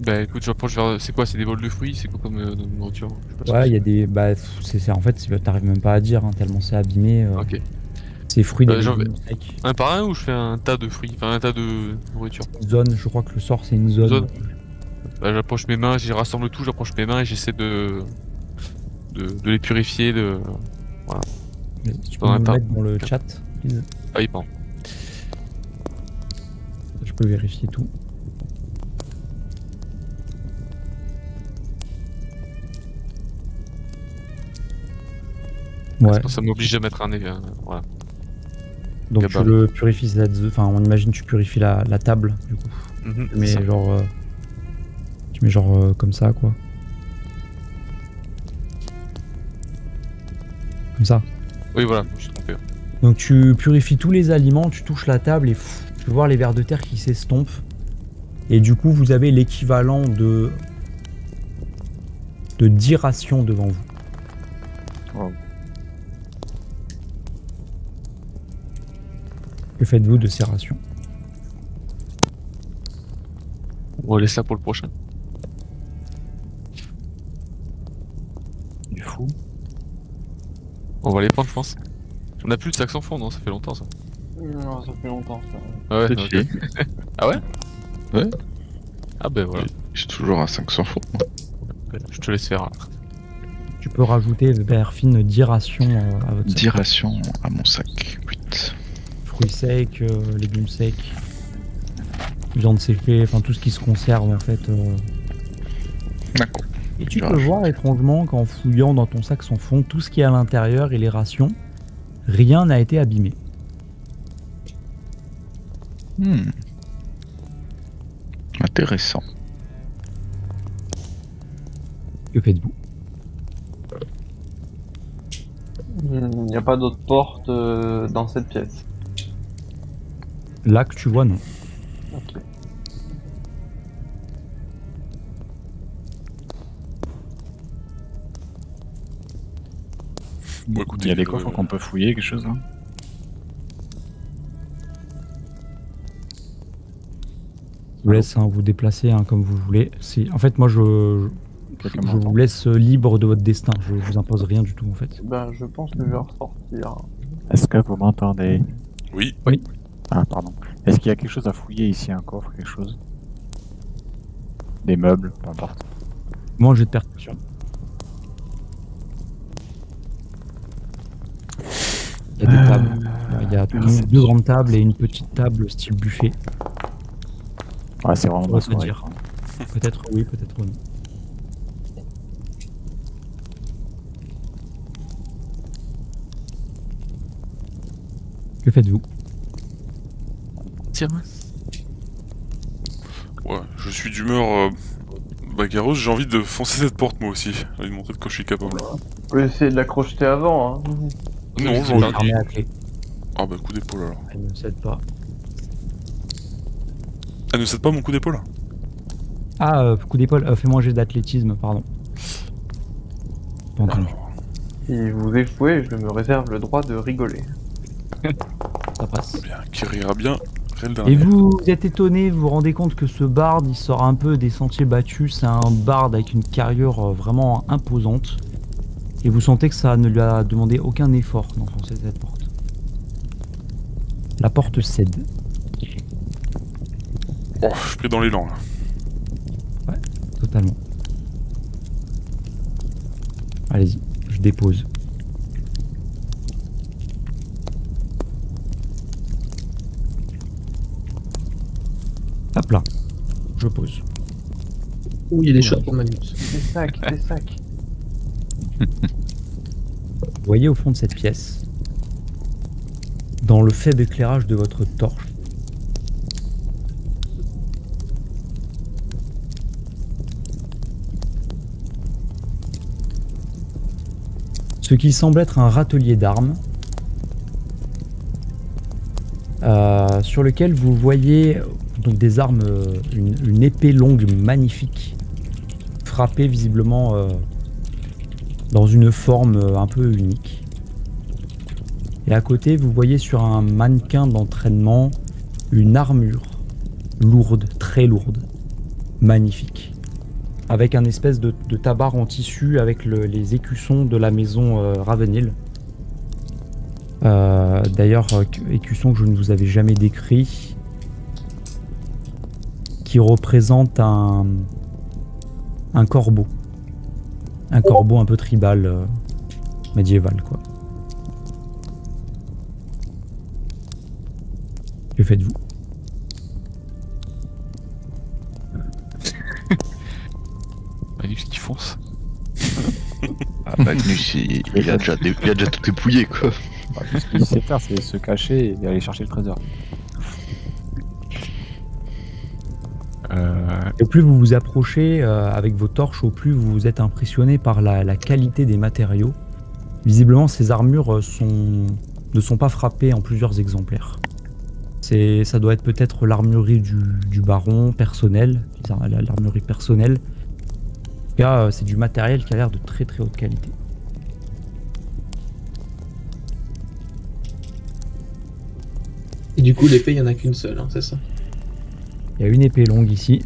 S2: bah écoute, j'approche vers. C'est quoi? C'est des bols de fruits? C'est quoi comme nourriture? Je sais pas ce
S1: Ouais,
S2: que
S1: il y a des... Bah, en fait, t'arrives même pas à dire, hein, tellement c'est abîmé.
S2: c'est. Ok.
S1: C'est fruits des
S2: j'en
S1: légumes secs.
S2: Un par un ou je fais un tas de fruits? Enfin, un tas de nourriture.
S1: Une zone, je crois que le sort c'est une zone.
S2: Zone. Bah, j'approche mes mains, j'y rassemble tout, j'approche mes mains et j'essaie de les purifier.
S1: Mais si tu peux
S2: Dans
S1: me
S2: un
S1: le
S2: tas.
S1: mettre dans le chat, please.
S2: Ah oui, pardon.
S1: Je peux vérifier tout. Ouais,
S2: Ça m'oblige à mettre un nez. Voilà.
S1: donc tu
S2: Gabal.
S1: le purifies, enfin on imagine tu purifies la table du coup.
S2: Mhm,
S1: Tu mets
S2: c'est ça.
S1: genre, comme ça quoi. Comme ça.
S2: Oui, voilà, je me suis trompé.
S1: Donc tu purifies tous les aliments, tu touches la table et tu peux voir les vers de terre qui s'estompent. Et du coup vous avez l'équivalent de 10 rations devant vous.
S5: Wow.
S1: Que faites-vous de ces rations?
S2: On va laisser ça pour le prochain.
S5: Du fou.
S2: On va les prendre, je pense. On a plus de sacs sans fond, non? Ça fait longtemps ça.
S4: Non, ça fait longtemps ça.
S2: Ah ouais,
S7: Peut-être
S2: ok. Ah ouais?
S7: Ouais.
S2: Ah ben voilà.
S7: J'ai toujours un 500 francs. moi.
S2: Je te laisse faire.
S1: Tu peux rajouter vers fine 10 rations à votre sac.
S7: 10 rations à mon sac. 8.
S1: Fruits secs, légumes secs, viande séchée, enfin tout ce qui se conserve en fait.
S7: D'accord.
S1: Et tu
S7: Je
S1: peux
S7: rajoute.
S1: voir étrangement qu'en fouillant dans ton sac sans fond, tout ce qui est à l'intérieur et les rations, rien n'a été abîmé.
S7: Intéressant.
S1: Que faites-vous?
S4: Il n'y a pas d'autre porte dans cette pièce.
S1: Là que tu vois, non.
S4: Ok.
S3: Bon, écoutez,
S5: Il y a des coffres qu'on peut fouiller, quelque chose, hein.
S1: Je vous laisse vous déplacer comme vous voulez. En fait, moi, je vous laisse libre de votre destin. Je vous impose rien du tout, en fait.
S4: Ben, je pense que je vais ressortir.
S5: Est-ce que vous m'entendez?
S3: Oui.
S5: Ah, pardon. Est-ce qu'il y a quelque chose à fouiller ici, un coffre, quelque chose? Des meubles, peu importe.
S1: Moi, j'ai de perception. Il y a des tables. Il y a deux grandes tables et une petite table style buffet.
S5: Ouais, c'est vraiment
S1: On va
S5: pas
S1: se dire. Peut-être oui, peut-être non. Que faites-vous?
S2: Tiens.
S3: Ouais, je suis d'humeur bagarreuse, j'ai envie de foncer cette porte moi aussi. J'ai envie de montrer de quoi je suis capable.
S4: On peut essayer de la crocheter avant. Hein.
S3: Non,
S2: j'ai
S3: j'en ai...
S1: Armée à clé.
S3: Ah bah coup d'épaule alors.
S1: Elle ne cède pas.
S3: Elle ne cède pas mon coup d'épaule?
S1: Ah, coup d'épaule. Fais-moi un jet d'athlétisme, pardon. Pas entendu.
S4: Si vous échouez, je me réserve le droit de rigoler.
S1: Ça passe.
S3: Bien, qui rira bien, c'est le
S1: Et
S3: dernier.
S1: vous êtes étonné, vous vous rendez compte que ce barde, il sort un peu des sentiers battus. C'est un barde avec une carrure vraiment imposante. Et vous sentez que ça ne lui a demandé aucun effort d'enfoncer cette porte. La porte cède.
S3: Oh, je suis pris dans l'élan là.
S1: Totalement. Allez-y, je dépose. Hop là, je pose.
S6: Ouh, il y a des choses pour Magnus.
S4: Des sacs, des sacs.
S1: Vous voyez au fond de cette pièce, dans le faible éclairage de votre torche, ce qui semble être un râtelier d'armes, sur lequel vous voyez donc des armes, une épée longue magnifique, frappée visiblement dans une forme un peu unique. Et à côté, vous voyez sur un mannequin d'entraînement une armure lourde, très lourde, magnifique, avec un espèce de tabard en tissu avec les écussons de la maison Ravenhill. D'ailleurs, écusson que je ne vous avais jamais décrit, qui représente un corbeau. Un corbeau un peu tribal, médiéval, quoi. Que faites-vous?
S2: Magnus qui fonce.
S7: Ah, Magnus, il a déjà tout épouillé, quoi.
S5: Bah, tout ce qu'il sait faire, c'est se cacher et aller chercher le trésor.
S1: Au plus vous vous approchez avec vos torches, au plus vous êtes impressionné par la qualité des matériaux. Visiblement, ces armures ne sont pas frappées en plusieurs exemplaires. Ça doit être peut-être l'armurerie du baron personnel, l'armurerie personnelle. En tout cas, c'est du matériel qui a l'air de très très haute qualité.
S6: Et du coup, l'épée, il n'y en a qu'une seule, hein, c'est ça?
S1: Il y a une épée longue ici.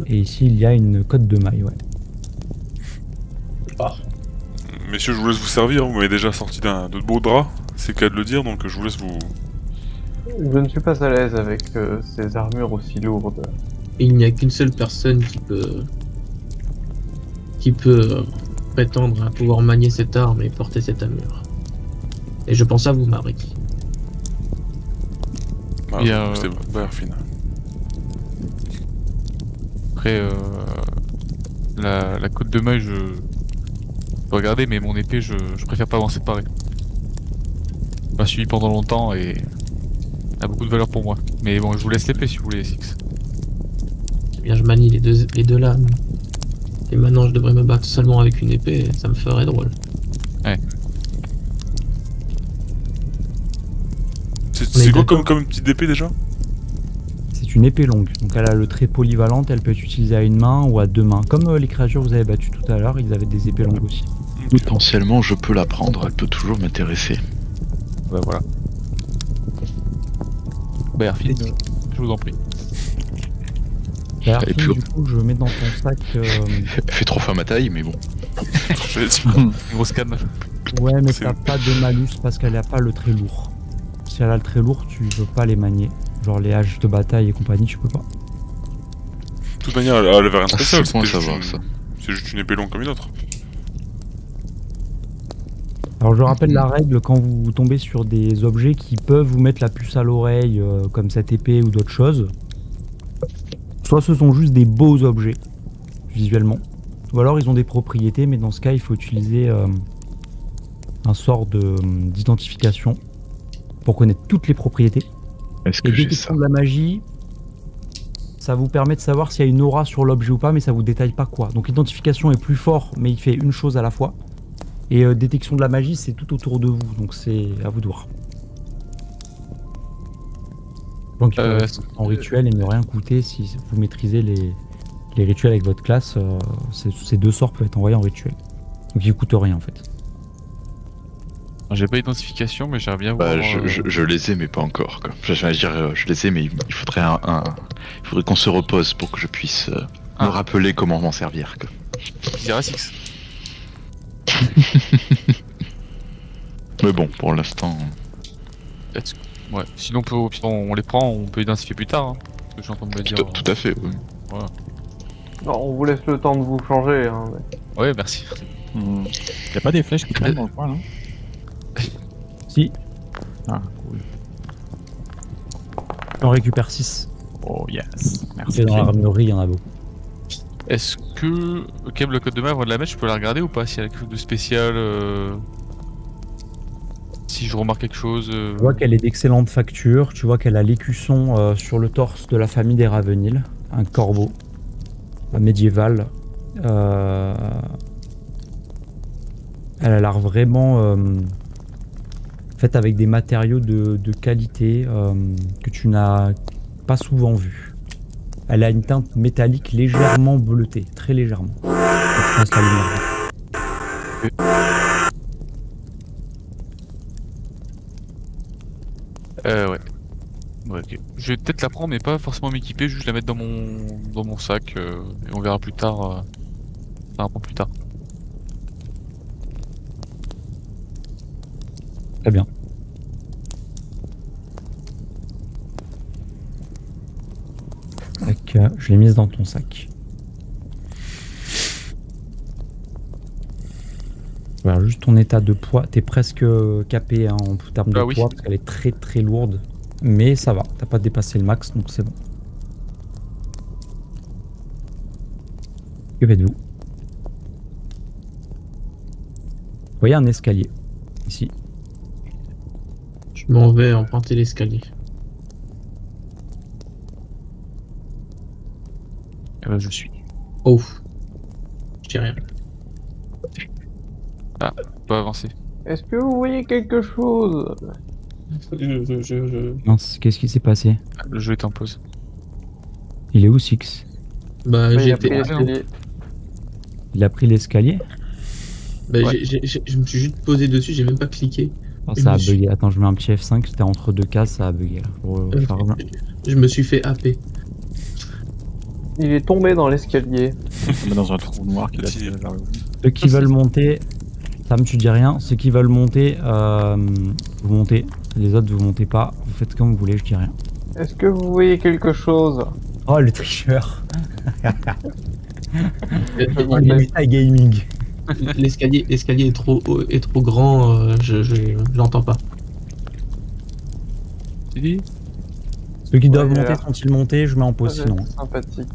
S1: Et ici, il y a une cotte de maille, ouais.
S6: Ah.
S3: Messieurs, je vous laisse vous servir, vous m'avez déjà sorti de beaux draps, c'est le cas de le dire, donc je vous laisse vous...
S4: Je ne suis pas à l'aise avec ces armures aussi lourdes.
S6: Et il n'y a qu'une seule personne qui peut prétendre à pouvoir manier cette arme et porter cette armure. Et je pense à vous, Marie.
S3: Ah,
S2: Il y a,
S3: c'était Bayerfine.
S2: Après, la côte de maille, je peux regarder, mais mon épée, je préfère pas m'en séparer. Je m'a suivi pendant longtemps et a beaucoup de valeur pour moi. Mais bon, je vous laisse l'épée si vous voulez, Six.
S6: Eh bien, je manie les deux lames. Et maintenant, je devrais me battre seulement avec une épée, ça me ferait drôle.
S3: Ouais, C'est quoi comme petite épée déjà?
S1: C'est une épée longue, donc elle a le trait polyvalente, elle peut être utilisée à une main ou à deux mains. Comme les créatures que vous avez battues tout à l'heure, ils avaient des épées longues aussi.
S7: Potentiellement, je peux la prendre, elle peut toujours m'intéresser.
S2: Bah voilà. Bah Erfine, je vous en prie.
S1: D'ailleurs,
S7: Et puis-
S1: du coup, je mets dans ton sac...
S7: Elle fait 3 fois ma taille, mais bon.
S2: Une grosse canne.
S1: Ouais, mais
S3: C'est-
S1: t'as pas de malus parce qu'elle a pas le trait lourd. Si elle a le trait lourd, tu peux pas les manier. Genre les haches de bataille et compagnie, tu peux pas.
S3: De toute manière, elle avait rien de
S7: Ah,
S3: spécial,
S7: c'est bon à
S3: c'était juste
S7: savoir,
S3: une-
S7: ça.
S3: c'est juste une épée longue comme une autre.
S1: Alors je rappelle la règle quand vous tombez sur des objets qui peuvent vous mettre la puce à l'oreille, comme cette épée ou d'autres choses. Soit ce sont juste des beaux objets, visuellement. Ou alors ils ont des propriétés, mais dans ce cas il faut utiliser un sort d'identification pour connaître toutes les propriétés.
S7: Est-ce
S1: Et
S7: que j'ai
S1: détection
S7: ça?
S1: de la magie, ça vous permet de savoir s'il y a une aura sur l'objet ou pas, mais ça vous détaille pas quoi. Donc identification est plus fort, mais il fait une chose à la fois. Et détection de la magie, c'est tout autour de vous, donc c'est à vous de voir. Donc en rituel et ne rien coûter si vous maîtrisez les rituels avec votre classe, ces deux sorts peuvent être envoyés en rituel. Donc ils coûtent rien en fait.
S2: J'ai pas d'identification, mais j'aimerais bien
S7: Bah,
S2: voir.
S7: je les ai, mais pas encore. Quoi. Je vais dire, je les ai, mais il faudrait il faudrait qu'on se repose pour que je puisse me rappeler comment m'en servir. Quoi.
S2: Xerasix.
S7: Mais bon, pour l'instant.
S2: Ouais. Sinon, on les prend, on peut identifier plus tard. Hein. Ce que j'entends me dire.
S7: Tout à fait, oui.
S4: Non, on vous laisse le temps de vous changer. Hein, mais...
S2: Ouais, merci.
S5: Y'a pas des flèches qui traînent dans le coin là?
S1: Si,
S5: Ah, cool.
S1: on récupère 6.
S5: Oh yes, merci.
S1: Et dans l'armurerie, il y en a beaucoup.
S2: Est-ce que. Ok, le code de main avant de la mettre, je peux la regarder ou pas? S'il y a quelque chose de spécial. Si je remarque quelque chose.
S1: Tu vois qu'elle est d'excellente facture, tu vois qu'elle a l'écusson sur le torse de la famille des Ravenil, un corbeau médiéval. Elle a l'air vraiment faite avec des matériaux de qualité que tu n'as pas souvent vu. Elle a une teinte métallique légèrement bleutée, très légèrement. Je passe la lumière.
S2: Ouais. Ouais, ok. Je vais peut-être la prendre, mais pas forcément m'équiper, juste la mettre dans mon sac. Et on verra plus tard. Enfin, un peu plus tard.
S1: Très bien. Donc, je l'ai mise dans ton sac. Voilà, juste ton état de poids, t'es presque capé hein, en termes de
S2: Ah oui.
S1: poids parce qu'elle est très très lourde. Mais ça va, t'as pas dépassé le max donc c'est bon. Que faites-vous? Vous voyez un escalier ici.
S6: Je m'en vais emprunter l'escalier.
S2: Et ben, je suis.
S6: Oh. Je dis rien.
S2: Pas avancer.
S4: Est-ce que vous voyez quelque chose?
S1: Mince, qu'est-ce qui s'est passé?
S2: Le jeu est en pause.
S1: Il est où Six?
S6: Bah,
S4: Oui, il
S6: j'ai
S4: a pris
S6: été.
S4: l'escalier.
S1: Il a pris l'escalier?
S6: Bah,
S2: Ouais.
S6: je me suis juste posé dessus, j'ai même pas cliqué.
S1: Oh,
S6: Et
S1: ça a
S6: je me suis-
S1: bugué. Attends, je mets un petit F5, c'était entre deux cases, ça a bugué là. Faut faire-
S6: Je me suis fait happer.
S4: Il est tombé dans l'escalier.
S5: On est dans un trou noir qui l'a
S3: Si.
S5: tiré vers le haut.
S1: Ceux qui veulent monter, Sam, tu dis rien. Ceux qui veulent monter, vous montez. Les autres, vous montez pas. Vous faites comme vous voulez, je dis rien.
S4: Est-ce que vous voyez quelque chose?
S1: Oh, le tricheur.
S6: Et-
S4: Ouais.
S1: Il est méta gaming.
S6: L'escalier est trop haut, est trop grand, je l'entends pas.
S2: Tu dis?
S1: Ceux qui doivent
S4: Ouais,
S1: monter,
S4: alors.
S1: sont-ils montés? Je mets en pause
S4: Ça
S1: sinon.
S4: va être sympathique.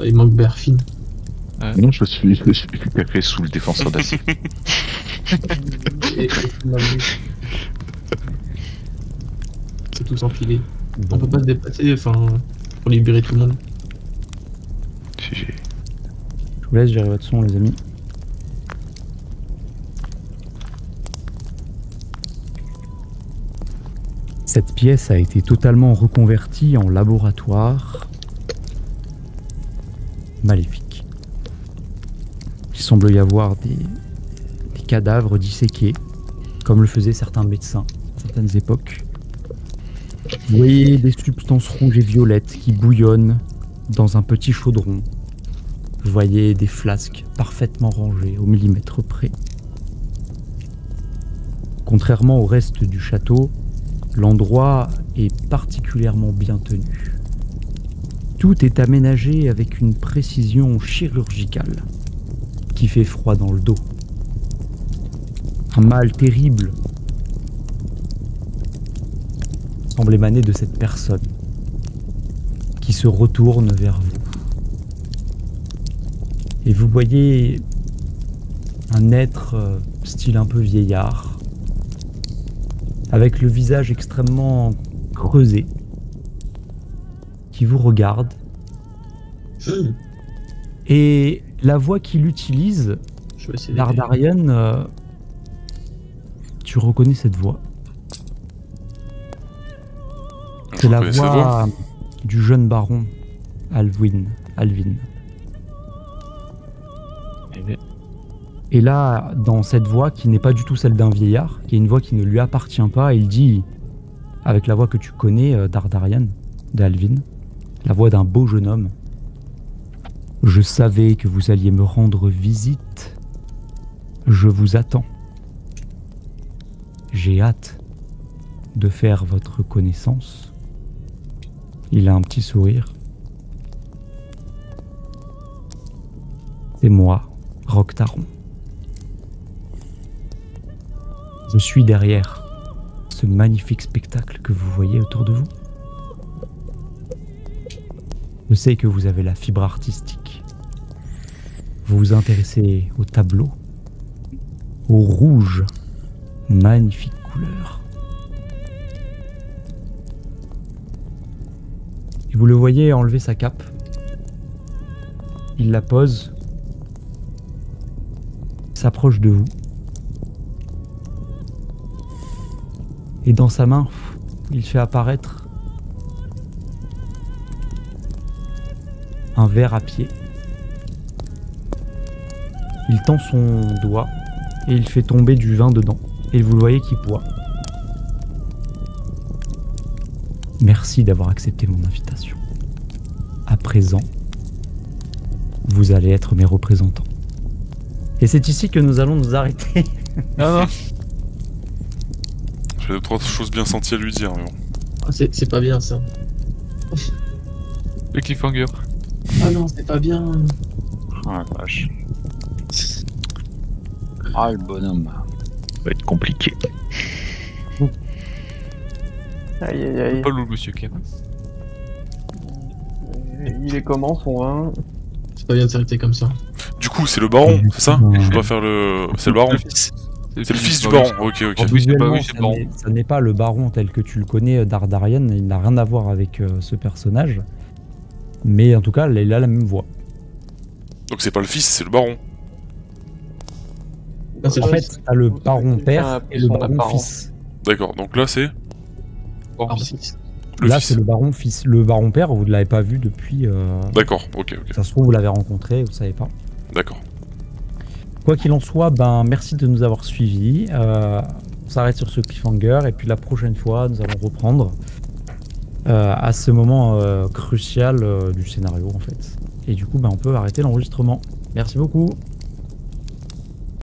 S6: Il manque Berfin.
S7: Non, je suis capé sous le défenseur d'acier.
S6: Et c'est tous empilés. On peut pas se dépasser, enfin, pour libérer tout le monde.
S7: GG.
S1: Je vous laisse gérer votre son, les amis. Cette pièce a été totalement reconvertie en laboratoire maléfique. Il semble y avoir des cadavres disséqués, comme le faisaient certains médecins à certaines époques. Vous voyez des substances rouges et violettes qui bouillonnent dans un petit chaudron. Vous voyez des flasques parfaitement rangées au millimètre près. Contrairement au reste du château, l'endroit est particulièrement bien tenu. Tout est aménagé avec une précision chirurgicale qui fait froid dans le dos. Un mal terrible semble émaner de cette personne qui se retourne vers vous. Et vous voyez un être style un peu vieillard, avec le visage extrêmement creusé, qui vous regarde. Et la voix qu'il utilise, Dardarian, tu reconnais cette voix. C'est la voix du jeune baron Alvin. Et là, dans cette voix qui n'est pas du tout celle d'un vieillard, qui est une voix qui ne lui appartient pas, il dit, avec la voix que tu connais, Dardarian, d'Alvin, la voix d'un beau jeune homme. Je savais que vous alliez me rendre visite. Je vous attends. J'ai hâte de faire votre connaissance. Il a un petit sourire. C'est moi, Roc-Taron. Je suis derrière ce magnifique spectacle que vous voyez autour de vous. Je sais que vous avez la fibre artistique. Vous vous intéressez au tableau, au rouge, magnifique couleur. Et vous le voyez enlever sa cape. Il la pose, s'approche de vous. Et dans sa main, il fait apparaître un verre à pied. Il tend son doigt et il fait tomber du vin dedans. Et vous le voyez qui boit. Merci d'avoir accepté mon invitation. À présent, vous allez être mes représentants. Et c'est ici que nous allons nous arrêter.
S2: Non.
S3: J'ai 2-3 choses bien senties à lui dire, mais bon.
S6: Ah, c'est pas bien ça.
S2: Le cliffhanger.
S6: Ah non, c'est pas bien.
S5: Ah la vache. Ah le bonhomme. Ça va être compliqué.
S4: Aïe aïe aïe.
S2: Pas le monsieur Kev.
S4: Il est comment son vin?
S6: C'est pas bien de s'arrêter comme ça.
S3: Du coup, c'est le baron, c'est ça? Je dois faire le... C'est le baron. C'est le fils du baron, ok.
S1: Visuellement,
S2: oui, c'est le baron.
S1: ça n'est pas le baron tel que tu le connais, Dardarian. Il n'a rien à voir avec ce personnage. Mais en tout cas, il a la même voix.
S3: Donc c'est pas le fils, c'est le baron.
S6: Non, c'est
S1: En
S6: le
S1: fait, t'as le baron père et le baron
S4: apparent.
S1: fils.
S3: D'accord, donc là c'est le
S1: Là,
S3: fils.
S1: c'est le baron fils. Le baron père, vous ne l'avez pas vu depuis...
S3: D'accord, ok.
S1: Ça se trouve, vous l'avez rencontré, vous savez pas.
S3: D'accord.
S1: Quoi qu'il en soit, ben, merci de nous avoir suivis. On s'arrête sur ce cliffhanger et puis la prochaine fois, nous allons reprendre à ce moment crucial du scénario en fait. Et du coup, ben, on peut arrêter l'enregistrement. Merci beaucoup.